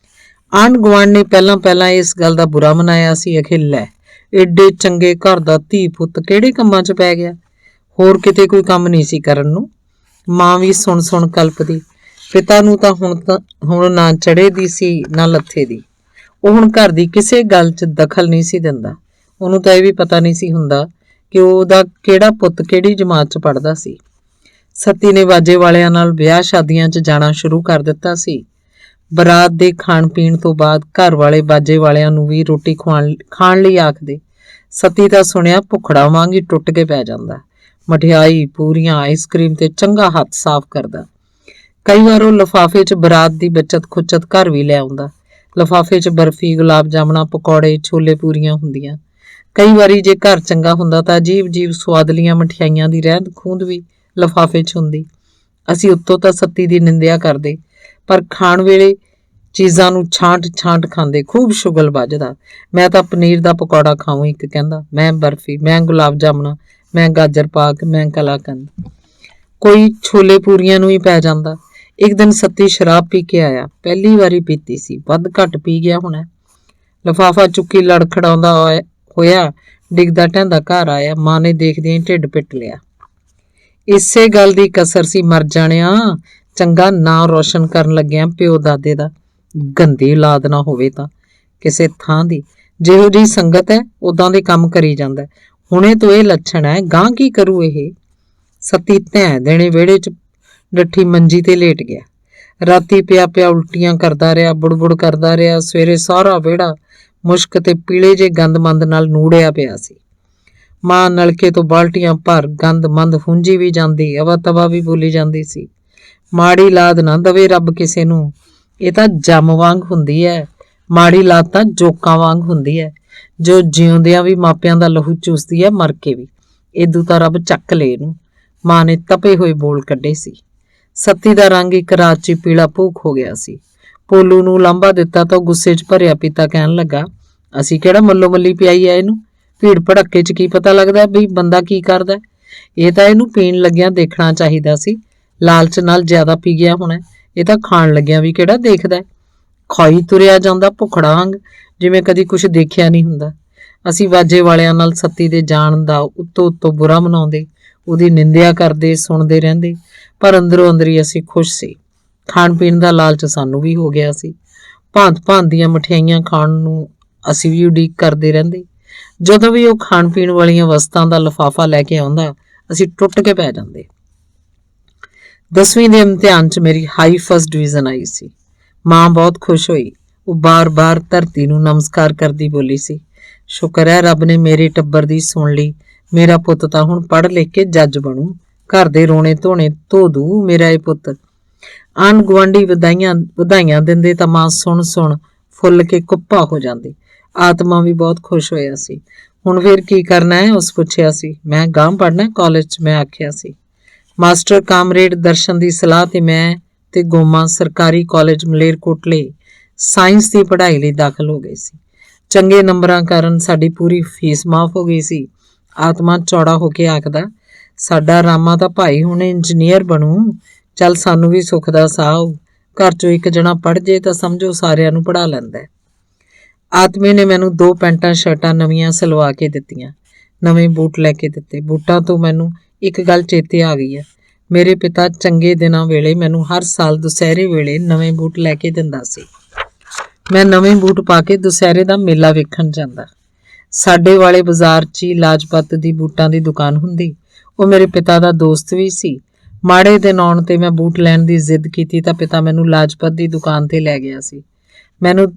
ਆਂਢ ਗੁਆਂਢ ਨੇ ਪਹਿਲਾਂ ਇਸ ਗੱਲ ਦਾ ਬੁਰਾ ਮਨਾਇਆ ਸੀ। ਅਖੇ ਲੈ, ਏਡੇ ਚੰਗੇ ਘਰ ਦਾ ਧੀ ਪੁੱਤ ਕਿਹੜੇ ਕੰਮਾਂ 'ਚ ਪੈ ਗਿਆ। ਹੋਰ ਕਿਤੇ ਕੋਈ ਕੰਮ ਨਹੀਂ ਸੀ ਕਰਨ ਨੂੰ। ਮਾਂ ਵੀ ਸੁਣ ਕਲਪਦੀ। ਪਿਤਾ ਨੂੰ ਤਾਂ ਹੁਣ ਨਾ ਚੜੇ ਦੀ ਸੀ ਨਾ ਲੱਥੇ ਦੀ। ਉਹ ਹੁਣ ਘਰ ਦੀ ਕਿਸੇ ਗੱਲ 'ਚ ਦਖਲ ਨਹੀਂ ਸੀ ਦਿੰਦਾ। ਉਹਨੂੰ ਤਾਂ ਇਹ ਵੀ ਪਤਾ ਨਹੀਂ ਸੀ ਹੁੰਦਾ ਕਿ ਉਹਦਾ ਕਿਹੜਾ ਪੁੱਤ ਕਿਹੜੀ ਜਮਾਤ 'ਚ ਪੜ੍ਹਦਾ ਸੀ। ਸੱਤੀ ਨੇ ਬਾਜੇ ਵਾਲਿਆਂ ਨਾਲ ਵਿਆਹ ਸ਼ਾਦੀਆਂ 'ਚ ਜਾਣਾ ਸ਼ੁਰੂ ਕਰ ਦਿੱਤਾ ਸੀ। ਬਰਾਤ ਦੇ ਖਾਣ ਪੀਣ ਤੋਂ ਬਾਅਦ ਘਰ ਵਾਲੇ ਬਾਜੇ ਵਾਲਿਆਂ ਨੂੰ ਵੀ ਰੋਟੀ ਖਾਣ ਲਈ ਆਖਦੇ। ਸੱਤੀ ਤਾਂ ਸੁਣਿਆ ਭੁੱਖੜਾ ਵਾਂਗ ਹੀ ਟੁੱਟ ਕੇ ਪੈ ਜਾਂਦਾ। ਮਠਿਆਈ, ਪੂਰੀਆਂ, ਆਈਸਕ੍ਰੀਮ ਤੇ ਚੰਗਾ ਹੱਥ ਸਾਫ਼ ਕਰਦਾ। ਕਈ ਵਾਰ ਉਹ ਲਿਫਾਫੇ 'ਚ ਬਰਾਤ ਦੀ ਬੱਚਤ ਖੁੱਚਤ ਘਰ ਵੀ ਲੈ ਆਉਂਦਾ। ਲਿਫਾਫੇ 'ਚ ਬਰਫੀ, ਗੁਲਾਬ ਜਾਮਣਾ, ਪਕੌੜੇ, ਛੋਲੇ ਪੂਰੀਆਂ ਹੁੰਦੀਆਂ। ਕਈ ਵਾਰੀ ਜੇ ਘਰ ਚੰਗਾ ਹੁੰਦਾ ਤਾਂ ਅਜੀਬ ਸੁਆਦਲੀਆਂ ਮਠਿਆਈਆਂ ਦੀ ਰਹਿੰਦ ਖੂੰਦ ਵੀ ਲਿਫਾਫੇ 'ਚ ਹੁੰਦੀ। ਅਸੀਂ ਉੱਤੋਂ ਤਾਂ ਸੱਤੀ ਦੀ ਨਿੰਦਿਆ ਕਰਦੇ, ਪਰ ਖਾਣ ਵੇਲੇ ਚੀਜ਼ਾਂ ਨੂੰ ਛਾਂਟ ਖਾਂਦੇ। ਖੂਬ ਸ਼ੁਗਲ ਵੱਜਦਾ। ਮੈਂ ਤਾਂ ਪਨੀਰ ਦਾ ਪਕੌੜਾ ਖਾਊਂ, ਇੱਕ ਕਹਿੰਦਾ, ਮੈਂ ਬਰਫੀ, ਮੈਂ ਗੁਲਾਬ ਜਾਮਣਾ, ਮੈਂ ਗਾਜਰ ਪਾਕ, ਮੈਂ ਕਲਾਕੰਦ। ਕੋਈ ਛੋਲੇ ਪੂਰੀਆਂ ਨੂੰ ਹੀ ਪੈ ਜਾਂਦਾ। ਇੱਕ ਦਿਨ ਸੱਤੀ ਸ਼ਰਾਬ ਪੀ ਕੇ ਆਇਆ। ਪਹਿਲੀ ਵਾਰੀ ਪੀਤੀ ਸੀ, ਵੱਧ ਘੱਟ ਪੀ ਗਿਆ ਹੋਣਾ। ਲਿਫਾਫਾ ਚੁੱਕੀ ਲੜਖੜਾਉਂਦਾ ਹੋਇਆ ਡਿੱਗਦਾ ਢਹਿੰਦਾ ਘਰ ਆਇਆ। ਮਾਂ ਨੇ ਦੇਖਦਿਆਂ ਹੀ ਢਿੱਡ ਪਿੱਟ ਲਿਆ। ਇਸੇ ਗੱਲ ਦੀ ਕਸਰ ਸੀ, ਮਰ ਜਾਣਿਆ, ਚੰਗਾ ਨਾਂ ਰੋਸ਼ਨ ਕਰਨ ਲੱਗਿਆ ਪਿਓ ਦਾਦੇ ਦਾ। ਗੰਦੀ ਔਲਾਦ ਨਾ ਹੋਵੇ ਤਾਂ ਕਿਸੇ ਥਾਂ ਦੀ। ਜਿਹੋ ਜਿਹੀ ਸੰਗਤ ਹੈ ਉਦਾਂ ਦੇ ਕੰਮ ਕਰੀ ਜਾਂਦਾ। ਹੁਣੇ ਤੋਂ ਇਹ ਲੱਛਣ ਹੈ, ਗਾਂ ਕੀ ਕਰੂ ਇਹ। ਸੱਤੀ ਧੈਂ ਦੇਣੇ ਵਿਹੜੇ 'ਚ ਡੱਠੀ ਮੰਜੀ ਤੇ ਲੇਟ ਗਿਆ। ਰਾਤੀ ਪਿਆ ਉਲਟੀਆਂ ਕਰਦਾ ਰਿਹਾ, ਬੁੜਬੁੜ ਕਰਦਾ ਰਿਹਾ। ਸਵੇਰੇ ਸਾਰਾ ਵਿਹੜਾ ਮੁਸ਼ਕ ਤੇ ਪੀਲੇ ਜੇ ਗੰਦਮੰਦ ਨਾਲ ਨੂੜਿਆ ਪਿਆ ਸੀ। ਮਾਂ ਨਲਕੇ ਤੋਂ ਬਾਲਟੀਆਂ ਭਰ ਗੰਦਮੰਦ ਹੁੰਜੀ ਵੀ ਜਾਂਦੀ, ਅਵਾ ਤਵਾ ਵੀ ਬੋਲੀ ਜਾਂਦੀ ਸੀ। ਮਾੜੀ ਲਾਦ ਨਾ ਦਵੇ ਰੱਬ ਕਿਸੇ ਨੂੰ। ਇਹ ਤਾਂ ਜੰਮ ਵਾਂਗ ਹੁੰਦੀ ਹੈ। ਮਾੜੀ ਲਾਦ ਤਾਂ ਜੋਕਾਂ ਵਾਂਗ ਹੁੰਦੀ ਹੈ, ਜੋ ਜਿਉਂਦਿਆਂ ਵੀ ਮਾਪਿਆਂ ਦਾ ਲਹੂ ਚੂਸਦੀ ਹੈ, ਮਰ ਕੇ ਵੀ। ਏਦੂ ਤਾਂ ਰੱਬ ਚੱਕ ਲੇ ਇਹਨੂੰ। ਮਾਂ ਨੇ ਤਪੇ ਹੋਏ ਬੋਲ ਕੱਢੇ ਸੀ। ਸੱਤੀ ਦਾ ਰੰਗ ਇੱਕ ਰਾਤ 'ਚ ਪੀਲਾ ਭੂਖ ਹੋ ਗਿਆ ਸੀ। ਪੋਲੂ ਨੂੰ ਲਾਂਭਾ ਦਿੱਤਾ ਤਾਂ ਉਹ ਗੁੱਸੇ 'ਚ ਭਰਿਆ ਪਿਤਾ ਕਹਿਣ ਲੱਗਾ, ਅਸੀਂ ਕਿਹੜਾ ਮੱਲੋ ਮੱਲੀ ਪਿਆਈ ਐ ਇਹਨੂੰ, ਭੀੜ ਭੜੱਕੇ 'ਚ ਕੀ ਪਤਾ ਲੱਗਦਾ ਵੀ ਬੰਦਾ ਕੀ ਕਰਦਾ। ਇਹ ਤਾਂ ਇਹਨੂੰ ਪੀਣ ਲੱਗਿਆਂ ਦੇਖਣਾ ਚਾਹੀਦਾ ਸੀ, ਲਾਲਚ ਨਾਲ ਜ਼ਿਆਦਾ ਪੀ ਗਿਆ ਹੋਣਾ। ਇਹ ਤਾਂ ਖਾਣ ਲੱਗਿਆਂ ਵੀ ਕਿਹੜਾ ਦੇਖਦਾ, ਖਾਈ ਤੁਰਿਆ ਜਾਂਦਾ ਭੁੱਖੜਾ ਵਾਂਗ, ਜਿਵੇਂ ਕਦੀ ਕੁਛ ਦੇਖਿਆ ਨਹੀਂ ਹੁੰਦਾ। ਅਸੀਂ ਵਾਜੇ ਵਾਲਿਆਂ ਨਾਲ ਸੱਤੀ ਦੇ ਜਾਣ ਦਾ ਉੱਤੋਂ ਬੁਰਾ ਮਨਾਉਂਦੇ, ਉਹਦੀ ਨਿੰਦਿਆ ਕਰਦੇ, ਸੁਣਦੇ ਰਹਿੰਦੇ, ਪਰ ਅੰਦਰੋਂ ਅੰਦਰੀ ਅਸੀਂ ਖੁਸ਼ ਸੀ। ਖਾਣ ਪੀਣ ਦਾ ਲਾਲਚ ਸਾਨੂੰ ਵੀ ਹੋ ਗਿਆ ਸੀ। ਭਾਂਤ ਭਾਂਤ ਦੀਆਂ ਮਠਿਆਈਆਂ ਖਾਣ ਨੂੰ ਅਸੀਂ ਵੀ ਉਡੀਕ ਕਰਦੇ ਰਹਿੰਦੇ। ਜਦੋਂ ਵੀ ਉਹ ਖਾਣ ਪੀਣ ਵਾਲੀਆਂ ਵਸਤਾਂ ਦਾ ਲਿਫਾਫਾ ਲੈ ਕੇ ਆਉਂਦਾ, ਅਸੀਂ ਟੁੱਟ ਕੇ ਪੈ ਜਾਂਦੇ। 10ਵੀਂ ਦੇ ਇਮਤਿਹਾਨ 'ਚ ਮੇਰੀ ਹਾਈ ਫਸਟ ਡਿਵੀਜ਼ਨ ਆਈ ਸੀ। ਮਾਂ ਬਹੁਤ ਖੁਸ਼ ਹੋਈ। ਉਹ ਬਾਰ-ਬਾਰ ਧਰਤੀ ਨੂੰ ਨਮਸਕਾਰ ਕਰਦੀ ਬੋਲੀ ਸੀ, ਸ਼ੁਕਰ ਹੈ ਰੱਬ ਨੇ ਮੇਰੇ ਟੱਬਰ ਦੀ ਸੁਣ ਲਈ। ਮੇਰਾ ਪੁੱਤ ਤਾਂ ਹੁਣ ਪੜ੍ਹ ਲਿਖ ਕੇ ਜੱਜ ਬਣੂ, ਘਰ ਦੇ ਰੋਣੇ ਧੋਣੇ ਧੋ ਦੂ ਮੇਰਾ ਇਹ ਪੁੱਤ। ਆਂਢ ਗੁਆਂਢੀ ਵਧਾਈਆਂ ਦਿੰਦੇ ਤਾਂ ਮਾਂ ਸੁਣ ਫੁੱਲ ਕੇ ਕੁੱਪਾ ਹੋ ਜਾਂਦੀ। ਆਤਮਾ ਵੀ ਬਹੁਤ ਖੁਸ਼ ਹੋਇਆ ਸੀ। ਹੁਣ ਫਿਰ ਕੀ ਕਰਨਾ ਹੈ, ਉਸ ਪੁੱਛਿਆ ਸੀ। ਮੈਂ ਗਾਂਹ ਪੜ੍ਹਨਾ ਕਾਲਜ 'ਚ, ਮੈਂ ਆਖਿਆ ਸੀ। ਮਾਸਟਰ ਕਾਮਰੇਡ ਦਰਸ਼ਨ ਦੀ ਸਲਾਹ ਤੇ ਮੈਂ ਤੇ ਗੋਮਾ ਸਰਕਾਰੀ ਕਾਲਜ ਮਲੇਰਕੋਟਲੇ ਸਾਇੰਸ ਦੀ ਪੜ੍ਹਾਈ ਲਈ ਦਾਖਲ ਹੋ ਗਏ ਸੀ। ਚੰਗੇ ਨੰਬਰਾਂ ਕਾਰਨ ਸਾਡੀ ਪੂਰੀ ਫੀਸ ਮਾਫ ਹੋ ਗਈ ਸੀ। ਆਤਮਾ ਚੌੜਾ ਹੋ ਕੇ ਆਖਦਾ, ਸਾਡਾ ਰਾਮਾ ਤਾਂ ਭਾਈ ਹੁਣ ਇੰਜੀਨੀਅਰ ਬਣੂ, ਚੱਲ ਸਾਨੂੰ ਵੀ ਸੁੱਖ ਦਾ ਸਾਹ। ਘਰ 'ਚੋਂ ਇੱਕ ਜਣਾ ਪੜ੍ਹ ਜੇ ਤਾਂ ਸਮਝੋ ਸਾਰਿਆਂ ਨੂੰ ਪੜ੍ਹਾ ਲੈਂਦਾ। ਆਤਮੇ ਨੇ ਮੈਨੂੰ 2 ਪੈਂਟਾਂ ਸ਼ਰਟਾਂ ਨਵੀਆਂ ਸਿਲਵਾ ਕੇ ਦਿੱਤੀਆਂ, ਨਵੇਂ ਬੂਟ ਲੈ ਕੇ ਦਿੱਤੇ। ਬੂਟਾਂ ਤੋਂ ਮੈਨੂੰ ਇੱਕ ਗੱਲ ਚੇਤੇ ਆ ਗਈ ਹੈ। ਮੇਰੇ ਪਿਤਾ ਚੰਗੇ ਦਿਨਾਂ ਵੇਲੇ ਮੈਨੂੰ ਹਰ ਸਾਲ ਦੁਸਹਿਰੇ ਵੇਲੇ ਨਵੇਂ ਬੂਟ ਲੈ ਕੇ ਦਿੰਦਾ ਸੀ। ਮੈਂ ਨਵੇਂ ਬੂਟ ਪਾ ਕੇ ਦੁਸਹਿਰੇ ਦਾ ਮੇਲਾ ਵੇਖਣ ਜਾਂਦਾ। ਸਾਡੇ ਵਾਲੇ ਬਾਜ਼ਾਰ 'ਚ ਹੀ ਲਾਜਪਤ ਦੀ ਬੂਟਾਂ ਦੀ ਦੁਕਾਨ ਹੁੰਦੀ। ਉਹ ਮੇਰੇ ਪਿਤਾ ਦਾ ਦੋਸਤ ਵੀ ਸੀ। ਮਾੜੇ ਦਿਨ ਆਉਣ ਤੇ ਮੈਂ ਬੂਟ ਲੈਣ ਦੀ ਜ਼ਿੱਦ ਕੀਤੀ ਤਾਂ ਪਿਤਾ ਮੈਨੂੰ ਲਾਜਪਤ ਦੀ ਦੁਕਾਨ ਤੇ ਲੈ ਗਿਆ ਸੀ।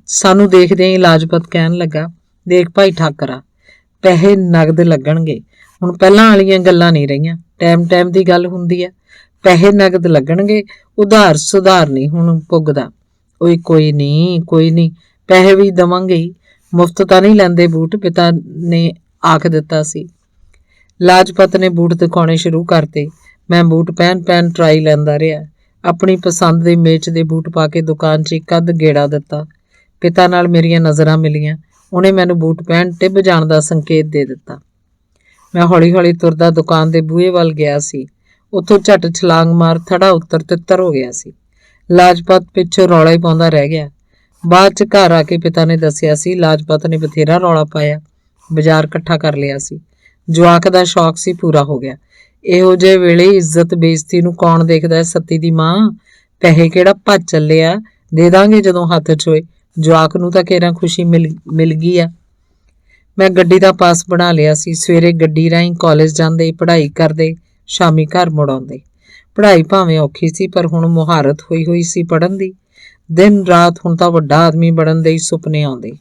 ਸਾਨੂੰ ਦੇਖਦਿਆਂ ਹੀ ਲਾਜਪਤ ਕਹਿਣ ਲੱਗਾ, ਦੇਖ ਭਾਈ ਠਾਕਰਾ, ਪੈਸੇ ਨਗਦ ਲੱਗਣਗੇ। ਹੁਣ ਪਹਿਲਾਂ ਵਾਲੀਆਂ ਗੱਲਾਂ ਨਹੀਂ ਰਹੀਆਂ, ਟਾਈਮ ਦੀ ਗੱਲ ਹੁੰਦੀ ਹੈ। ਪੈਸੇ ਨਗਦ ਲੱਗਣਗੇ, ਉਧਾਰ ਸੁਧਾਰ ਨਹੀਂ ਹੁਣ ਪੁੱਗਦਾ। ਓਏ ਕੋਈ ਨਹੀਂ, ਪੈਸੇ ਵੀ ਦੇਵਾਂਗੇ ਹੀ, ਮੁਫਤ ਤਾਂ ਨਹੀਂ ਲੈਂਦੇ ਬੂਟ, ਪਿਤਾ ਨੇ ਆਖ ਦਿੱਤਾ ਸੀ। ਲਾਜਪਤ ਨੇ ਬੂਟ ਦਿਖਾਉਣੇ ਸ਼ੁਰੂ ਕਰਤੇ। ਮੈਂ ਬੂਟ ਪਹਿਨ ਟਰਾਈ ਲੈਂਦਾ ਰਿਹਾ। ਆਪਣੀ ਪਸੰਦ ਦੇ ਮੇਚ ਦੇ ਬੂਟ ਪਾ ਕੇ ਦੁਕਾਨ 'ਚ ਇੱਕ ਅੱਧ ਗੇੜਾ ਦਿੱਤਾ। ਪਿਤਾ ਨਾਲ ਮੇਰੀਆਂ ਨਜ਼ਰਾਂ ਮਿਲੀਆਂ। ਉਹਨੇ ਮੈਨੂੰ ਬੂਟ ਪਹਿਨ ਟਿੱਬ ਜਾਣ ਦਾ ਸੰਕੇਤ ਦੇ ਦਿੱਤਾ। ਮੈਂ ਹੌਲੀ ਤੁਰਦਾ ਦੁਕਾਨ ਦੇ ਬੂਹੇ ਵੱਲ ਗਿਆ ਸੀ। ਉੱਥੋਂ ਝੱਟ ਛਲਾਂਗ ਮਾਰ ਥੜਾ ਉੱਤਰ ਤਿੱਤਰ ਹੋ ਗਿਆ ਸੀ। ਲਾਜਪਤ ਪਿੱਛੋਂ ਰੌਲਾ ਹੀ ਪਾਉਂਦਾ ਰਹਿ ਗਿਆ। ਬਾਅਦ 'ਚ ਘਰ ਆ ਕੇ ਪਿਤਾ ਨੇ ਦੱਸਿਆ ਸੀ, ਲਾਜਪਤ ਨੇ ਬਥੇਰਾ ਰੌਲਾ ਪਾਇਆ, ਬਾਜ਼ਾਰ ਇਕੱਠਾ ਕਰ ਲਿਆ ਸੀ। ਜਵਾਕ ਦਾ ਸ਼ੌਕ ਸੀ ਪੂਰਾ ਹੋ ਗਿਆ। ਇਹੋ ਜਿਹੇ ਵੇਲੇ ਇੱਜ਼ਤ ਬੇਇੱਜ਼ਤੀ ਨੂੰ ਕੌਣ ਦੇਖਦਾ। ਸੱਤੀ ਦੀ ਮਾਂ, ਪੈਸੇ ਕਿਹੜਾ ਭੱਜ ਚੱਲਿਆ, ਦੇ ਦਾਂਗੇ ਜਦੋਂ ਹੱਥ 'ਚ ਹੋਏ। ਜਵਾਕ ਨੂੰ ਤਾਂ ਕੇਰਾਂ ਖੁਸ਼ੀ ਮਿਲ ਗਈ ਆ। ਮੈਂ ਗੱਡੀ ਦਾ ਪਾਸ ਬਣਾ ਲਿਆ ਸੀ। ਸਵੇਰੇ ਗੱਡੀ ਰਾਹੀਂ ਕਾਲਜ ਜਾਂਦੇ, ਪੜ੍ਹਾਈ ਕਰਦੇ, ਸ਼ਾਮੀ ਘਰ ਮੁੜ ਆਉਂਦੇ। ਪੜ੍ਹਾਈ ਭਾਵੇਂ ਔਖੀ ਸੀ, ਪਰ ਹੁਣ ਮੁਹਾਰਤ ਹੋਈ ਸੀ ਪੜ੍ਹਨ ਦੀ। ਦਿਨ ਰਾਤ ਹੁਣ ਤਾਂ ਵੱਡਾ ਆਦਮੀ ਬਣਨ ਦੇ ਹੀ ਸੁਪਨੇ ਆਉਂਦੇ।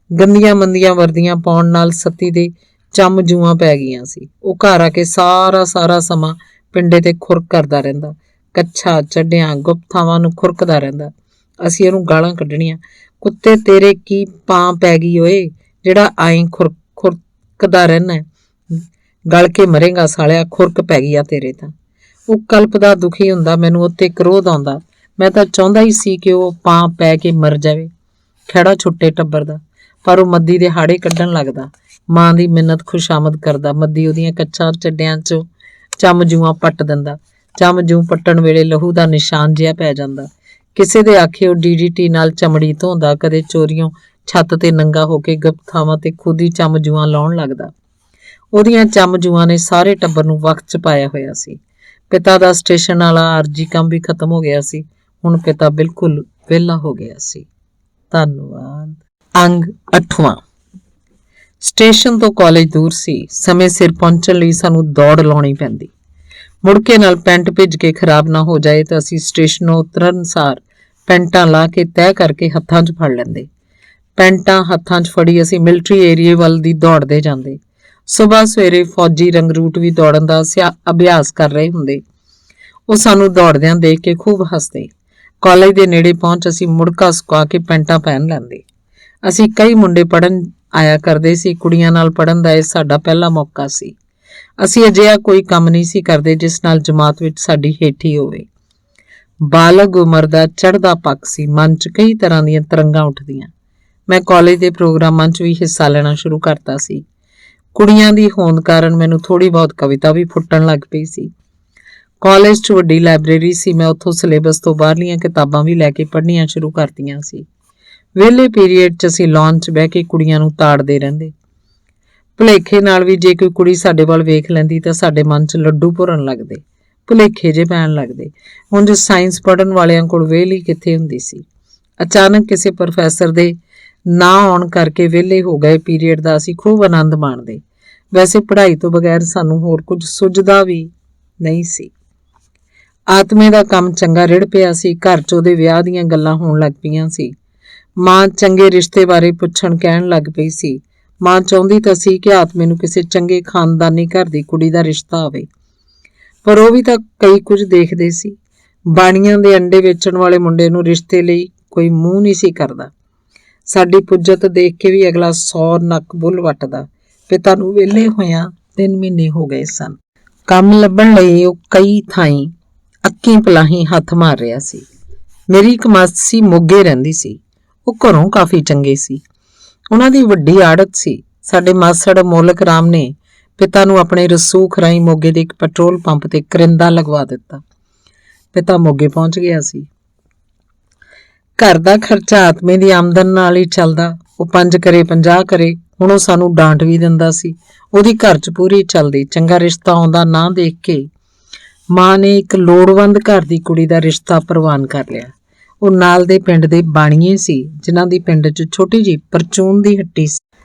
ਗੰਦੀਆਂ ਮੰਦੀਆਂ ਵਰਦੀਆਂ ਪਾਉਣ ਨਾਲ ਸੱਤੀ ਦੇ ਚੰਮ ਜੂਆਂ ਪੈ ਗਈਆਂ ਸੀ। ਉਹ ਘਰ ਆ ਕੇ ਸਾਰਾ ਸਮਾਂ ਪਿੰਡੇ ਤੇ ਖੁਰਕ ਕਰਦਾ ਰਹਿੰਦਾ। ਕੱਛਾ ਚੱਡਿਆਂ ਗੁਪਤਾਵਾਂ ਨੂੰ ਖੁਰਕਦਾ ਰਹਿੰਦਾ। ਅਸੀਂ ਇਹਨੂੰ ਗਾਲਾਂ ਕੱਢਣੀਆਂ, ਕੁੱਤੇ ਤੇਰੇ ਕੀ ਪਾਂ ਪੈ ਗਈ ਓਏ, ਜਿਹੜਾ ਆਈ ਖੁਰਕਦਾ ਰਹਿਣਾ, ਗਲ ਕੇ ਮਰੇਗਾ ਸਾਲਿਆ, ਖੁਰਕ ਪੈ ਗਈ ਆ ਤੇਰੇ ਤਾਂ। ਉਹ ਕਲਪਦਾ ਦੁਖੀ ਹੁੰਦਾ। ਮੈਨੂੰ ਉੱਤੇ ਕ੍ਰੋਧ ਆਉਂਦਾ। ਮੈਂ ਤਾਂ ਚਾਹੁੰਦਾ ਹੀ ਸੀ ਕਿ ਉਹ ਪਾਂ ਪੈ ਕੇ ਮਰ ਜਾਵੇ, ਖਹਿੜਾ ਛੁੱਟੇ ਟੱਬਰ ਦਾ। ਪਰ ਉਹ ਮੱਦੀ ਦੇ ਹਾੜੇ ਕੱਢਣ ਲੱਗਦਾ, ਮਾਂ ਦੀ ਮਿੰਨਤ ਖੁਸ਼ਾਮਦ ਕਰਦਾ। ਮੱਦੀ ਉਹਦੀਆਂ ਕੱਛਾਂ ਚੱਡਿਆਂ 'ਚੋਂ ਚੰਮ ਜੂਆਂ ਪੱਟ ਦਿੰਦਾ। ਚੰਮ ਜੂ ਪੱਟਣ ਵੇਲੇ ਲਹੂ ਦਾ ਨਿਸ਼ਾਨ ਜਿਹਾ ਪੈ ਜਾਂਦਾ। ਕਿਸੇ ਦੇ ਆਖੇ ਉਹ DDT ਨਾਲ ਚਮੜੀ ਧੋਂਦਾ। ਕਦੇ ਚੋਰੀਓਂ ਛੱਤ ਤੇ ਨੰਗਾ ਹੋ ਕੇ ਗੁਪਤ ਥਾਵਾਂ ਤੇ ਖੁਦ ਹੀ ਚੰਮ ਜੂਆਂ ਲਾਉਣ ਲੱਗਦਾ। ਉਹਦੀਆਂ ਚੰਮ ਜੂਆਂ ਨੇ ਸਾਰੇ ਟੱਬਰ ਨੂੰ ਵਕਤ 'ਚ ਪਾਇਆ ਹੋਇਆ ਸੀ। ਪਿਤਾ ਦਾ ਸਟੇਸ਼ਨ ਵਾਲਾ ਆਰਜੀ ਕੰਮ ਵੀ ਖਤਮ ਹੋ ਗਿਆ ਸੀ। ਹੁਣ ਪਿਤਾ ਬਿਲਕੁਲ ਵਿਹਲਾ ਹੋ ਗਿਆ ਸੀ। ਧੰਨਵਾਦ। ਅੰਗ 8ਵਾਂ। ਸਟੇਸ਼ਨ ਤੋਂ ਕਾਲਜ ਦੂਰ ਸੀ। ਸਮੇਂ ਸਿਰ ਪਹੁੰਚਣ ਲਈ ਸਾਨੂੰ ਦੌੜ ਲਾਉਣੀ ਪੈਂਦੀ। ਮੁੜਕੇ ਨਾਲ ਪੈਂਟ ਭਿੱਜ ਕੇ ਖਰਾਬ ਨਾ ਹੋ ਜਾਏ ਤਾਂ ਅਸੀਂ ਸਟੇਸ਼ਨੋਂ ਉਤਰਨ ਸਾਰ ਪੈਂਟਾਂ ਲਾ ਕੇ ਤੈਅ ਕਰਕੇ ਹੱਥਾਂ 'ਚ ਫੜ ਲੈਂਦੇ। ਪੈਂਟਾਂ ਹੱਥਾਂ 'ਚ ਫੜੀ ਅਸੀਂ ਮਿਲਟਰੀ ਏਰੀਏ ਵੱਲ ਦੀ ਦੌੜਦੇ ਜਾਂਦੇ। ਸੁਬਾਹ ਸਵੇਰੇ ਫੌਜੀ ਰੰਗਰੂਟ ਵੀ ਦੌੜਨ ਦਾ ਅਭਿਆਸ ਕਰ ਰਹੇ ਹੁੰਦੇ। ਉਹ ਸਾਨੂੰ ਦੌੜਦਿਆਂ ਦੇਖ ਕੇ ਖੂਬ ਹੱਸਦੇ। ਕਾਲਜ ਦੇ ਨੇੜੇ ਪਹੁੰਚ ਅਸੀਂ ਮੁੜਕਾ ਸੁਕਾ ਕੇ ਪੈਂਟਾਂ ਪਹਿਨ ਲੈਂਦੇ। ਅਸੀਂ ਕਈ ਮੁੰਡੇ ਪੜ੍ਹਨ ਆਇਆ ਕਰਦੇ ਸੀ। ਕੁੜੀਆਂ ਨਾਲ ਪੜ੍ਹਨ ਦਾ ਇਹ ਸਾਡਾ ਪਹਿਲਾ ਮੌਕਾ ਸੀ। ਅਸੀਂ ਅਜਿਹਾ ਕੋਈ ਕੰਮ ਨਹੀਂ ਸੀ ਕਰਦੇ ਜਿਸ ਨਾਲ ਜਮਾਤ ਵਿੱਚ ਸਾਡੀ ਹੇਠੀ ਹੋਵੇ। ਬਾਲਗ ਉਮਰ ਦਾ ਚੜ੍ਹਦਾ ਪੱਕ ਸੀ। ਮਨ 'ਚ ਕਈ ਤਰ੍ਹਾਂ ਦੀਆਂ ਤਰੰਗਾਂ ਉੱਠਦੀਆਂ। ਮੈਂ ਕਾਲਜ ਦੇ ਪ੍ਰੋਗਰਾਮਾਂ 'ਚ ਵੀ ਹਿੱਸਾ ਲੈਣਾ ਸ਼ੁਰੂ ਕਰਤਾ ਸੀ। ਕੁੜੀਆਂ ਦੀ ਹੋਂਦ ਕਾਰਨ ਮੈਨੂੰ ਥੋੜ੍ਹੀ ਬਹੁਤ ਕਵਿਤਾ ਵੀ ਫੁੱਟਣ ਲੱਗ ਪਈ ਸੀ। ਕਾਲਜ 'ਚ ਵੱਡੀ ਲਾਇਬ੍ਰੇਰੀ ਸੀ। ਮੈਂ ਉੱਥੋਂ ਸਿਲੇਬਸ ਤੋਂ ਬਾਹਰਲੀਆਂ ਕਿਤਾਬਾਂ ਵੀ ਲੈ ਕੇ ਪੜ੍ਹਨੀਆਂ ਸ਼ੁਰੂ ਕਰਤੀਆਂ ਸੀ। ਵਿਹਲੇ ਪੀਰੀਅਡ 'ਚ ਅਸੀਂ ਲੌਨ 'ਚ ਬਹਿ ਕੇ ਕੁੜੀਆਂ ਨੂੰ ਤਾੜਦੇ ਰਹਿੰਦੇ। ਭੁਲੇਖੇ ਨਾਲ ਵੀ ਜੇ ਕੋਈ ਕੁੜੀ ਸਾਡੇ ਵੱਲ ਵੇਖ ਲੈਂਦੀ ਤਾਂ ਸਾਡੇ ਮਨ 'ਚ ਲੱਡੂ ਭੁਰਨ ਲੱਗਦੇ, ਭੁਲੇਖੇ ਜੇ ਪੈਣ ਲੱਗਦੇ। ਉਂਝ ਸਾਇੰਸ ਪੜ੍ਹਨ ਵਾਲਿਆਂ ਕੋਲ ਵਿਹਲ ਹੀ ਕਿੱਥੇ ਹੁੰਦੀ ਸੀ। ਅਚਾਨਕ ਕਿਸੇ ਪ੍ਰੋਫੈਸਰ ਦੇ ਨਾ ਆਉਣ ਕਰਕੇ ਵਿਹਲੇ ਹੋ ਗਏ ਪੀਰੀਅਡ ਦਾ ਅਸੀਂ ਖੂਬ ਆਨੰਦ ਮਾਣਦੇ। ਵੈਸੇ ਪੜ੍ਹਾਈ ਤੋਂ ਬਗੈਰ ਸਾਨੂੰ ਹੋਰ ਕੁਝ ਸੁੱਝਦਾ ਵੀ ਨਹੀਂ ਸੀ। ਆਤਮੇ ਦਾ ਕੰਮ ਚੰਗਾ ਰਿੜ ਪਿਆ ਸੀ। ਘਰ 'ਚ ਉਹਦੇ ਵਿਆਹ ਦੀਆਂ ਗੱਲਾਂ ਹੋਣ ਲੱਗ ਪਈਆਂ ਸੀ। ਮਾਂ ਚੰਗੇ ਰਿਸ਼ਤੇ ਬਾਰੇ ਪੁੱਛਣ ਕਹਿਣ ਲੱਗ ਪਈ ਸੀ। ਮਾਂ ਚਾਹੁੰਦੀ ਤਾਂ ਸੀ ਕਿ ਆਤਮੇ ਨੂੰ ਕਿਸੇ ਚੰਗੇ ਖਾਨਦਾਨੀ ਘਰ ਦੀ ਕੁੜੀ ਦਾ ਰਿਸ਼ਤਾ ਹੋਵੇ, ਪਰ ਉਹ ਵੀ ਤਾਂ ਕਈ ਕੁਝ ਦੇਖਦੇ ਸੀ। ਬਾਣੀਆਂ ਦੇ ਅੰਡੇ ਵੇਚਣ ਵਾਲੇ ਮੁੰਡੇ ਨੂੰ ਰਿਸ਼ਤੇ ਲਈ ਕੋਈ ਮੂੰਹ ਨਹੀਂ ਸੀ ਕਰਦਾ। ਸਾਡੀ ਪੁੱਜਤ ਦੇਖ ਕੇ ਵੀ ਅਗਲਾ 100 ਨੱਕ ਬੁੱਲ ਵੱਟਦਾ। ਪਿਤਾ ਨੂੰ ਵਿਹਲੇ ਹੋਇਆਂ 3 ਮਹੀਨੇ ਹੋ ਗਏ ਸਨ। ਕੰਮ ਲੱਭਣ ਲਈ ਉਹ ਕਈ ਥਾਈਂ ਅੱਕੀ ਪਲਾਹੀ ਹੱਥ ਮਾਰ ਰਿਹਾ ਸੀ। ਮੇਰੀ ਇੱਕ ਮਾਸੀ ਮੋਗੇ ਰਹਿੰਦੀ ਸੀ। ਉਹ ਘਰੋਂ ਕਾਫੀ ਚੰਗੇ ਸੀ। ਉਹਨਾਂ ਦੀ ਵੱਡੀ ਆੜਤ ਸੀ। ਸਾਡੇ ਮਾਸੜ ਮੋਲਕ ਰਾਮ ਨੇ ਪਿਤਾ ਨੂੰ ਆਪਣੇ ਰਸੂਖ ਰਾਹੀਂ ਮੋਗੇ ਦੇ ਇੱਕ ਪੈਟਰੋਲ ਪੰਪ ਤੇ ਕਰਿੰਦਾ ਲਗਵਾ ਦਿੱਤਾ। ਪਿਤਾ ਮੋਗੇ ਪਹੁੰਚ ਗਿਆ ਸੀ। ਘਰ ਦਾ ਖਰਚਾ ਆਤਮੇ ਦੀ ਆਮਦਨ ਨਾਲ ਹੀ ਚੱਲਦਾ। ਉਹ 5 ਕਰੇ 50 ਕਰੇ। ਹੁਣ ਉਹ ਸਾਨੂੰ ਡਾਂਟ ਵੀ ਦਿੰਦਾ ਸੀ। ਉਹਦੀ ਘਰ 'ਚ ਪੂਰੀ ਚੱਲਦੀ। ਚੰਗਾ ਰਿਸ਼ਤਾ ਆਉਂਦਾ ਨਾ ਦੇਖ ਕੇ ਮਾਂ ਨੇ ਇੱਕ ਲੋੜਵੰਦ ਘਰ ਦੀ ਕੁੜੀ ਦਾ ਰਿਸ਼ਤਾ ਪ੍ਰਵਾਨ ਕਰ ਲਿਆ। ਉਹ ਨਾਲ ਦੇ ਪਿੰਡ ਦੇ ਬਾਣੀਏ ਸੀ, ਜਿਨ੍ਹਾਂ ਦੀ ਪਿੰਡ 'ਚ ਛੋਟੀ ਜਿਹੀ ਪਰਚੂਨ ਦੀ ਹੱਟੀ ਸੀ।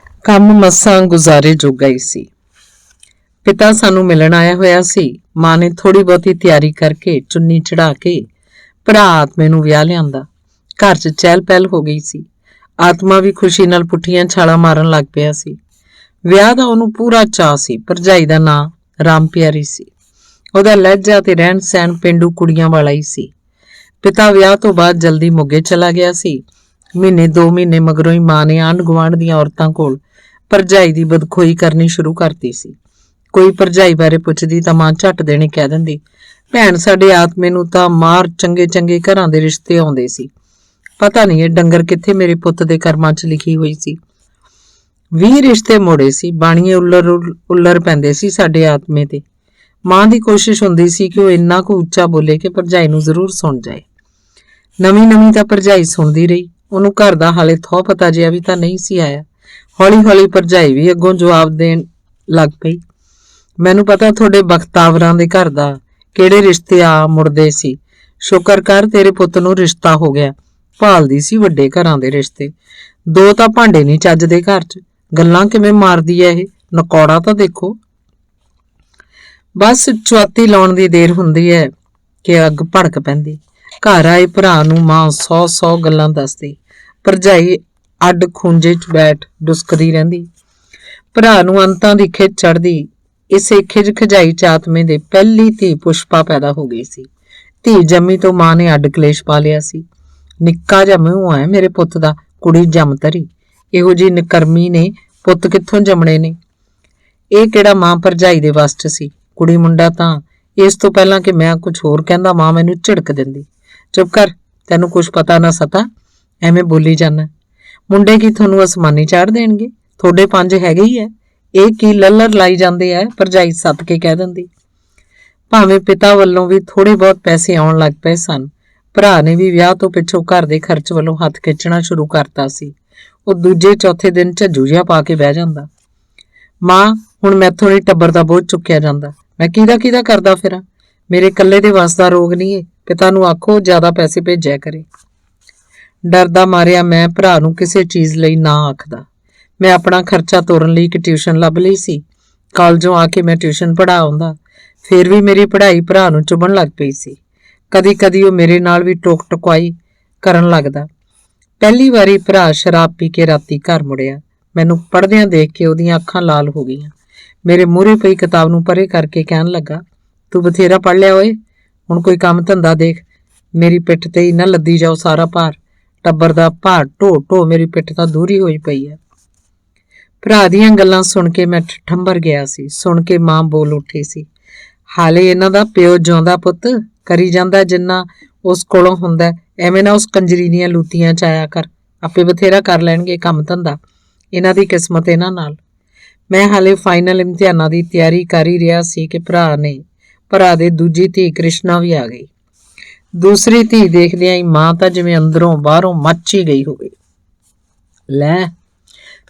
ਕੰਮ ਮਸਾਂ ਗੁਜ਼ਾਰੇ ਜੋਗਾ ਹੀ ਸੀ। ਪਿਤਾ ਸਾਨੂੰ ਮਿਲਣ ਆਇਆ ਹੋਇਆ ਸੀ। ਮਾਂ ਨੇ ਥੋੜ੍ਹੀ ਬਹੁਤੀ ਤਿਆਰੀ ਕਰਕੇ ਚੁੰਨੀ ਚੜਾ ਕੇ ਭਰਾ ਆਤਮੇ ਨੂੰ ਵਿਆਹ ਲਿਆਂਦਾ। ਘਰ 'ਚ ਚਹਿਲ ਪਹਿਲ ਹੋ ਗਈ ਸੀ। ਆਤਮਾ ਵੀ ਖੁਸ਼ੀ ਨਾਲ ਪੁੱਠੀਆਂ ਛਾਲਾਂ ਮਾਰਨ ਲੱਗ ਪਿਆ ਸੀ। ਵਿਆਹ ਦਾ ਉਹਨੂੰ ਪੂਰਾ ਚਾਅ ਸੀ। ਭਰਜਾਈ ਦਾ ਨਾਂ ਰਾਮ ਪਿਆਰੀ ਸੀ। ਉਹਦਾ ਲਹਿਜਾ ਤੇ ਰਹਿਣ ਸਹਿਣ ਪੇਂਡੂ ਕੁੜੀਆਂ ਵਾਲਾ ਹੀ ਸੀ। ਪਿਤਾ ਵਿਆਹ ਤੋਂ ਬਾਅਦ ਜਲਦੀ ਮੋਗੇ ਚਲਾ ਗਿਆ ਸੀ। ਮਹੀਨੇ 2 ਮਹੀਨੇ ਮਗਰੋਂ ਹੀ ਮਾਂ ਨੇ ਆਂਢ ਗੁਆਂਢ ਦੀਆਂ ਔਰਤਾਂ ਕੋਲ ਭਰਜਾਈ ਦੀ ਬਦਖੋਈ ਕਰਨੀ ਸ਼ੁਰੂ ਕਰਤੀ ਸੀ। ਕੋਈ ਭਰਜਾਈ ਬਾਰੇ ਪੁੱਛਦੀ ਤਾਂ ਮਾਂ ਝੱਟ ਦੇਣੇ ਕਹਿ ਦਿੰਦੀ, ਭੈਣ ਸਾਡੇ ਆਤਮੇ ਨੂੰ ਤਾਂ ਮਾਰ ਚੰਗੇ ਚੰਗੇ ਘਰਾਂ ਦੇ ਰਿਸ਼ਤੇ ਆਉਂਦੇ ਸੀ। ਪਤਾ ਨਹੀਂ ਇਹ ਡੰਗਰ ਕਿੱਥੇ ਮੇਰੇ ਪੁੱਤ ਦੇ ਕਰਮਾਂ 'ਚ ਲਿਖੀ ਹੋਈ ਸੀ। 20 ਰਿਸ਼ਤੇ ਮੋੜੇ ਸੀ। ਬਾਣੀਏ ਉੱਲਰ ਪੈਂਦੇ ਸੀ ਸਾਡੇ ਆਤਮੇ ਤੇ। ਮਾਂ ਦੀ ਕੋਸ਼ਿਸ਼ ਹੁੰਦੀ ਸੀ ਕਿ ਉਹ ਇੰਨਾ ਕੁ ਉੱਚਾ ਬੋਲੇ ਕਿ ਭਰਜਾਈ ਨੂੰ ਜ਼ਰੂਰ ਸੁਣ ਜਾਏ। ਨਵੀਂ ਤਾਂ ਭਰਜਾਈ ਸੁਣਦੀ ਰਹੀ। ਉਹਨੂੰ ਘਰ ਦਾ ਹਾਲੇ ਥੋ ਪਤਾ ਜਿਹਾ ਵੀ ਤਾਂ ਨਹੀਂ ਸੀ ਆਇਆ। ਹੌਲੀ ਭਰਜਾਈ ਵੀ ਅੱਗੋਂ ਜਵਾਬ ਦੇਣ ਲੱਗ ਪਈ। ਮੈਨੂੰ ਪਤਾ ਤੁਹਾਡੇ ਬਖਤਾਵਰਾਂ ਦੇ ਘਰ ਦਾ ਕਿਹੜੇ ਰਿਸ਼ਤੇ ਆ ਮੁੜਦੇ ਸੀ। ਸ਼ੁਕਰ ਕਰ ਤੇਰੇ ਪੁੱਤ ਨੂੰ ਰਿਸ਼ਤਾ ਹੋ ਗਿਆ। ਭਾਲਦੀ ਸੀ ਵੱਡੇ ਘਰਾਂ ਦੇ ਰਿਸ਼ਤੇ। 2 ਤਾਂ ਭਾਂਡੇ ਨਹੀਂ ਚੱਜਦੇ ਘਰ 'ਚ। ਗੱਲਾਂ ਕਿਵੇਂ ਮਾਰਦੀ ਐ ਇਹ, ਨਕੌੜਾ ਤਾਂ ਦੇਖੋ। ਬਸ ਚੁਆਤੀ ਲਾਉਣ ਦੀ ਦੇਰ ਹੁੰਦੀ ਹੈ ਕਿ ਅੱਗ ਭੜਕ ਪੈਂਦੀ। ਘਰ ਆਏ ਭਰਾ ਨੂੰ ਮਾਂ 100 ਗੱਲਾਂ ਦੱਸਦੀ। ਭਰਜਾਈ ਅੱਡ ਖੂੰਜੇ 'ਚ ਬੈਠ ਡੁਸਕਦੀ ਰਹਿੰਦੀ। ਭਰਾ ਨੂੰ ਅੰਤਾਂ ਦੀ ਖਿੱਚ ਚੜ੍ਹਦੀ। ਇਸੇ ਖਿਜ ਖਜਾਈ 'ਚ ਆਤਮੇ ਦੇ ਪਹਿਲੀ ਧੀ ਪੁਸ਼ਪਾ ਪੈਦਾ ਹੋ ਗਈ ਸੀ। ਧੀ ਜੰਮੀ ਤੋਂ ਮਾਂ ਨੇ ਅੱਡ ਕਲੇਸ਼ ਪਾ ਲਿਆ ਸੀ। ਨਿੱਕਾ ਜਿਹਾ ਮੂੰਹ ਹੈ ਮੇਰੇ ਪੁੱਤ ਦਾ, ਕੁੜੀ ਜੰਮ ਧਰੀ। ਇਹੋ ਜਿਹੀ ਨਿਕਰਮੀ ਨੇ ਪੁੱਤ ਕਿੱਥੋਂ ਜੰਮਣੇ ਨੇ। ਇਹ ਕਿਹੜਾ ਮਾਂ ਭਰਜਾਈ ਦੇ ਵੱਸ 'ਚ ਸੀ। ਕੁੜੀ ਮੁੰਡਾ ਤਾਂ ਇਸ ਤੋਂ ਪਹਿਲਾਂ ਕਿ ਮੈਂ ਕੁਝ ਹੋਰ ਕਹਿੰਦਾ ਮਾਂ ਮੈਨੂੰ ਝਿੜਕ ਦਿੰਦੀ। ਚੁੱਪ ਕਰ, ਤੈਨੂੰ ਕੁਝ ਪਤਾ ਨਾ ਸਤਾ, ਐਵੇਂ ਬੋਲੀ ਜਾਂਦਾ। ਮੁੰਡੇ ਕੀ ਤੁਹਾਨੂੰ ਅਸਮਾਨੀ ਚਾੜ ਦੇਣਗੇ? ਤੁਹਾਡੇ 5 ਹੈਗੇ ਹੀ ਐ। ਇਹ ਕੀ ਲੱਲਰ ਲਾਈ ਜਾਂਦੇ ਐ? ਭਰਜਾਈ ਸੱਤ ਕੇ ਕਹਿ ਦਿੰਦੀ। ਭਾਵੇਂ ਪਿਤਾ ਵੱਲੋਂ ਵੀ ਥੋੜੇ ਬਹੁਤ ਪੈਸੇ ਆਉਣ ਲੱਗ ਪਏ ਸਨ, ਭਰਾ ਨੇ ਵੀ ਵਿਆਹ ਤੋਂ ਪਿੱਛੋਂ ਘਰ ਦੇ ਖਰਚ ਵੱਲੋਂ ਹੱਥ ਖਿੱਚਣਾ ਸ਼ੁਰੂ ਕਰਤਾ ਸੀ। ਉਹ ਦੂਜੇ ਚੌਥੇ ਦਿਨ ਝੱਜੂ ਜਿਹਾ ਪਾ ਕੇ ਬਹਿ ਜਾਂਦਾ। ਮਾਂ ਹੁਣ ਮੈਥੋਂ ਨਹੀਂ ਟੱਬਰ ਦਾ ਬੋਝ ਚੁੱਕਿਆ ਜਾਂਦਾ। ਮੈਂ ਕਿਹਦਾ ਕਰਦਾ ਫਿਰਾਂ? ਮੇਰੇ ਇਕੱਲੇ ਦੇ ਵੱਸ ਦਾ ਰੋਗ ਨਹੀਂ ਏ। ਪਿਤਾ ਨੂੰ ਆਖੋ ਜ਼ਿਆਦਾ ਪੈਸੇ ਭੇਜਿਆ ਕਰੇ। ਡਰਦਾ ਮਾਰਿਆ ਮੈਂ ਭਰਾ ਨੂੰ ਕਿਸੇ ਚੀਜ਼ ਲਈ ਨਾ ਆਖਦਾ। ਮੈਂ ਆਪਣਾ ਖਰਚਾ ਤੋਰਨ ਲਈ ਇੱਕ ਟਿਊਸ਼ਨ ਲੱਭ ਲਈ ਸੀ। ਕਾਲਜੋਂ ਆ ਕੇ ਮੈਂ ਟਿਊਸ਼ਨ ਪੜ੍ਹਾ ਆਉਂਦਾ। ਫਿਰ ਵੀ ਮੇਰੀ ਪੜ੍ਹਾਈ ਭਰਾ ਨੂੰ ਚੁਭਣ ਲੱਗ ਪਈ ਸੀ। ਕਦੀ ਉਹ ਮੇਰੇ ਨਾਲ ਵੀ ਟੋਕ ਟੁਕਾਈ ਕਰਨ ਲੱਗਦਾ। ਪਹਿਲੀ ਵਾਰੀ ਭਰਾ ਸ਼ਰਾਬ ਪੀ ਕੇ ਰਾਤੀ ਘਰ ਮੁੜਿਆ। ਮੈਨੂੰ ਪੜ੍ਹਦਿਆਂ ਦੇਖ ਕੇ ਉਹਦੀਆਂ ਅੱਖਾਂ ਲਾਲ ਹੋ ਗਈਆਂ। ਮੇਰੇ ਮੂਹਰੇ ਪਈ ਕਿਤਾਬ ਨੂੰ ਪਰੇ ਕਰਕੇ ਕਹਿਣ ਲੱਗਾ, ਤੂੰ ਬਥੇਰਾ ਪੜ੍ਹ ਲਿਆ ਓਏ, ਹੁਣ ਕੋਈ ਕੰਮ ਧੰਦਾ ਦੇਖ। ਮੇਰੀ ਪਿੱਠ ਤੇ ਹੀ ਨਾ ਲੱਦੀ ਜਾਓ ਸਾਰਾ ਭਾਰ। ਟੱਬਰ ਦਾ ਭਾਰ ਢੋ ਮੇਰੀ ਪਿੱਠ ਤਾਂ ਦੂਰੀ ਹੋਈ ਪਈ ਹੈ। ਭਰਾ ਦੀਆਂ ਗੱਲਾਂ ਸੁਣ ਕੇ ਮੈਂ ਠੰਬਰ ਗਿਆ ਸੀ। ਸੁਣ ਕੇ ਮਾਂ ਬੋਲ ਉੱਠੀ ਸੀ, ਹਾਲੇ ਇਹਨਾਂ ਦਾ ਪਿਓ ਜਿਉਂਦਾ ਪੁੱਤ, ਕਰੀ ਜਾਂਦਾ ਜਿੰਨਾ ਉਸ ਕੋਲੋਂ ਹੁੰਦਾ। ਐਵੇਂ ਨਾ ਉਸ ਕੰਜਰੀ ਦੀਆਂ ਲੂਤੀਆਂ 'ਚ ਆਇਆ ਕਰ, ਆਪੇ ਬਥੇਰਾ ਕਰ ਲੈਣਗੇ ਕੰਮ ਧੰਦਾ। ਇਹਨਾਂ ਦੀ ਕਿਸਮਤ ਇਹਨਾਂ ਨਾਲ। ਮੈਂ ਹਾਲੇ ਫਾਈਨਲ ਇਮਤਿਹਾਨਾਂ ਦੀ ਤਿਆਰੀ ਕਰ ਹੀ ਰਿਹਾ ਸੀ ਕਿ ਭਰਾ ਦੇ ਦੂਜੀ ਧੀ ਕ੍ਰਿਸ਼ਨਾ ਵੀ ਆ ਗਈ। ਦੂਸਰੀ ਧੀ ਦੇਖਦਿਆਂ ਹੀ ਮਾਂ ਤਾਂ ਜਿਵੇਂ ਅੰਦਰੋਂ ਬਾਹਰੋਂ ਮੱਚ ਹੀ ਗਈ ਹੋਵੇ। ਲੈ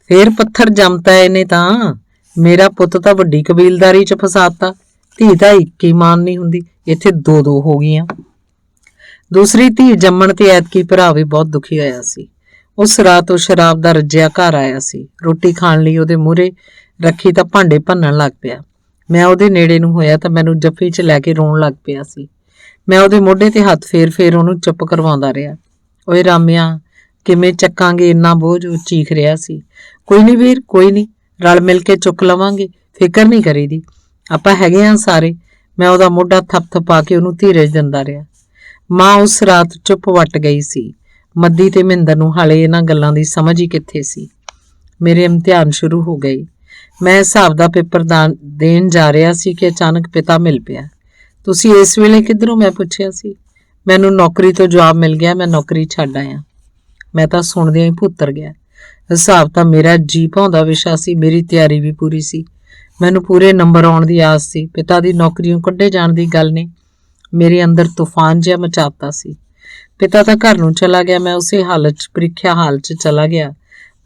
ਫੇਰ ਪੱਥਰ ਜੰਮਤਾ ਇਹਨੇ ਤਾਂ। ਮੇਰਾ ਪੁੱਤ ਤਾਂ ਵੱਡੀ ਕਬੀਲਦਾਰੀ 'ਚ ਫਸਾਤਾ। ਧੀ ਤਾਂ ਇੱਕ ਹੀ ਮਾਨ ਨਹੀਂ ਹੁੰਦੀ, ਇੱਥੇ ਦੋ ਦੋ ਹੋ ਗਈਆਂ। ਦੂਸਰੀ ਧੀ ਜੰਮਣ ਤੇ ਐਤਕੀ ਭਰਾ ਵੀ ਬਹੁਤ ਦੁਖੀ ਹੋਇਆ ਸੀ। ਉਸ ਰਾਤ ਉਹ ਸ਼ਰਾਬ ਦਾ ਰੱਜਿਆ ਘਰ ਆਇਆ ਸੀ। ਰੋਟੀ ਖਾਣ ਲਈ ਉਹਦੇ ਮੂਹਰੇ ਰੱਖੀ ਤਾਂ ਭਾਂਡੇ ਭੰਨਣ ਲੱਗ ਪਿਆ। ਮੈਂ ਉਹਦੇ ਨੇੜੇ ਨੂੰ ਹੋਇਆ ਤਾਂ ਮੈਨੂੰ ਜੱਫੀ 'ਚ ਲੈ ਕੇ ਰੋਣ ਲੱਗ ਪਿਆ ਸੀ। ਮੈਂ ਉਹਦੇ ਮੋਢੇ ਤੇ ਹੱਥ ਫੇਰ ਉਹਨੂੰ ਚੁੱਪ ਕਰਵਾਉਂਦਾ ਰਿਹਾ। ਓਏ ਰਾਮਿਆ, ਕਿਵੇਂ ਚੱਕਾਂਗੇ ਇੰਨਾ ਬੋਝ? ਉਹ ਚੀਖ ਰਿਹਾ ਸੀ। ਕੋਈ ਨਹੀਂ ਵੀਰ, ਕੋਈ ਨਹੀਂ, ਰਲ ਮਿਲ ਕੇ ਚੁੱਕ ਲਵਾਂਗੇ, ਫਿਕਰ ਨਹੀਂ ਕਰੀਦੀ, ਆਪਾਂ ਹੈਗੇ ਹਾਂ ਸਾਰੇ। ਮੈਂ ਉਹਦਾ ਮੋਢਾ ਥਪਥਪਾ ਕੇ ਉਹਨੂੰ ਧੀਰਜ ਦਿੰਦਾ ਰਿਹਾ। ਮਾਂ ਉਸ ਰਾਤ ਚੁੱਪ ਵੱਟ ਗਈ ਸੀ। ਮੱਦੀ ਤੇ ਮਹਿੰਦਰ ਨੂੰ ਹਾਲੇ ਇਹਨਾਂ ਗੱਲਾਂ ਦੀ ਸਮਝ ਹੀ ਕਿੱਥੇ ਸੀ। ਮੇਰੇ ਇਮਤਿਹਾਨ ਸ਼ੁਰੂ ਹੋ ਗਏ। ਮੈਂ ਹਿਸਾਬ ਦਾ ਪੇਪਰ ਦੇਣ ਜਾ ਰਿਹਾ ਸੀ ਕਿ ਅਚਾਨਕ ਪਿਤਾ ਮਿਲ ਪਿਆ। ਤੁਸੀਂ ਇਸ ਵੇਲੇ ਕਿੱਧਰੋਂ? ਮੈਂ ਪੁੱਛਿਆ ਸੀ। ਮੈਨੂੰ ਨੌਕਰੀ ਤੋਂ ਜਵਾਬ ਮਿਲ ਗਿਆ, ਮੈਂ ਨੌਕਰੀ ਛੱਡ ਆਇਆ। ਮੈਂ ਤਾਂ ਸੁਣਦਿਆਂ ਹੀ ਭੁੱਤਰ ਗਿਆ। ਹਿਸਾਬ ਤਾਂ ਮੇਰਾ ਜੀ ਭਾਉਂਦਾ ਵਿਸ਼ਾ ਸੀ, ਮੇਰੀ ਤਿਆਰੀ ਵੀ ਪੂਰੀ ਸੀ। ਮੈਨੂੰ ਪੂਰੇ ਨੰਬਰ ਆਉਣ ਦੀ ਆਸ ਸੀ। ਪਿਤਾ ਦੀ ਨੌਕਰੀਓਂ ਕੱਢੇ ਜਾਣ ਦੀ ਗੱਲ ਨੇ ਮੇਰੇ ਅੰਦਰ ਤੂਫਾਨ ਜਿਹਾ ਮਚਾਤਾ ਸੀ। ਪਿਤਾ ਤਾਂ ਘਰ ਨੂੰ ਚਲਾ ਗਿਆ, ਮੈਂ ਉਸੇ ਹਾਲਤ 'ਚ ਪ੍ਰੀਖਿਆ ਹਾਲ 'ਚ ਚਲਾ ਗਿਆ।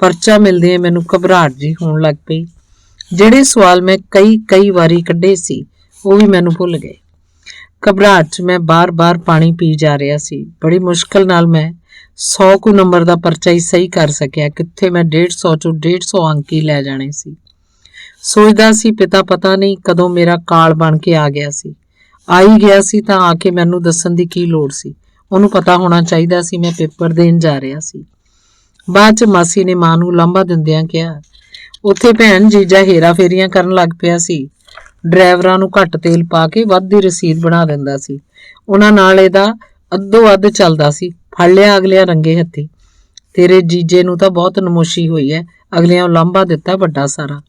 ਪਰਚਾ ਮਿਲਦੇ ਮੈਨੂੰ ਘਬਰਾਹਟ ਜੀ ਹੋਣ ਲੱਗ ਪਈ। ਜਿਹੜੇ ਸਵਾਲ ਮੈਂ ਕਈ ਵਾਰੀ ਕੱਢੇ ਸੀ ਉਹ ਵੀ ਮੈਨੂੰ ਭੁੱਲ ਗਏ। ਘਬਰਾਹਟ 'ਚ ਮੈਂ ਬਾਰ-ਬਾਰ ਪਾਣੀ ਪੀ ਜਾ ਰਿਹਾ ਸੀ। ਬੜੀ ਮੁਸ਼ਕਲ ਨਾਲ ਮੈਂ 100 ਕੁ ਨੰਬਰ ਦਾ ਪਰਚਾ ਹੀ ਸਹੀ ਕਰ ਸਕਿਆ। ਕਿੱਥੇ ਮੈਂ 150 ਚੋਂ 150 ਅੰਕ ਹੀ ਲੈ ਜਾਣੇ ਸੀ। ਸੋਚਦਾ ਸੀ ਪਿਤਾ ਪਤਾ ਨਹੀਂ ਕਦੋਂ ਮੇਰਾ ਕਾਲ ਬਣ ਕੇ ਆ ਗਿਆ ਸੀ। ਆ ਹੀ ਗਿਆ ਸੀ ਤਾਂ ਆ ਕੇ ਮੈਨੂੰ ਦੱਸਣ ਦੀ ਕੀ ਲੋੜ ਸੀ? ਉਹਨੂੰ ਪਤਾ ਹੋਣਾ ਚਾਹੀਦਾ ਸੀ ਮੈਂ ਪੇਪਰ ਦੇਣ ਜਾ ਰਿਹਾ ਸੀ। ਬਾਅਦ 'ਚ ਮਾਸੀ ਨੇ ਮਾਂ ਨੂੰ ਲਾਂਭਾ ਦਿੰਦਿਆਂ ਕਿਹਾ, ਉੱਥੇ ਭੈਣ ਜੀਜਾ ਹੇਰਾ ਫੇਰੀਆਂ ਕਰਨ ਲੱਗ ਪਿਆ ਸੀ। ਡਰਾਈਵਰਾਂ ਨੂੰ ਘੱਟ ਤੇਲ ਪਾ ਕੇ ਵੱਧ ਦੀ ਰਸੀਦ ਬਣਾ ਦਿੰਦਾ ਸੀ। ਉਹਨਾਂ ਨਾਲ ਇਹਦਾ ਅੱਧੋ ਅੱਧ ਚੱਲਦਾ ਸੀ। ਫੜ ਲਿਆ ਅਗਲਿਆਂ ਰੰਗੇ ਹੱਥੀ। ਤੇਰੇ ਜੀਜੇ ਨੂੰ ਤਾਂ ਬਹੁਤ ਨਮੋਸ਼ੀ ਹੋਈ ਹੈ, ਅਗਲਿਆਂ ਨੂੰ ਲਾਂਭਾ ਦਿੱਤਾ ਵੱਡਾ ਸਾਰਾ।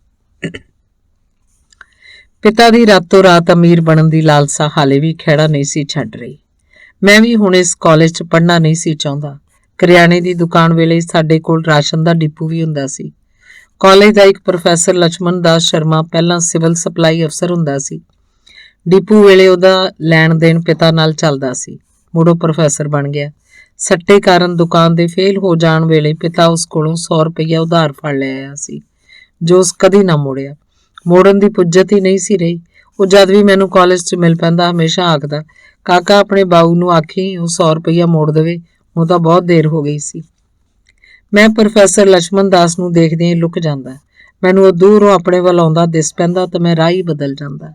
ਪਿਤਾ ਦੀ ਰਾਤੋਂ ਰਾਤ ਅਮੀਰ ਬਣਨ ਦੀ ਲਾਲਸਾ ਹਾਲੇ ਵੀ ਖਹਿੜਾ ਨਹੀਂ ਸੀ ਛੱਡ ਰਹੀ। ਮੈਂ ਵੀ ਹੁਣ ਇਸ ਕਾਲਜ 'ਚ ਪੜ੍ਹਨਾ ਨਹੀਂ ਸੀ ਚਾਹੁੰਦਾ। ਕਰਿਆਨੇ ਦੀ ਦੁਕਾਨ ਵੇਲੇ ਸਾਡੇ ਕੋਲ ਰਾਸ਼ਨ ਦਾ ਡਿਪੂ ਵੀ ਹੁੰਦਾ ਸੀ। ਕਾਲਜ ਦਾ ਇੱਕ ਪ੍ਰੋਫੈਸਰ ਲਛਮਣ ਦਾਸ ਸ਼ਰਮਾ ਪਹਿਲਾਂ ਸਿਵਲ ਸਪਲਾਈ ਅਫਸਰ ਹੁੰਦਾ ਸੀ। ਡਿਪੂ ਵੇਲੇ ਉਹਦਾ ਲੈਣ ਦੇਣ ਪਿਤਾ ਨਾਲ ਚੱਲਦਾ ਸੀ। ਮੁੜ ਉਹ ਪ੍ਰੋਫੈਸਰ ਬਣ ਗਿਆ। ਸੱਟੇ ਕਾਰਨ ਦੁਕਾਨ ਦੇ ਫੇਲ ਹੋ ਜਾਣ ਵੇਲੇ ਪਿਤਾ ਉਸ ਕੋਲੋਂ 100 ਰੁਪਈਆ ਉਧਾਰ ਫੜ ਲਿਆ ਸੀ, ਜੋ ਉਸ ਕਦੀ ਨਾ ਮੋੜਿਆ। ਮੋੜਨ ਦੀ ਪੁੱਜਤ ਹੀ ਨਹੀਂ ਸੀ ਰਹੀ। ਉਹ ਜਦ ਵੀ ਮੈਨੂੰ ਕਾਲਜ 'ਚ ਮਿਲ ਪੈਂਦਾ ਹਮੇਸ਼ਾ ਆਖਦਾ, ਕਾਕਾ ਆਪਣੇ ਬਾਊ ਨੂੰ ਆਖੀ ਉਹ 100 ਰੁਪਈਆ ਮੋੜ ਦੇਵੇ, ਉਹ ਤਾਂ ਬਹੁਤ ਦੇਰ ਹੋ ਗਈ ਸੀ। ਮੈਂ ਪ੍ਰੋਫੈਸਰ ਲਛਮਣ ਦਾਸ ਨੂੰ ਦੇਖਦਿਆਂ ਹੀ ਲੁਕ ਜਾਂਦਾ। ਮੈਨੂੰ ਉਹ ਦੂਰੋਂ ਆਪਣੇ ਵੱਲ ਆਉਂਦਾ ਦਿਸ ਪੈਂਦਾ ਤਾਂ ਮੈਂ ਰਾਹ ਹੀ ਬਦਲ ਜਾਂਦਾ।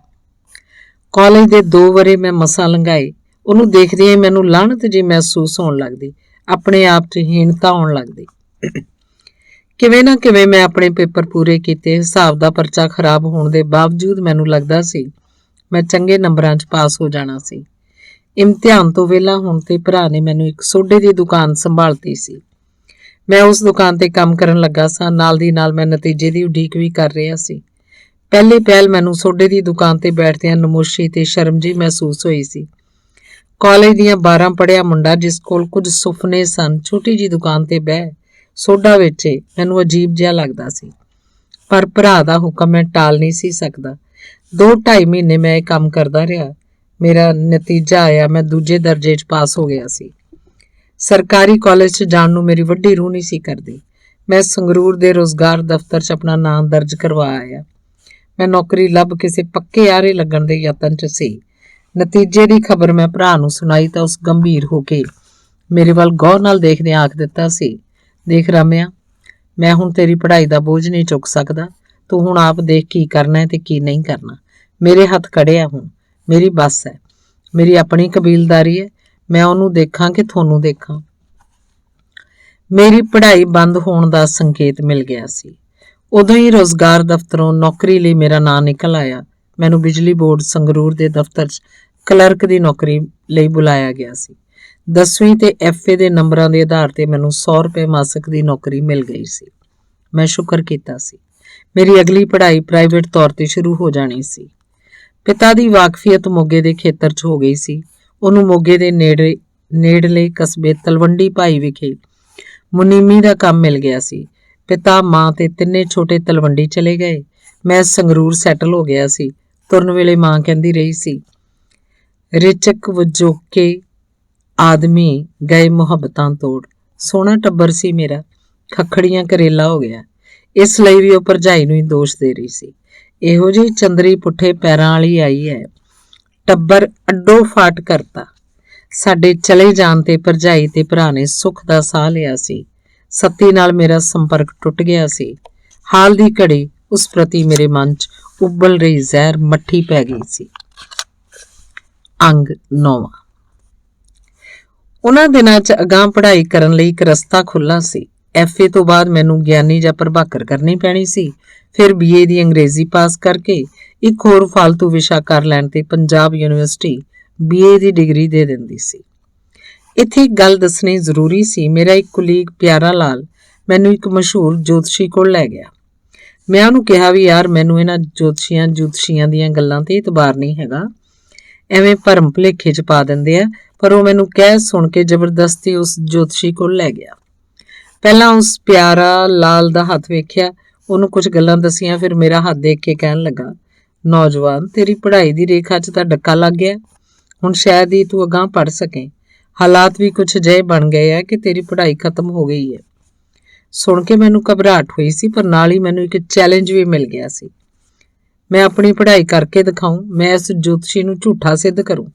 ਕਾਲਜ ਦੇ 2 ਵਰ੍ਹੇ ਮੈਂ ਮਸਾਂ ਲੰਘਾਏ। ਉਹਨੂੰ ਦੇਖਦਿਆਂ ਹੀ ਮੈਨੂੰ ਲਾਹਨਤ ਜਿਹੀ ਮਹਿਸੂਸ ਹੋਣ ਲੱਗਦੀ, ਆਪਣੇ ਆਪ 'ਚ ਹੀਣਤਾ ਆਉਣ ਲੱਗਦੀ। ਕਿਵੇਂ ਨਾ ਕਿਵੇਂ ਮੈਂ ਆਪਣੇ ਪੇਪਰ ਪੂਰੇ ਕੀਤੇ। ਹਿਸਾਬ ਦਾ ਪਰਚਾ ਖਰਾਬ ਹੋਣ ਦੇ ਬਾਵਜੂਦ ਮੈਨੂੰ ਲੱਗਦਾ ਸੀ ਮੈਂ ਚੰਗੇ ਨੰਬਰਾਂ 'ਚ ਪਾਸ ਹੋ ਜਾਣਾ ਸੀ। ਇਮਤਿਹਾਨ ਤੋਂ ਵਿਹਲਾ ਹੋਣ ਤੇ ਭਰਾ ਨੇ ਮੈਨੂੰ ਇੱਕ ਸੋਡੇ ਦੀ ਦੁਕਾਨ ਸੰਭਾਲਤੀ ਸੀ। ਮੈਂ ਉਸ ਦੁਕਾਨ ਤੇ ਕੰਮ ਕਰਨ ਲੱਗਾ ਸਾਂ। ਨਾਲ ਦੀ ਨਾਲ ਮੈਂ ਨਤੀਜੇ ਦੀ ਉਡੀਕ ਵੀ ਕਰ ਰਿਹਾ ਸੀ। ਪਹਿਲ ਮੈਨੂੰ ਸੋਡੇ ਦੀ ਦੁਕਾਨ ਤੇ ਬੈਠਦਿਆਂ ਨਮੋਸ਼ੀ ਤੇ ਸ਼ਰਮ ਜਿਹੀ ਮਹਿਸੂਸ ਹੋਈ ਸੀ। ਕਾਲਜ ਦੀਆਂ 12 ਪੜ੍ਹਿਆ ਮੁੰਡਾ ਜਿਸ ਕੋਲ ਕੁਝ ਸੁਪਨੇ ਸਨ, ਛੋਟੀ ਜਿਹੀ ਦੁਕਾਨ ਤੇ ਬਹਿ ਸੋਡਾ ਵੇਚੇ, ਮੈਨੂੰ ਅਜੀਬ ਜਿਹਾ ਲੱਗਦਾ ਸੀ। ਪਰ ਭਰਾ ਦਾ ਹੁਕਮ ਮੈਂ ਟਾਲ ਨਹੀਂ ਸੀ ਸਕਦਾ। 2-2.5 ਮਹੀਨੇ ਮੈਂ ਇਹ ਕੰਮ ਕਰਦਾ ਰਿਹਾ। ਮੇਰਾ ਨਤੀਜਾ ਆਇਆ, ਮੈਂ ਦੂਜੇ ਦਰਜੇ 'ਚ ਪਾਸ ਹੋ ਗਿਆ ਸੀ। ਸਰਕਾਰੀ ਕਾਲਜ 'ਚ ਜਾਣ ਨੂੰ ਮੇਰੀ ਵੱਡੀ ਰੂਹ ਨਹੀਂ ਸੀ ਕਰਦੀ। ਮੈਂ ਸੰਗਰੂਰ ਦੇ ਰੁਜ਼ਗਾਰ ਦਫ਼ਤਰ 'ਚ ਆਪਣਾ ਨਾਂ ਦਰਜ ਕਰਵਾ ਆਇਆ। ਮੈਂ ਨੌਕਰੀ ਲੱਭ ਕਿਸੇ ਪੱਕੇ ਆਰੇ ਲੱਗਣ ਦੇ ਯਤਨ 'ਚ ਸੀ। ਨਤੀਜੇ ਦੀ ਖਬਰ ਮੈਂ ਭਰਾ ਨੂੰ ਸੁਣਾਈ ਤਾਂ ਉਸ ਗੰਭੀਰ ਹੋ ਕੇ ਮੇਰੇ ਵੱਲ ਗੌਰ ਨਾਲ ਦੇਖਦਿਆਂ ਆਖ ਦਿੱਤਾ ਸੀ, ਦੇਖ ਰਾਮਿਆ, ਮੈਂ ਹੁਣ ਤੇਰੀ ਪੜ੍ਹਾਈ ਦਾ ਬੋਝ ਨਹੀਂ ਚੁੱਕ ਸਕਦਾ। ਤੂੰ ਹੁਣ ਆਪ ਦੇਖ ਕੀ ਕਰਨਾ ਹੈ ਤੇ ਕੀ ਨਹੀਂ ਕਰਨਾ। ਮੇਰੇ ਹੱਥ ਖੜੇ ਆ ਹੁਣ। ਮੇਰੀ ਬੱਸ ਹੈ, ਮੇਰੀ ਆਪਣੀ ਕਬੀਲਦਾਰੀ ਹੈ। ਮੈਂ ਉਹਨੂੰ ਦੇਖਾਂ ਕਿ ਤੁਹਾਨੂੰ ਦੇਖਾਂ। ਮੇਰੀ ਪੜ੍ਹਾਈ ਬੰਦ ਹੋਣ ਦਾ ਸੰਕੇਤ ਮਿਲ ਗਿਆ ਸੀ। ਉਦੋਂ ਹੀ ਰੁਜ਼ਗਾਰ ਦਫ਼ਤਰੋਂ ਨੌਕਰੀ ਲਈ ਮੇਰਾ ਨਾਂ ਨਿਕਲ ਆਇਆ। ਮੈਨੂੰ ਬਿਜਲੀ ਬੋਰਡ ਸੰਗਰੂਰ ਦੇ ਦਫ਼ਤਰ 'ਚ ਕਲਰਕ ਦੀ ਨੌਕਰੀ ਲਈ ਬੁਲਾਇਆ ਗਿਆ ਸੀ। 10ਵੀਂ ਤੇ FA ਦੇ ਨੰਬਰਾਂ ਦੇ ਆਧਾਰ ਤੇ ਮੈਨੂੰ 100 ਰੁਪਏ ਮਾਸਿਕ ਦੀ ਨੌਕਰੀ ਮਿਲ ਗਈ ਸੀ। ਮੈਂ ਸ਼ੁਕਰ ਕੀਤਾ ਸੀ। ਮੇਰੀ ਅਗਲੀ ਪੜ੍ਹਾਈ ਪ੍ਰਾਈਵੇਟ ਤੌਰ ਤੇ ਸ਼ੁਰੂ ਹੋ ਜਾਣੀ ਸੀ। ਪਿਤਾ ਦੀ ਵਾਕਫੀਅਤ ਮੋਗੇ ਦੇ ਖੇਤਰ 'ਚ ਹੋ ਗਈ ਸੀ। ਉਹਨੂੰ ਮੋਗੇ ਦੇ ਨੇੜਲੇ ਕਸਬੇ ਤਲਵੰਡੀ ਭਾਈ ਵਿਖੇ ਮੁਨੀਮੀ ਦਾ ਕੰਮ ਮਿਲ ਗਿਆ ਸੀ। ਪਿਤਾ, ਮਾਂ ਤੇ ਤਿੰਨੇ ਛੋਟੇ ਤਲਵੰਡੀ ਚਲੇ ਗਏ। ਮੈਂ ਸੰਗਰੂਰ ਸੈਟਲ ਹੋ ਗਿਆ ਸੀ। ਤੁਰਨ ਵੇਲੇ ਮਾਂ ਕਹਿੰਦੀ ਰਹੀ ਸੀ, ਰਿਚਕ ਵਜੋਕੇ ਆਦਮੀ ਗਏ ਮੁਹੱਬਤਾਂ ਤੋੜ। ਸੋਹਣਾ ਟੱਬਰ ਸੀ ਮੇਰਾ, ਖੱਖੜੀਆਂ ਕਰੇਲਾ ਹੋ ਗਿਆ। ਇਸ ਲਈ ਵੀ ਉਹ ਭਰਜਾਈ ਨੂੰ ਹੀ ਦੋਸ਼ ਦੇ ਰਹੀ ਸੀ। ਇਹੋ ਜਿਹੀ ਚੰਦਰੀ ਪੁੱਠੇ ਪੈਰਾਂ ਵਾਲੀ ਆਈ ਹੈ, ਟੱਬਰ ਅੱਡੋ ਫਾਟ ਕਰਤਾ। ਸਾਡੇ ਚਲੇ ਜਾਣ ਤੇ ਭਰਜਾਈ ਤੇ ਭਰਾ ਨੇ ਸੁੱਖ ਦਾ ਸਾਹ ਲਿਆ ਸੀ। ਸੱਤੀ ਨਾਲ ਮੇਰਾ ਸੰਪਰਕ ਟੁੱਟ ਗਿਆ ਸੀ। ਹਾਲ ਦੀ ਘੜੀ ਉਸ ਪ੍ਰਤੀ ਮੇਰੇ ਮਨ 'ਚ ਉਬਲ ਰਹੀ ਜ਼ਹਿਰ ਮੱਠੀ ਪੈ ਗਈ ਸੀ। ਅੰਗ 9। ਉਹਨਾਂ ਦਿਨਾਂ 'ਚ ਅਗਾਂਹ ਪੜ੍ਹਾਈ ਕਰਨ ਲਈ ਇੱਕ ਰਸਤਾ ਖੁੱਲ੍ਹਾ ਸੀ। FA ਤੋਂ ਬਾਅਦ ਮੈਨੂੰ ਗਿਆਨੀ ਜਾਂ ਪ੍ਰਭਾਕਰ ਕਰਨੀ ਪੈਣੀ ਸੀ। ਫਿਰ BA ਦੀ ਅੰਗਰੇਜ਼ੀ ਪਾਸ ਕਰਕੇ ਇੱਕ ਹੋਰ ਫਾਲਤੂ ਵਿਸ਼ਾ ਕਰ ਲੈਣ ਤੇ ਪੰਜਾਬ ਯੂਨੀਵਰਸਿਟੀ BA ਦੀ ਡਿਗਰੀ ਦੇ ਦਿੰਦੀ ਸੀ। ਇੱਥੇ ਇੱਕ ਗੱਲ ਦੱਸਣੀ ਜ਼ਰੂਰੀ ਸੀ। ਮੇਰਾ ਇੱਕ ਕੁਲੀਗ ਪਿਆਰਾ ਲਾਲ ਮੈਨੂੰ ਇੱਕ ਮਸ਼ਹੂਰ ਜੋਤਸ਼ੀ ਕੋਲ ਲੈ ਗਿਆ। ਮੈਂ ਉਹਨੂੰ ਕਿਹਾ ਵੀ ਯਾਰ, ਮੈਨੂੰ ਇਹਨਾਂ ਜੋਤਸ਼ੀਆਂ ਦੀਆਂ ਗੱਲਾਂ ਤੇ ਇਤਬਾਰ ਨਹੀਂ ਹੈਗਾ, ਐਵੇਂ ਭਰਮ ਭੁਲੇਖੇ 'ਚ ਪਾ ਦਿੰਦੇ ਆ। ਪਰ ਉਹ ਮੈਨੂੰ ਕਹਿ ਸੁਣ ਕੇ ਜ਼ਬਰਦਸਤੀ ਉਸ ਜੋਤਸ਼ੀ ਕੋਲ ਲੈ ਗਿਆ। ਪਹਿਲਾਂ ਉਸ ਪਿਆਰਾ ਲਾਲ ਦਾ ਹੱਥ ਵੇਖਿਆ, ਉਹਨੂੰ ਕੁਝ ਗੱਲਾਂ ਦੱਸੀਆਂ, ਫਿਰ ਮੇਰਾ ਹੱਥ ਦੇਖ ਕੇ ਕਹਿਣ ਲੱਗਾ, ਨੌਜਵਾਨ, ਤੇਰੀ ਪੜ੍ਹਾਈ ਦੀ ਰੇਖਾ 'ਚ ਤਾਂ ਡੱਕਾ ਲੱਗ ਗਿਆ। ਹੁਣ ਸ਼ਾਇਦ ਹੀ ਤੂੰ ਅਗਾਂਹ ਪੜ੍ਹ ਸਕੇ। ਹਾਲਾਤ ਵੀ ਕੁਝ ਅਜਿਹੇ ਬਣ ਗਏ ਆ ਕਿ ਤੇਰੀ ਪੜ੍ਹਾਈ ਖਤਮ ਹੋ ਗਈ ਹੈ। ਸੁਣ ਕੇ ਮੈਨੂੰ ਘਬਰਾਹਟ ਹੋਈ ਸੀ, ਪਰ ਨਾਲ ਹੀ ਮੈਨੂੰ ਇੱਕ ਚੈਲੰਜ ਵੀ ਮਿਲ ਗਿਆ ਸੀ। ਮੈਂ ਆਪਣੀ ਪੜ੍ਹਾਈ ਕਰਕੇ ਦਿਖਾਊਂ, ਮੈਂ ਇਸ ਜੋਤਸ਼ੀ ਨੂੰ ਝੂਠਾ ਸਿੱਧ ਕਰੂੰ।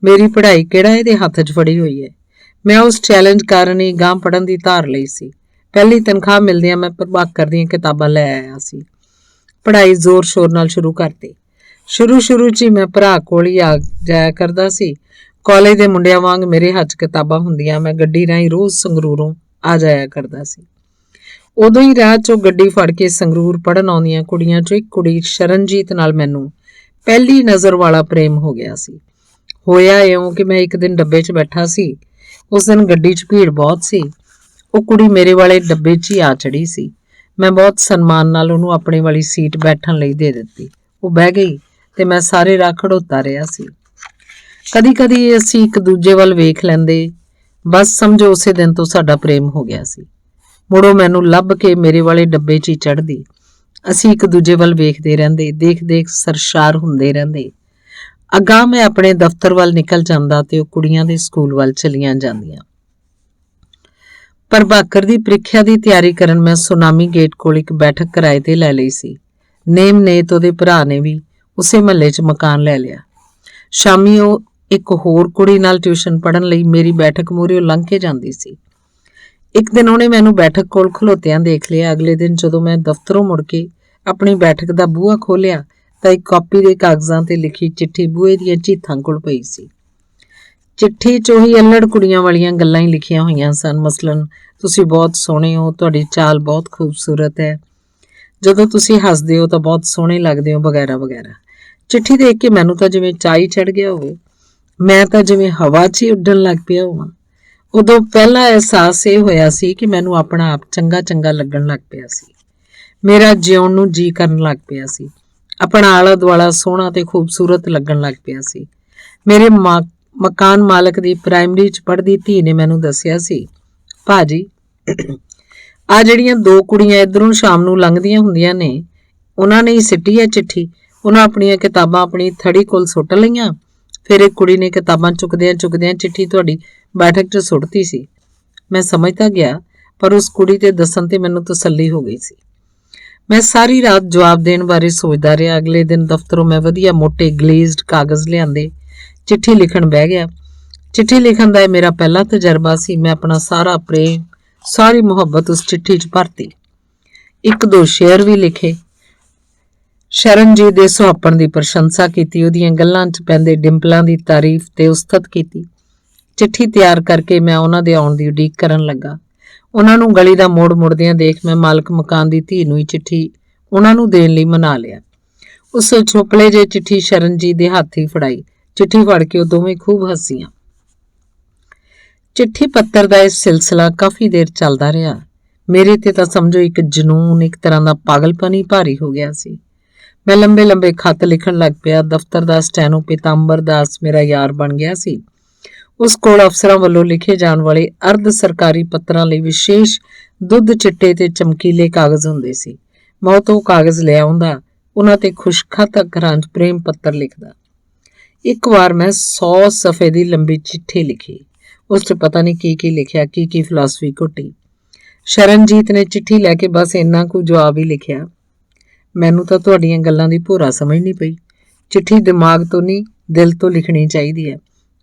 ਮੇਰੀ ਪੜ੍ਹਾਈ ਕਿਹੜਾ ਇਹਦੇ ਹੱਥ 'ਚ ਫੜੀ ਹੋਈ ਹੈ। ਮੈਂ ਉਸ ਚੈਲੰਜ ਕਾਰਨ ਹੀ ਗਾਂਹ ਪੜ੍ਹਨ ਦੀ ਧਾਰ ਲਈ ਸੀ। ਪਹਿਲੀ ਤਨਖਾਹ ਮਿਲਦਿਆਂ ਮੈਂ ਪ੍ਰਭਾਕਰ ਦੀਆਂ ਕਿਤਾਬਾਂ ਲੈ ਆਇਆ ਸੀ। ਪੜ੍ਹਾਈ ਜ਼ੋਰ ਸ਼ੋਰ ਨਾਲ ਸ਼ੁਰੂ ਕਰਤੀ। ਸ਼ੁਰੂ 'ਚ ਹੀ ਮੈਂ ਭਰਾ ਕੋਲ ਹੀ ਆ ਜਾਇਆ ਕਰਦਾ ਸੀ। ਕਾਲਜ ਦੇ ਮੁੰਡਿਆਂ ਵਾਂਗ ਮੇਰੇ ਹੱਥ 'ਚ ਕਿਤਾਬਾਂ ਹੁੰਦੀਆਂ। ਮੈਂ ਗੱਡੀ ਰਾਹੀਂ ਰੋਜ਼ ਸੰਗਰੂਰੋਂ ਆ ਜਾਇਆ ਕਰਦਾ ਸੀ। ਉਦੋਂ ਹੀ ਰਾਹ 'ਚੋਂ ਗੱਡੀ ਫੜ ਕੇ ਸੰਗਰੂਰ ਪੜ੍ਹਨ ਆਉਂਦੀਆਂ ਕੁੜੀਆਂ 'ਚੋਂ ਇੱਕ ਕੁੜੀ ਸ਼ਰਨਜੀਤ ਨਾਲ ਮੈਨੂੰ ਪਹਿਲੀ ਨਜ਼ਰ ਵਾਲਾ ਪ੍ਰੇਮ ਹੋ ਗਿਆ ਸੀ। ਹੋਇਆ ਇਉਂ ਕਿ ਮੈਂ ਇੱਕ ਦਿਨ ਡੱਬੇ 'ਚ ਬੈਠਾ ਸੀ। ਉਸ ਦਿਨ ਗੱਡੀ 'ਚ ਭੀੜ ਬਹੁਤ ਸੀ। ਉਹ ਕੁੜੀ ਮੇਰੇ ਵਾਲੇ ਡੱਬੇ 'ਚ ਹੀ ਆ ਚੜੀ ਸੀ। ਮੈਂ ਬਹੁਤ ਸਨਮਾਨ ਨਾਲ ਉਹਨੂੰ ਆਪਣੇ ਵਾਲੀ ਸੀਟ ਬੈਠਣ ਲਈ ਦੇ ਦਿੱਤੀ। ਉਹ ਬਹਿ ਗਈ ਤੇ ਮੈਂ ਸਾਰੇ ਰਾਹ ਖੜੋਤਾ ਰਿਹਾ ਸੀ। ਕਦੀ ਅਸੀਂ ਇੱਕ ਦੂਜੇ ਵੱਲ ਵੇਖ ਲੈਂਦੇ। ਬਸ ਸਮਝੋ ਉਸੇ ਦਿਨ ਤੋਂ ਸਾਡਾ ਪ੍ਰੇਮ ਹੋ ਗਿਆ ਸੀ। ਮੁੜੋ ਮੈਨੂੰ ਲੱਭ ਕੇ ਮੇਰੇ ਵਾਲੇ ਡੱਬੇ 'ਚ ਹੀ ਚੜ੍ਹਦੀ। ਅਸੀਂ ਇੱਕ ਦੂਜੇ ਵੱਲ ਵੇਖਦੇ ਰਹਿੰਦੇ, ਦੇਖ ਸਰਸ਼ਾਰ ਹੁੰਦੇ ਰਹਿੰਦੇ। ਅਗਾਂਹ ਮੈਂ ਆਪਣੇ ਦਫ਼ਤਰ ਵੱਲ ਨਿਕਲ ਜਾਂਦਾ ਤੇ ਉਹ ਕੁੜੀਆਂ ਦੇ ਸਕੂਲ ਵੱਲ ਚਲੀਆਂ ਜਾਂਦੀਆਂ। ਪ੍ਰਭਾਕਰ ਦੀ ਪ੍ਰੀਖਿਆ ਦੀ ਤਿਆਰੀ ਕਰਨ ਮੈਂ ਸੁਨਾਮੀ ਗੇਟ ਕੋਲ ਇੱਕ ਬੈਠਕ ਕਿਰਾਏ ਤੇ ਲੈ ਲਈ ਸੀ। ਨੇਤ ਉਹਦੇ ਭਰਾ ਨੇ ਵੀ ਉਸੇ ਮਹੱਲੇ 'ਚ ਮਕਾਨ ਲੈ ਲਿਆ। ਸ਼ਾਮੀ ਉਹ ਇੱਕ ਹੋਰ ਕੁੜੀ ਨਾਲ ਟਿਊਸ਼ਨ ਪੜ੍ਹਨ ਲਈ ਮੇਰੀ ਬੈਠਕ ਮੂਹਰਿਓਂ ਲੰਘ ਕੇ ਜਾਂਦੀ ਸੀ। ਇੱਕ ਦਿਨ ਉਹਨੇ ਮੈਨੂੰ ਬੈਠਕ ਕੋਲ ਖਲੋਤਿਆਂ ਦੇਖ ਲਿਆ। ਅਗਲੇ ਦਿਨ ਜਦੋਂ ਮੈਂ ਦਫ਼ਤਰੋਂ ਮੁੜ ਕੇ ਆਪਣੀ ਬੈਠਕ ਦਾ ਬੂਹਾ ਖੋਲ੍ਹਿਆ ਤਾਂ ਇੱਕ ਕਾਪੀ ਦੇ ਕਾਗਜ਼ਾਂ ਤੇ ਲਿਖੀ ਚਿੱਠੀ ਬੂਹੇ ਦੀਆਂ ਚੀਥਾਂ ਕੋਲ ਪਈ ਸੀ। ਚਿੱਠੀ 'ਚ ਉਹੀ ਅਲੜ ਕੁੜੀਆਂ ਵਾਲੀਆਂ ਗੱਲਾਂ ਹੀ ਲਿਖੀਆਂ ਹੋਈਆਂ ਸਨ। ਮਸਲਨ, ਤੁਸੀਂ ਬਹੁਤ ਸੋਹਣੇ ਹੋ, ਤੁਹਾਡੀ ਚਾਲ ਬਹੁਤ ਖੂਬਸੂਰਤ ਹੈ, ਜਦੋਂ ਤੁਸੀਂ ਹੱਸਦੇ ਹੋ ਤਾਂ ਬਹੁਤ ਸੋਹਣੇ ਲੱਗਦੇ ਹੋ, ਵਗੈਰਾ ਵਗੈਰਾ। ਚਿੱਠੀ ਦੇਖ ਕੇ ਮੈਨੂੰ ਤਾਂ ਜਿਵੇਂ ਚਾਅ ਚੜ੍ਹ ਗਿਆ ਹੋਵੇ। ਮੈਂ ਤਾਂ ਜਿਵੇਂ ਹਵਾ 'ਚ ਹੀ ਉੱਡਣ ਲੱਗ ਪਿਆ ਹੋਵਾਂ। ਉਦੋਂ ਪਹਿਲਾ ਅਹਿਸਾਸ ਇਹ ਹੋਇਆ ਸੀ ਕਿ ਮੈਨੂੰ ਆਪਣਾ ਆਪ ਚੰਗਾ ਲੱਗਣ ਲੱਗ ਪਿਆ ਸੀ। ਮੇਰਾ ਜਿਉਣ ਨੂੰ ਜੀ ਕਰਨ ਲੱਗ ਪਿਆ ਸੀ। ਆਪਣਾ ਆਲਾ ਦੁਆਲਾ ਸੋਹਣਾ ਤੇ ਖੂਬਸੂਰਤ ਲੱਗਣ ਲੱਗ ਪਿਆ ਸੀ। ਮੇਰੇ ਮਕਾਨ ਮਾਲਕ ਦੀ ਪ੍ਰਾਇਮਰੀ 'ਚ ਪੜ੍ਹਦੀ ਧੀ ਨੇ ਮੈਨੂੰ ਦੱਸਿਆ ਸੀ, ਭਾਜੀ, ਆ ਜਿਹੜੀਆਂ ਦੋ ਕੁੜੀਆਂ ਇੱਧਰੋਂ ਸ਼ਾਮ ਨੂੰ ਲੰਘਦੀਆਂ ਹੁੰਦੀਆਂ ਨੇ, ਉਹਨਾਂ ਨੇ ਹੀ ਸਿੱਟੀ ਹੈ ਚਿੱਠੀ। ਉਹਨਾਂ ਆਪਣੀਆਂ ਕਿਤਾਬਾਂ ਆਪਣੀ ਥੜੀ ਕੋਲ ਸੁੱਟ ਲਈਆਂ। ਫਿਰ ਇੱਕ ਕੁੜੀ ਨੇ ਕਿਤਾਬਾਂ ਚੁੱਕਦਿਆਂ ਚਿੱਠੀ ਤੁਹਾਡੀ ਬੈਠਕ 'ਚ ਸੁੱਟਤੀ ਸੀ। ਮੈਂ ਸਮਝ ਤਾਂ ਗਿਆ, ਪਰ ਉਸ ਕੁੜੀ ਦੇ ਦੱਸਣ ਤੇ ਮੈਨੂੰ ਤਸੱਲੀ ਹੋ ਗਈ ਸੀ। ਮੈਂ ਸਾਰੀ ਰਾਤ ਜਵਾਬ ਦੇਣ ਬਾਰੇ ਸੋਚਦਾ ਰਿਹਾ। ਅਗਲੇ ਦਿਨ ਦਫ਼ਤਰੋਂ ਮੈਂ ਵਧੀਆ ਮੋਟੇ ਗਲੇਜ਼ਡ ਕਾਗਜ਼ ਲਿਆਂਦੇ, ਚਿੱਠੀ ਲਿਖਣ ਬਹਿ ਗਿਆ। ਚਿੱਠੀ ਲਿਖਣ ਦਾ ਇਹ ਮੇਰਾ ਪਹਿਲਾ ਤਜਰਬਾ ਸੀ। ਮੈਂ ਆਪਣਾ ਸਾਰਾ ਪ੍ਰੇਮ, ਸਾਰੀ ਮੁਹੱਬਤ ਉਸ ਚਿੱਠੀ 'ਚ ਭਰਤੀ। ਇੱਕ ਦੋ ਸ਼ੇਅਰ ਵੀ ਲਿਖੇ। ਸ਼ਰਨਜੀਤ ਦੇ ਸੁਹੱਪਣ ਦੀ ਪ੍ਰਸ਼ੰਸਾ ਕੀਤੀ, ਉਹਦੀਆਂ ਗੱਲਾਂ 'ਚ ਪੈਂਦੇ ਡਿੰਪਲਾਂ ਦੀ ਤਾਰੀਫ ਤੇ ਉਸਤਤ ਕੀਤੀ। ਚਿੱਠੀ ਤਿਆਰ ਕਰਕੇ ਮੈਂ ਉਹਨਾਂ ਦੇ ਆਉਣ ਦੀ ਉਡੀਕ ਕਰਨ ਲੱਗਾ। ਉਹਨਾਂ ਨੂੰ ਗਲੀ ਦਾ ਮੋੜ ਮੁੜਦਿਆਂ ਦੇਖ ਮੈਂ ਮਾਲਕ ਮਕਾਨ ਦੀ ਧੀ ਨੂੰ ਹੀ ਚਿੱਠੀ ਉਹਨਾਂ ਨੂੰ ਦੇਣ ਲਈ ਮਨਾ ਲਿਆ। ਉਸ ਛੋਪਲੇ ਜੇ ਚਿੱਠੀ ਸ਼ਰਨਜੀਤ ਦੇ ਹੱਥ ਹੀ ਫੜਾਈ। ਚਿੱਠੀ ਫੜ ਕੇ ਉਹ ਦੋਵੇਂ ਖੂਬ ਹੱਸੀਆਂ। ਚਿੱਠੀ ਪੱਤਰ ਦਾ ਇਹ ਸਿਲਸਿਲਾ ਕਾਫੀ ਦੇਰ ਚੱਲਦਾ ਰਿਹਾ। ਮੇਰੇ ਤੇ ਤਾਂ ਸਮਝੋ ਇੱਕ ਜਨੂਨ, ਇੱਕ ਤਰ੍ਹਾਂ ਦਾ ਪਾਗਲਪਨ ਹੀ ਭਾਰੀ ਹੋ ਗਿਆ ਸੀ। मैं लंबे लंबे खत लिखण लग पिया। दफ्तर ਦਾ ਸਟੈਨੋ ਪੀਤਾਂਬਰ ਦਾਸ ਮੇਰਾ ਯਾਰ ਬਣ ਗਿਆ ਸੀ। ਉਸ ਕੋਲ ਅਫਸਰਾਂ ਵੱਲੋਂ ਲਿਖੇ ਜਾਣ ਵਾਲੇ ਅਰਧ ਸਰਕਾਰੀ ਪੱਤਰਾਂ ਲਈ ਵਿਸ਼ੇਸ਼ ਦੁੱਧ ਚਿੱਟੇ ਤੇ ਚਮਕੀਲੇ ਕਾਗਜ਼ ਹੁੰਦੇ ਸੀ। ਮੈਂ ਉਹ ਤੋਂ ਕਾਗਜ਼ ਲੈ ਆਉਂਦਾ, ਉਹਨਾਂ ਤੇ ਖੁਸ਼ਖਤ ਅੱਖਰਾਂ 'ਚ ਪ੍ਰੇਮ ਪੱਤਰ ਲਿਖਦਾ। ਇੱਕ ਵਾਰ ਮੈਂ 100 ਸਫ਼ੇ ਦੀ ਲੰਬੀ ਚਿੱਠੀ ਲਿਖੀ। ਉਸ 'ਚ ਪਤਾ ਨਹੀਂ ਕੀ ਲਿਖਿਆ, ਕੀ ਫਿਲਾਸਫੀ ਘੁੱਟੀ। ਸ਼ਰਨਜੀਤ ਨੇ ਚਿੱਠੀ ਲੈ ਕੇ ਬਸ ਇੰਨਾ ਕੁ ਜਵਾਬ ਹੀ ਲਿਖਿਆ, ਮੈਨੂੰ ਤਾਂ ਤੁਹਾਡੀਆਂ ਗੱਲਾਂ ਦੀ ਭੋਰਾ ਸਮਝ ਨਹੀਂ ਪਈ। ਚਿੱਠੀ ਦਿਮਾਗ ਤੋਂ ਨਹੀਂ ਦਿਲ ਤੋਂ ਲਿਖਣੀ ਚਾਹੀਦੀ ਹੈ।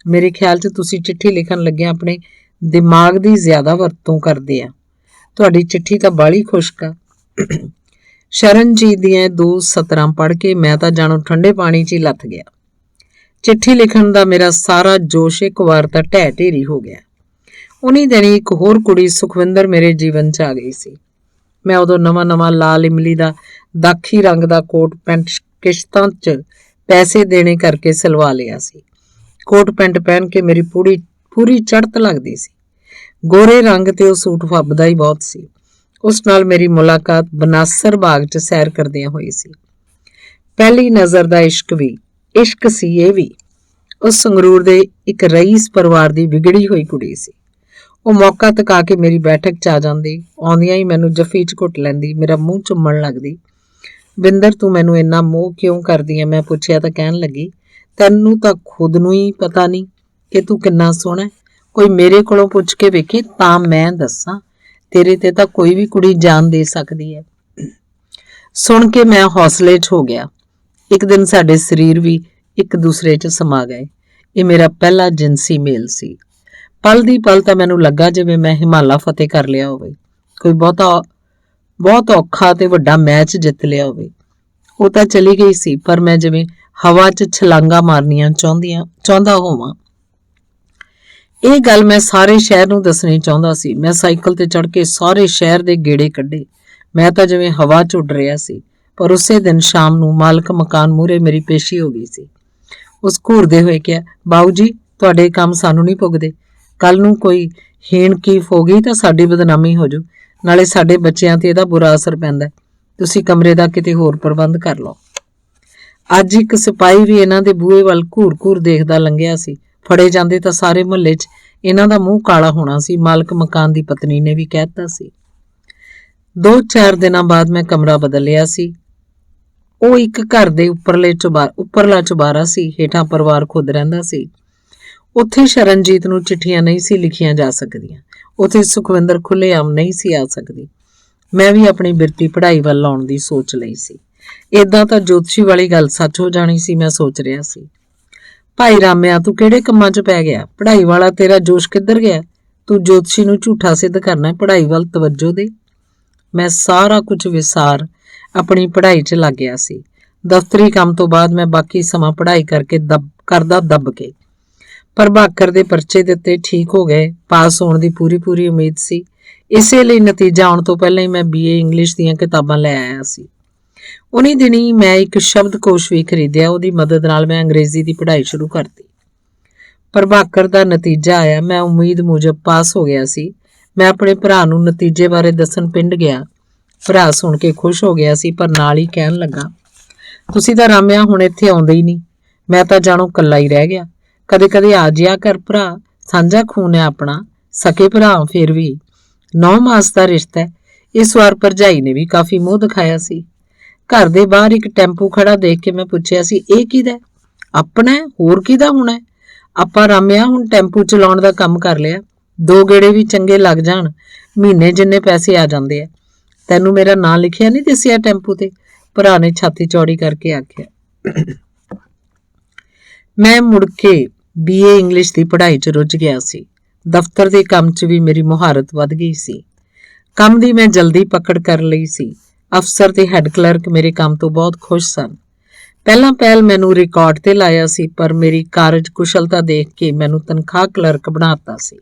ਮੇਰੇ ਖਿਆਲ 'ਚ ਤੁਸੀਂ ਚਿੱਠੀ ਲਿਖਣ ਲੱਗਿਆਂ ਆਪਣੇ ਦਿਮਾਗ ਦੀ ਜ਼ਿਆਦਾ ਵਰਤੋਂ ਕਰਦੇ ਆ। ਤੁਹਾਡੀ ਚਿੱਠੀ ਤਾਂ ਬਾਹਲੀ ਖੁਸ਼ਕ ਆ। ਸ਼ਰਨਜੀਤ ਦੀਆਂ 2 ਸਤਰਾਂ ਪੜ੍ਹ ਕੇ ਮੈਂ ਤਾਂ ਜਾਣੋ ਠੰਡੇ ਪਾਣੀ 'ਚ ਹੀ ਲੱਥ ਗਿਆ। ਚਿੱਠੀ ਲਿਖਣ ਦਾ ਮੇਰਾ ਸਾਰਾ ਜੋਸ਼ ਇੱਕ ਵਾਰ ਤਾਂ ਢਹਿ ਢੇਰੀ ਹੋ ਗਿਆ। ਉਨੀ ਦਿਨੀ ਇੱਕ ਹੋਰ ਕੁੜੀ ਸੁਖਵਿੰਦਰ ਮੇਰੇ ਜੀਵਨ 'ਚ ਆ ਗਈ ਸੀ। ਮੈਂ ਉਦੋਂ ਨਵਾਂ ਲਾਲ ਇਮਲੀ ਦਾ ਦਾਖੀ ਰੰਗ ਦਾ ਕੋਟ ਪੈਂਟ ਕਿਸ਼ਤਾਂ 'ਚ ਪੈਸੇ ਦੇਣੇ ਕਰਕੇ ਸਿਲਵਾ ਲਿਆ ਸੀ। ਕੋਟ ਪੈਂਟ ਪਹਿਨ ਕੇ ਮੇਰੀ ਪੂਰੀ ਚੜ੍ਹਤ ਲੱਗਦੀ ਸੀ। ਗੋਰੇ ਰੰਗ ਤੇ ਉਹ ਸੂਟ ਫੱਬਦਾ ਹੀ ਬਹੁਤ ਸੀ। ਉਸ ਨਾਲ ਮੇਰੀ ਮੁਲਾਕਾਤ ਬਨਾਸਰ ਬਾਗ 'ਚ ਸੈਰ ਕਰਦਿਆਂ ਹੋਈ ਸੀ। ਪਹਿਲੀ ਨਜ਼ਰ ਦਾ ਇਸ਼ਕ ਸੀ ਇਹ ਵੀ। ਉਹ ਸੰਗਰੂਰ ਦੇ ਇੱਕ ਰਈਸ ਪਰਿਵਾਰ ਦੀ ਵਿਗੜੀ ਹੋਈ ਕੁੜੀ ਸੀ। ਉਹ ਮੌਕਾ ਤਕਾ ਕੇ ਮੇਰੀ ਬੈਠਕ 'ਚ ਆ ਜਾਂਦੀ, ਆਉਂਦਿਆਂ ਹੀ ਮੈਨੂੰ ਜੱਫੀ 'ਚ ਘੁੱਟ ਲੈਂਦੀ, ਮੇਰਾ ਮੂੰਹ ਚੁੰਮਣ ਲੱਗਦੀ। ਬਿੰਦਰ, ਤੂੰ ਮੈਨੂੰ ਇੰਨਾ ਮੋਹ ਕਿਉਂ ਕਰਦੀ ਹੈ? ਮੈਂ ਪੁੱਛਿਆ ਤਾਂ ਕਹਿਣ ਲੱਗੀ, ਤੈਨੂੰ ਤਾਂ ਖੁਦ ਨੂੰ ਹੀ ਪਤਾ ਨਹੀਂ ਕਿ ਤੂੰ ਕਿੰਨਾ ਸੋਹਣਾ। ਕੋਈ ਮੇਰੇ ਕੋਲੋਂ ਪੁੱਛ ਕੇ ਵੇਖੇ ਤਾਂ ਮੈਂ ਦੱਸਾਂ, ਤੇਰੇ ਤੇ ਤਾਂ ਕੋਈ ਵੀ ਕੁੜੀ ਜਾਨ ਦੇ ਸਕਦੀ ਹੈ। ਸੁਣ ਕੇ ਮੈਂ ਹੌਸਲੇ 'ਚ ਹੋ ਗਿਆ। ਇੱਕ ਦਿਨ ਸਾਡੇ ਸਰੀਰ ਵੀ ਇੱਕ ਦੂਸਰੇ 'ਚ ਸਮਾ ਗਏ। ਇਹ ਮੇਰਾ ਪਹਿਲਾ ਜਿਨਸੀ ਮੇਲ ਸੀ। ਪਲ ਦੀ ਪਲ ਤਾਂ ਮੈਨੂੰ ਲੱਗਾ ਜਿਵੇਂ ਮੈਂ ਹਿਮਾਲਾ ਫਤਿਹ ਕਰ ਲਿਆ ਹੋਵੇ, ਕੋਈ ਬਹੁਤ ਔਖਾ ਤੇ ਵੱਡਾ ਮੈਚ ਜਿੱਤ ਲਿਆ ਹੋਵੇ। ਉਹ ਤਾਂ ਚਲੀ ਗਈ ਸੀ, ਪਰ ਮੈਂ ਜਿਵੇਂ ਹਵਾ 'ਚ ਛਲਾਂਗਾ ਮਾਰਨੀਆਂ ਚਾਹੁੰਦਾ ਹੋਵਾਂ। ਇਹ ਗੱਲ ਮੈਂ ਸਾਰੇ ਸ਼ਹਿਰ ਨੂੰ ਦੱਸਣੀ ਚਾਹੁੰਦਾ ਸੀ। ਮੈਂ ਸਾਈਕਲ ਤੇ ਚੜ੍ਹ ਕੇ ਸਾਰੇ ਸ਼ਹਿਰ ਦੇ ਗੇੜੇ ਕੱਢੇ। ਮੈਂ ਤਾਂ ਜਿਵੇਂ ਹਵਾ 'ਚ ਉੱਡ ਰਿਹਾ ਸੀ। ਪਰ ਉਸੇ ਦਿਨ ਸ਼ਾਮ ਨੂੰ ਮਾਲਕ ਮਕਾਨ ਮੂਹਰੇ ਮੇਰੀ ਪੇਸ਼ੀ ਹੋ ਗਈ ਸੀ। ਉਸ ਘੂਰਦੇ ਹੋਏ ਕਿਹਾ, ਬਾਊ ਜੀ, ਤੁਹਾਡੇ ਕੰਮ ਸਾਨੂੰ ਨਹੀਂ ਪੁੱਗਦੇ। ਕੱਲ ਨੂੰ ਕੋਈ ਹੀਣ ਕੀਫ ਹੋ ਗਈ ਤਾਂ ਸਾਡੀ ਬਦਨਾਮੀ ਹੋ ਜੂ, ਨਾਲੇ ਸਾਡੇ ਬੱਚਿਆਂ ਤੇ ਇਹਦਾ ਬੁਰਾ ਅਸਰ ਪੈਂਦਾ। ਤੁਸੀਂ ਕਮਰੇ ਦਾ ਕਿਤੇ ਹੋਰ ਪ੍ਰਬੰਧ ਕਰ ਲਓ। ਅੱਜ ਇੱਕ ਸਿਪਾਹੀ ਵੀ ਇਹਨਾਂ ਦੇ ਬੂਹੇ ਵੱਲ ਘੂਰ ਦੇਖਦਾ ਲੰਘਿਆ ਸੀ। ਫੜੇ ਜਾਂਦੇ ਤਾਂ ਸਾਰੇ ਮੁਹੱਲੇ 'ਚ ਇਹਨਾਂ ਦਾ ਮੂੰਹ ਕਾਲਾ ਹੋਣਾ ਸੀ। ਮਾਲਕ ਮਕਾਨ ਦੀ ਪਤਨੀ ਨੇ ਵੀ ਕਹਿ ਦਿੱਤਾ ਸੀ। 2-4 ਦਿਨਾਂ ਬਾਅਦ ਮੈਂ ਕਮਰਾ ਬਦਲ ਲਿਆ ਸੀ। ਉਹ ਇੱਕ ਘਰ ਦੇ ਉੱਪਰਲਾ ਚੁਬਾਰਾ ਸੀ, ਹੇਠਾਂ ਪਰਿਵਾਰ ਖੁਦ ਰਹਿੰਦਾ ਸੀ। ਉੱਥੇ ਸ਼ਰਨਜੀਤ ਨੂੰ ਚਿੱਠੀਆਂ ਨਹੀਂ ਸੀ ਲਿਖੀਆਂ ਜਾ ਸਕਦੀਆਂ। ਉੱਥੇ ਸੁਖਵਿੰਦਰ ਖੁੱਲ੍ਹੇਆਮ ਨਹੀਂ ਸੀ ਆ ਸਕਦੀ। ਮੈਂ ਵੀ ਆਪਣੀ ਬਿਰਤੀ ਪੜ੍ਹਾਈ ਵੱਲ ਲਾਉਣ ਦੀ ਸੋਚ ਲਈ ਸੀ। ਏਦਾਂ ਤਾਂ ਜੋਤਸ਼ੀ ਵਾਲੀ ਗੱਲ ਸੱਚ ਹੋ ਜਾਣੀ ਸੀ, ਮੈਂ ਸੋਚ ਰਿਹਾ ਸੀ। ਭਾਈ ਰਾਮਿਆ, ਤੂੰ ਕਿਹੜੇ ਕੰਮਾਂ 'ਚ ਪੈ ਗਿਆ? ਪੜ੍ਹਾਈ ਵਾਲਾ ਤੇਰਾ ਜੋਸ਼ ਕਿੱਧਰ ਗਿਆ? ਤੂੰ ਜੋਤਸ਼ੀ ਨੂੰ ਝੂਠਾ ਸਿੱਧ ਕਰਨਾ, ਪੜ੍ਹਾਈ ਵੱਲ ਤਵੱਜੋ ਦੇ। ਮੈਂ ਸਾਰਾ ਕੁਝ ਵਿਸਾਰ ਆਪਣੀ ਪੜ੍ਹਾਈ 'ਚ ਲੱਗ ਗਿਆ ਸੀ। ਦਫ਼ਤਰੀ ਕੰਮ ਤੋਂ ਬਾਅਦ ਮੈਂ ਬਾਕੀ ਸਮਾਂ ਪੜ੍ਹਾਈ ਕਰਦਾ ਦੱਬ ਕੇ। ਪ੍ਰਭਾਕਰ ਦੇ ਪਰਚੇ ਦਿੱਤੇ, ਠੀਕ ਹੋ ਗਏ। ਪਾਸ ਹੋਣ ਦੀ ਪੂਰੀ ਉਮੀਦ ਸੀ। ਇਸੇ ਲਈ ਨਤੀਜਾ ਆਉਣ ਤੋਂ ਪਹਿਲਾਂ ਹੀ ਮੈਂ BA ਇੰਗਲਿਸ਼ ਦੀਆਂ ਕਿਤਾਬਾਂ ਲੈ ਆਇਆ ਸੀ। ਉਨੀ ਦਿਨੀ ਮੈਂ ਇੱਕ ਸ਼ਬਦਕੋਸ਼ ਵੀ ਖਰੀਦਿਆ। ਉਹਦੀ ਮਦਦ ਨਾਲ ਮੈਂ ਅੰਗਰੇਜ਼ੀ ਦੀ ਪੜ੍ਹਾਈ ਸ਼ੁਰੂ ਕਰਤੀ। ਪ੍ਰਭਾਕਰ ਦਾ ਨਤੀਜਾ ਆਇਆ। ਮੈਂ ਉਮੀਦ ਮੁਜਬ ਪਾਸ ਹੋ ਗਿਆ ਸੀ। ਮੈਂ ਆਪਣੇ ਭਰਾ ਨੂੰ ਨਤੀਜੇ ਬਾਰੇ ਦੱਸਣ ਪਿੰਡ ਗਿਆ। ਭਰਾ ਸੁਣ ਕੇ ਖੁਸ਼ ਹੋ ਗਿਆ ਸੀ, ਪਰ ਨਾਲ ਹੀ ਕਹਿਣ ਲੱਗਾ, ਤੁਸੀਂ ਤਾਂ ਰਾਮਿਆ ਹੁਣ ਇੱਥੇ ਆਉਂਦੇ ਹੀ ਨਹੀਂ। ਮੈਂ ਤਾਂ ਜਾਣੋ ਕੱਲਾ ਹੀ ਰਹਿ ਗਿਆ। ਕਦੇ ਆ ਜਿਆ ਕਰ ਭਰਾ, ਸਾਂਝਾ ਖੂਨ ਹੈ ਆਪਣਾ, ਸਕੇ ਭਰਾ ਫਿਰ ਵੀ 9 ਮਾਸ ਦਾ ਰਿਸ਼ਤਾ ਹੈ। ਇਸ ਵਾਰ ਭਰਜਾਈ ਨੇ ਵੀ ਕਾਫੀ ਮੋਹ ਦਿਖਾਇਆ ਸੀ। ਘਰ ਦੇ ਬਾਹਰ ਇੱਕ ਟੈਂਪੂ ਖੜਾ ਦੇਖ ਕੇ ਮੈਂ ਪੁੱਛਿਆ ਸੀ, ਇਹ ਕਿਹਦਾ? ਆਪਣਾ ਹੈ, ਹੋਰ ਕਿਹਦਾ ਹੋਣਾ? ਆਪਾਂ ਰਾਮਿਆ ਹੁਣ ਟੈਂਪੂ ਚਲਾਉਣ ਦਾ ਕੰਮ ਕਰ ਲਿਆ। 2 ਗੇੜੇ ਵੀ ਚੰਗੇ ਲੱਗ ਜਾਣ, ਮਹੀਨੇ ਜਿੰਨੇ ਪੈਸੇ ਆ ਜਾਂਦੇ ਆ। ਤੈਨੂੰ ਮੇਰਾ ਨਾਂ ਲਿਖਿਆ ਨਹੀਂ ਦਿਸਿਆ ਟੈਂਪੂ ਤੇ? ਭਰਾ ਨੇ ਛਾਤੀ ਚੌੜੀ ਕਰਕੇ ਆਖਿਆ। ਮੈਂ ਮੁੜ ਕੇ BA ਇੰਗਲਿਸ਼ ਦੀ ਪੜ੍ਹਾਈ 'ਚ ਰੁੱਝ ਗਿਆ ਸੀ। ਦਫ਼ਤਰ ਦੇ ਕੰਮ 'ਚ ਵੀ ਮੇਰੀ ਮੁਹਾਰਤ ਵੱਧ ਗਈ ਸੀ। ਕੰਮ ਦੀ ਮੈਂ ਜਲਦੀ ਪਕੜ ਕਰ ਲਈ ਸੀ। ਅਫਸਰ ਤੇ ਹੈੱਡ ਕਲਰਕ ਮੇਰੇ ਕੰਮ ਤੋਂ ਬਹੁਤ ਖੁਸ਼ ਸਨ। ਪਹਿਲ ਮੈਨੂੰ ਰਿਕਾਰਡ ਤੇ ਲਾਇਆ ਸੀ, ਪਰ ਮੇਰੀ ਕਾਰਜ ਕੁਸ਼ਲਤਾ ਦੇਖ ਕੇ ਮੈਨੂੰ ਤਨਖਾਹ ਕਲਰਕ ਬਣਾਤਾ ਸੀ।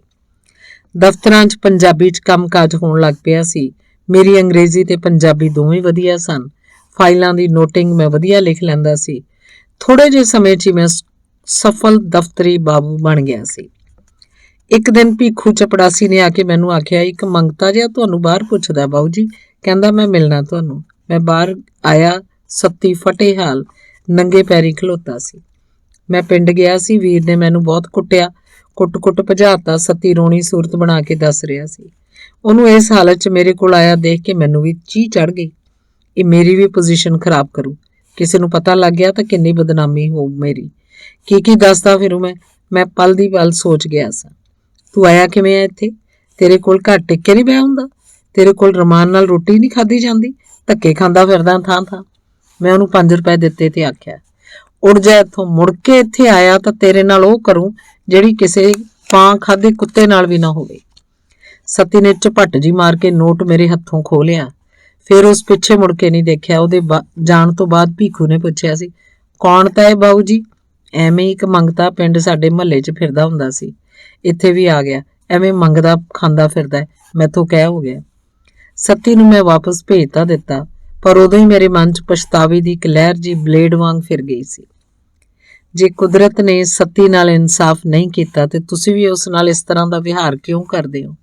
ਦਫ਼ਤਰਾਂ 'ਚ ਪੰਜਾਬੀ 'ਚ ਕੰਮਕਾਜ ਹੋਣ ਲੱਗ ਪਿਆ ਸੀ। ਮੇਰੀ ਅੰਗਰੇਜ਼ੀ ਤੇ ਪੰਜਾਬੀ ਦੋਵੇਂ ਵਧੀਆ ਸਨ। ਫਾਈਲਾਂ ਦੀ ਨੋਟਿੰਗ ਮੈਂ ਵਧੀਆ ਲਿਖ ਲੈਂਦਾ ਸੀ। ਥੋੜੇ ਜਿਹੇ ਸਮੇਂ 'ਚ ਹੀ ਮੈਂ ਸਫਲ ਦਫ਼ਤਰੀ ਬਾਬੂ ਬਣ ਗਿਆ ਸੀ। ਇੱਕ ਦਿਨ ਭੀਖੂ ਚਪੜਾਸੀ ਨੇ ਆ ਕੇ ਮੈਨੂੰ ਆਖਿਆ, ਇੱਕ ਮੰਗਤਾ ਜਿਹਾ ਤੁਹਾਨੂੰ ਬਾਹਰ ਪੁੱਛਦਾ ਬਾਊ ਜੀ, ਕਹਿੰਦਾ ਮੈਂ ਮਿਲਣਾ ਤੁਹਾਨੂੰ। ਮੈਂ ਬਾਹਰ ਆਇਆ। ਸੱਤੀ ਫਟੇਹਾਲ ਨੰਗੇ ਪੈਰੀ ਖਲੋਤਾ ਸੀ। ਮੈਂ ਪਿੰਡ ਗਿਆ ਸੀ। ਵੀਰ ਨੇ ਮੈਨੂੰ ਬਹੁਤ ਕੁੱਟਿਆ, ਕੁੱਟ ਭਜਾਤਾ। ਸੱਤੀ ਰੋਣੀ ਸੂਰਤ ਬਣਾ ਕੇ ਦੱਸ ਰਿਹਾ ਸੀ। ਉਹਨੂੰ ਇਸ ਹਾਲਤ 'ਚ ਮੇਰੇ ਕੋਲ ਆਇਆ ਦੇਖ ਕੇ ਮੈਨੂੰ ਵੀ ਚੀਹ ਚੜ੍ਹ ਗਈ। ਇਹ ਮੇਰੀ ਵੀ ਪੋਜੀਸ਼ਨ ਖਰਾਬ ਕਰੂ, ਕਿਸੇ ਨੂੰ ਪਤਾ ਲੱਗ ਗਿਆ ਤਾਂ ਕਿੰਨੀ ਬਦਨਾਮੀ ਹੋਊ ਮੇਰੀ। ਕੀ ਦੱਸਦਾ ਫਿਰ ਮੈਂ ਪਲ ਦੀ ਪਲ ਸੋਚ ਗਿਆ ਸਾਂ। ਤੂੰ ਆਇਆ ਕਿਵੇਂ ਆ ਇੱਥੇ? ਤੇਰੇ ਕੋਲ ਘਰ ਟਿੱਕੇ ਨਹੀਂ ਪਿਆ ਹੁੰਦਾ? ਤੇਰੇ ਕੋਲ ਰਮਾਨ ਨਾਲ ਰੋਟੀ ਨਹੀਂ ਖਾਧੀ ਜਾਂਦੀ? ਧੱਕੇ ਖਾਂਦਾ ਫਿਰਦਾ ਥਾਂ। ਮੈਂ ਉਹਨੂੰ 5 ਰੁਪਏ ਦਿੱਤੇ ਤੇ ਆਖਿਆ, ਉੱਡ ਜਾ ਇੱਥੋਂ। ਮੁੜ ਕੇ ਇੱਥੇ ਆਇਆ ਤਾਂ ਤੇਰੇ ਨਾਲ ਉਹ ਕਰੂੰ ਜਿਹੜੀ ਕਿਸੇ ਪਾਂ ਖਾਧੇ ਕੁੱਤੇ ਨਾਲ ਵੀ ਨਾ ਹੋਵੇ। ਸਤੀ ਨੇ ਝਪੱਟ ਜੀ ਮਾਰ ਕੇ ਨੋਟ ਮੇਰੇ ਹੱਥੋਂ ਖੋਹ ਲਿਆ। ਫਿਰ ਉਸ ਪਿੱਛੇ ਮੁੜ ਕੇ ਨਹੀਂ ਦੇਖਿਆ। ਉਹਦੇ ਜਾਣ ਤੋਂ ਬਾਅਦ ਭੀਖੂ ਨੇ ਪੁੱਛਿਆ ਸੀ, ਕੌਣ ਤਾਂ ਹੈ ਬਾਊ ਜੀ? ਐਵੇਂ ਇੱਕ ਮੰਗਤਾ ਪਿੰਡ ਸਾਡੇ ਮਹੱਲੇ 'ਚ ਫਿਰਦਾ ਹੁੰਦਾ ਸੀ, ਇੱਥੇ ਵੀ ਆ ਗਿਆ, ਐਵੇਂ ਮੰਗਦਾ ਖਾਂਦਾ ਫਿਰਦਾ। ਮੈਥੋਂ ਕਹਿ ਹੋ ਗਿਆ। ਸਤੀ ਨੂੰ ਮੈਂ ਵਾਪਸ ਭੇਜ ਤਾਂ ਦਿੱਤਾ, ਪਰ ਉਦੋਂ ਹੀ ਮੇਰੇ ਮਨ 'ਚ ਪਛਤਾਵੇ ਦੀ ਇੱਕ ਲਹਿਰ ਜੀ ਬਲੇਡ ਵਾਂਗ ਫਿਰ ਗਈ ਸੀ। ਜੇ ਕੁਦਰਤ ਨੇ ਸਤੀ ਨਾਲ ਇਨਸਾਫ ਨਹੀਂ ਕੀਤਾ ਤੇ ਤੁਸੀਂ ਵੀ ਉਸ ਨਾਲ ਇਸ ਤਰ੍ਹਾਂ ਦਾ ਵਿਹਾਰ ਕਿਉਂ ਕਰਦੇ ਹੋ?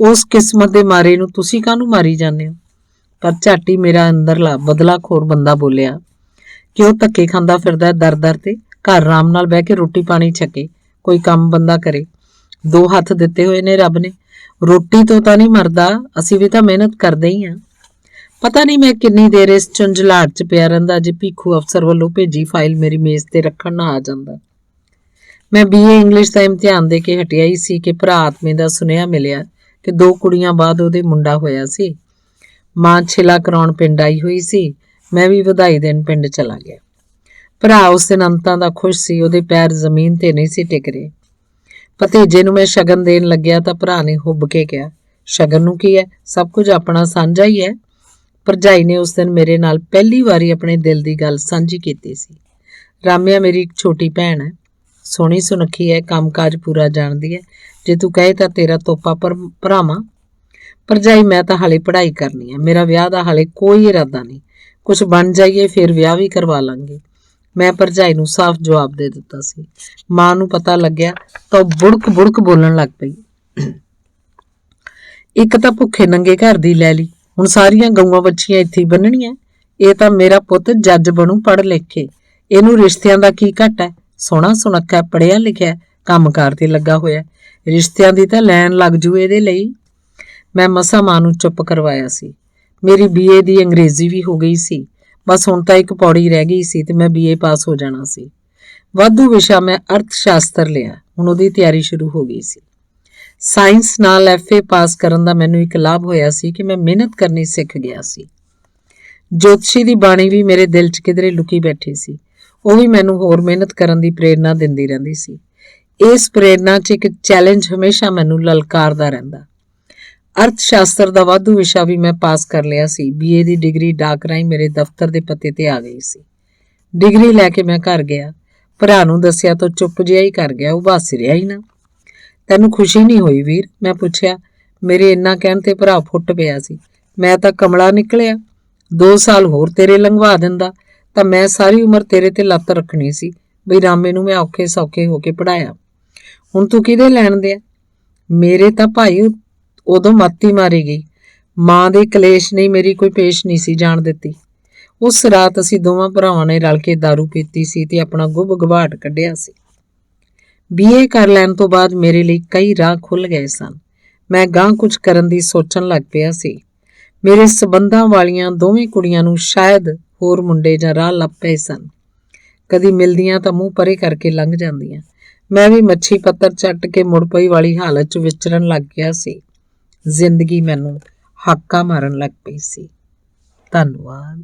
ਉਸ ਕਿਸਮਤ ਦੇ ਮਾਰੇ ਨੂੰ ਤੁਸੀਂ ਕਾਹਨੂੰ ਮਾਰੀ ਜਾਂਦੇ ਹੋ? ਪਰ ਝੱਟ ਹੀ ਮੇਰਾ ਅੰਦਰਲਾ ਬਦਲਾਖੋਰ ਬੰਦਾ ਬੋਲਿਆ ਕਿ ਉਹ ਧੱਕੇ ਖਾਂਦਾ ਫਿਰਦਾ ਦਰ ਤੇ। ਘਰ ਆਰਾਮ ਨਾਲ ਬਹਿ ਕੇ ਰੋਟੀ ਪਾਣੀ ਛਕੇ, ਕੋਈ ਕੰਮ ਬੰਦਾ ਕਰੇ। 2 ਹੱਥ ਦਿੱਤੇ ਹੋਏ ਨੇ ਰੱਬ ਨੇ, ਰੋਟੀ ਤੋਂ ਤਾਂ ਨਹੀਂ ਮਰਦਾ। ਅਸੀਂ ਵੀ ਤਾਂ ਮਿਹਨਤ ਕਰਦੇ ਹੀ ਹਾਂ। ਪਤਾ ਨਹੀਂ ਮੈਂ ਕਿੰਨੀ ਦੇਰ ਇਸ ਝੁੰਝਲਾਹਟ 'ਚ ਪਿਆ ਰਹਿੰਦਾ ਜੇ ਭੀਖੂ ਅਫਸਰ ਵੱਲੋਂ ਭੇਜੀ ਫਾਈਲ ਮੇਰੀ ਮੇਜ਼ ਤੇ ਰੱਖਣ ਨਾ ਆ ਜਾਂਦਾ। ਮੈਂ BA ਇੰਗਲਿਸ਼ ਦਾ ਇਮਤਿਹਾਨ ਦੇ ਕੇ ਹਟਿਆ ਹੀ ਸੀ ਕਿ ਭਰਾ ਆਤਮੇ ਦਾ ਸੁਨੇਹਾ ਮਿਲਿਆ ਕਿ 2 ਕੁੜੀਆਂ ਬਾਅਦ ਉਹਦੇ ਮੁੰਡਾ ਹੋਇਆ ਸੀ। ਮਾਂ ਛਿਲਾ ਕਰਾਉਣ ਪਿੰਡ ਆਈ ਹੋਈ ਸੀ। ਮੈਂ ਵੀ ਵਧਾਈ ਦੇਣ ਪਿੰਡ ਚਲਾ ਗਿਆ। ਭਰਾ ਉਸ ਦਿਨ ਅੰਤਾਂ ਦਾ ਖੁਸ਼ ਸੀ। ਉਹਦੇ ਪੈਰ ਜ਼ਮੀਨ ਤੇ ਨਹੀਂ ਸੀ ਟਿਕ ਰਹੇ। ਭਤੀਜੇ ਨੂੰ ਮੈਂ ਸ਼ਗਨ ਦੇਣ ਲੱਗਿਆ ਤਾਂ ਭਰਾ ਨੇ ਹੁੱਬ ਕੇ ਕਿਹਾ, ਸ਼ਗਨ ਨੂੰ ਕੀ ਹੈ, ਸਭ ਕੁਝ ਆਪਣਾ ਸਾਂਝਾ ਹੀ ਹੈ। ਭਰਜਾਈ ਨੇ ਉਸ ਦਿਨ ਮੇਰੇ ਨਾਲ ਪਹਿਲੀ ਵਾਰੀ ਆਪਣੇ ਦਿਲ ਦੀ ਗੱਲ ਸਾਂਝੀ ਕੀਤੀ ਸੀ। ਰਾਮਿਆ ਮੇਰੀ ਇੱਕ ਛੋਟੀ ਭੈਣ ਹੈ, ਸੋਹਣੀ ਸੁਨੱਖੀ ਹੈ, ਕੰਮਕਾਜ ਪੂਰਾ ਜਾਣਦੀ ਹੈ। ਜੇ ਤੂੰ ਕਹੇ ਤਾਂ ਤੇਰਾ ਤੋਪਾ ਭਰਾਵਾਂ। ਭਰਜਾਈ ਮੈਂ ਤਾਂ ਹਾਲੇ ਪੜ੍ਹਾਈ ਕਰਨੀ ਹੈ, ਮੇਰਾ ਵਿਆਹ ਦਾ ਹਾਲੇ ਕੋਈ ਇਰਾਦਾ ਨਹੀਂ। ਕੁਝ ਬਣ ਜਾਈਏ ਫਿਰ ਵਿਆਹ ਵੀ ਕਰਵਾ ਲਾਂਗੇ। ਮੈਂ ਭਰਜਾਈ ਨੂੰ ਸਾਫ਼ ਜਵਾਬ ਦੇ ਦਿੱਤਾ ਸੀ। ਮਾਂ ਨੂੰ ਪਤਾ ਲੱਗਿਆ ਤਾਂ ਉਹ ਬੁੜਕ ਬੋਲਣ ਲੱਗ ਪਈ। ਇੱਕ ਤਾਂ ਭੁੱਖੇ ਨੰਗੇ ਘਰ ਦੀ ਲੈ ਲਈ, ਹੁਣ ਸਾਰੀਆਂ ਗਊਆਂ ਬੱਚੀਆਂ ਇੱਥੇ ਹੀ ਬੰਨਣੀਆਂ। ਇਹ ਤਾਂ ਮੇਰਾ ਪੁੱਤ ਜੱਜ ਬਣੂ ਪੜ੍ਹ ਲਿਖ ਕੇ। ਇਹਨੂੰ ਰਿਸ਼ਤਿਆਂ ਦਾ ਕੀ ਘੱਟ ਹੈ? ਸੋਹਣਾ ਸੁਨੱਖਾ, ਪੜ੍ਹਿਆ ਲਿਖਿਆ, ਕੰਮਕਾਰ ਤੇ ਲੱਗਾ ਹੋਇਆ, ਰਿਸ਼ਤਿਆਂ ਦੀ ਤਾਂ ਲੈਣ ਲੱਗ ਜੂ ਇਹਦੇ ਲਈ। ਮੈਂ ਮਸਾਂ ਮਾਂ ਨੂੰ ਚੁੱਪ ਕਰਵਾਇਆ ਸੀ। ਮੇਰੀ BA ਦੀ ਅੰਗਰੇਜ਼ੀ ਵੀ ਹੋ ਗਈ ਸੀ। ਬਸ ਹੁਣ ਤਾਂ ਇੱਕ ਪੌੜੀ ਰਹਿ ਗਈ ਸੀ ਤੇ ਮੈਂ BA ਪਾਸ ਹੋ ਜਾਣਾ ਸੀ। ਵਾਧੂ ਵਿਸ਼ਾ ਮੈਂ ਅਰਥ ਸ਼ਾਸਤਰ ਲਿਆ। ਹੁਣ ਉਹਦੀ ਤਿਆਰੀ ਸ਼ੁਰੂ ਹੋ ਗਈ ਸੀ। ਸਾਇੰਸ ਨਾਲ FA ਪਾਸ ਕਰਨ ਦਾ ਮੈਨੂੰ ਇੱਕ ਲਾਭ ਹੋਇਆ ਸੀ ਕਿ ਮੈਂ ਮਿਹਨਤ ਕਰਨੀ ਸਿੱਖ ਗਿਆ ਸੀ। ਜੋਤਸ਼ੀ ਦੀ ਬਾਣੀ ਵੀ ਮੇਰੇ ਦਿਲ 'ਚ ਕਿਧਰੇ ਲੁਕੀ ਬੈਠੀ ਸੀ। ਉਹ ਵੀ ਮੈਨੂੰ ਹੋਰ ਮਿਹਨਤ ਕਰਨ ਦੀ ਪ੍ਰੇਰਨਾ ਦਿੰਦੀ ਰਹਿੰਦੀ ਸੀ। ਇਸ ਪ੍ਰੇਰਨਾ 'ਚ ਇੱਕ ਚੈਲੰਜ ਹਮੇਸ਼ਾ ਮੈਨੂੰ ਲਲਕਾਰਦਾ ਰਹਿੰਦਾ। ਅਰਥ ਸ਼ਾਸਤਰ ਦਾ ਵਾਧੂ ਵਿਸ਼ਾ ਵੀ ਮੈਂ ਪਾਸ ਕਰ ਲਿਆ ਸੀ। BA ਦੀ ਡਿਗਰੀ ਡਾਕ ਰਾਹੀਂ ਮੇਰੇ ਦਫ਼ਤਰ ਦੇ ਪਤੇ ਤੇ ਆ ਗਈ ਸੀ। ਡਿਗਰੀ ਲੈ ਕੇ ਮੈਂ ਘਰ ਗਿਆ। ਭਰਾ ਨੂੰ ਦੱਸਿਆ ਤਾਂ ਚੁੱਪ ਜਿਹਾ ਹੀ ਕਰ ਗਿਆ। ਉਹ ਬਸ ਰਿਹਾ ਹੀ ਨਾ। ਤੈਨੂੰ ਖੁਸ਼ੀ ਨਹੀਂ ਹੋਈ ਵੀਰ? ਮੈਂ ਪੁੱਛਿਆ। ਮੇਰੇ ਇੰਨਾ ਕਹਿਣ ਤੇ ਭਰਾ ਫੁੱਟ ਪਿਆ ਸੀ। ਮੈਂ ਤਾਂ ਕਮਲਾ ਨਿਕਲਿਆ। 2 ਸਾਲ ਹੋਰ ਤੇਰੇ ਲੰਘਵਾ ਦਿੰਦਾ ਤਾਂ ਮੈਂ ਸਾਰੀ ਉਮਰ ਤੇਰੇ ਤੇ ਲੱਤ ਰੱਖਣੀ ਸੀ ਬਈ ਰਾਮੇ ਨੂੰ ਮੈਂ ਔਖੇ ਸੌਖੇ ਹੋ ਕੇ ਪੜ੍ਹਾਇਆ। ਹੁਣ ਤੂੰ ਕਿਹਦੇ ਲੈਣ ਦੇ? ਮੇਰੇ ਤਾਂ ਭਾਈ ਉਦੋਂ ਮੱਤ ਹੀ ਮਾਰੀ ਗਈ। ਮਾਂ ਦੇ ਕਲੇਸ਼ ਨਹੀਂ ਮੇਰੀ ਕੋਈ ਪੇਸ਼ ਨਹੀਂ ਸੀ ਜਾਣ ਦਿੱਤੀ। ਉਸ ਰਾਤ ਅਸੀਂ ਦੋਵਾਂ ਭਰਾਵਾਂ ਨੇ ਰਲ ਕੇ ਦਾਰੂ ਪੀਤੀ ਸੀ ਤੇ ਆਪਣਾ ਗੁੱਬ ਗਵਾਟ ਕੱਢਿਆ ਸੀ। BA ਕਰ ਲੈਣ ਤੋਂ ਬਾਅਦ ਮੇਰੇ ਲਈ ਕਈ ਰਾਹ ਖੁੱਲ੍ਹ ਗਏ ਸਨ। ਮੈਂ ਗਾਂਹ ਕੁਝ ਕਰਨ ਦੀ ਸੋਚਣ ਲੱਗ ਪਿਆ ਸੀ। ਮੇਰੇ ਸਬੰਧਾਂ ਵਾਲੀਆਂ ਦੋਵੇਂ ਕੁੜੀਆਂ ਨੂੰ ਸ਼ਾਇਦ ਹੋਰ ਮੁੰਡੇ ਜਾਂ ਰਾਹ ਲੱਭ ਪਏ ਸਨ। ਕਦੀ ਮਿਲਦੀਆਂ ਤਾਂ ਮੂੰਹ ਪਰੇ ਕਰਕੇ ਲੰਘ ਜਾਂਦੀਆਂ। ਮੈਂ ਵੀ ਮੱਛੀ ਪੱਤਰ ਚੱਟ ਕੇ ਮੁੜ ਪਈ ਵਾਲੀ ਹਾਲਤ 'ਚ ਵਿਚਰਨ ਲੱਗ ਗਿਆ ਸੀ। ਜ਼ਿੰਦਗੀ ਮੈਨੂੰ ਹਾਕਾ ਮਾਰਨ ਲੱਗ ਪਈ ਸੀ। ਧੰਨਵਾਦ।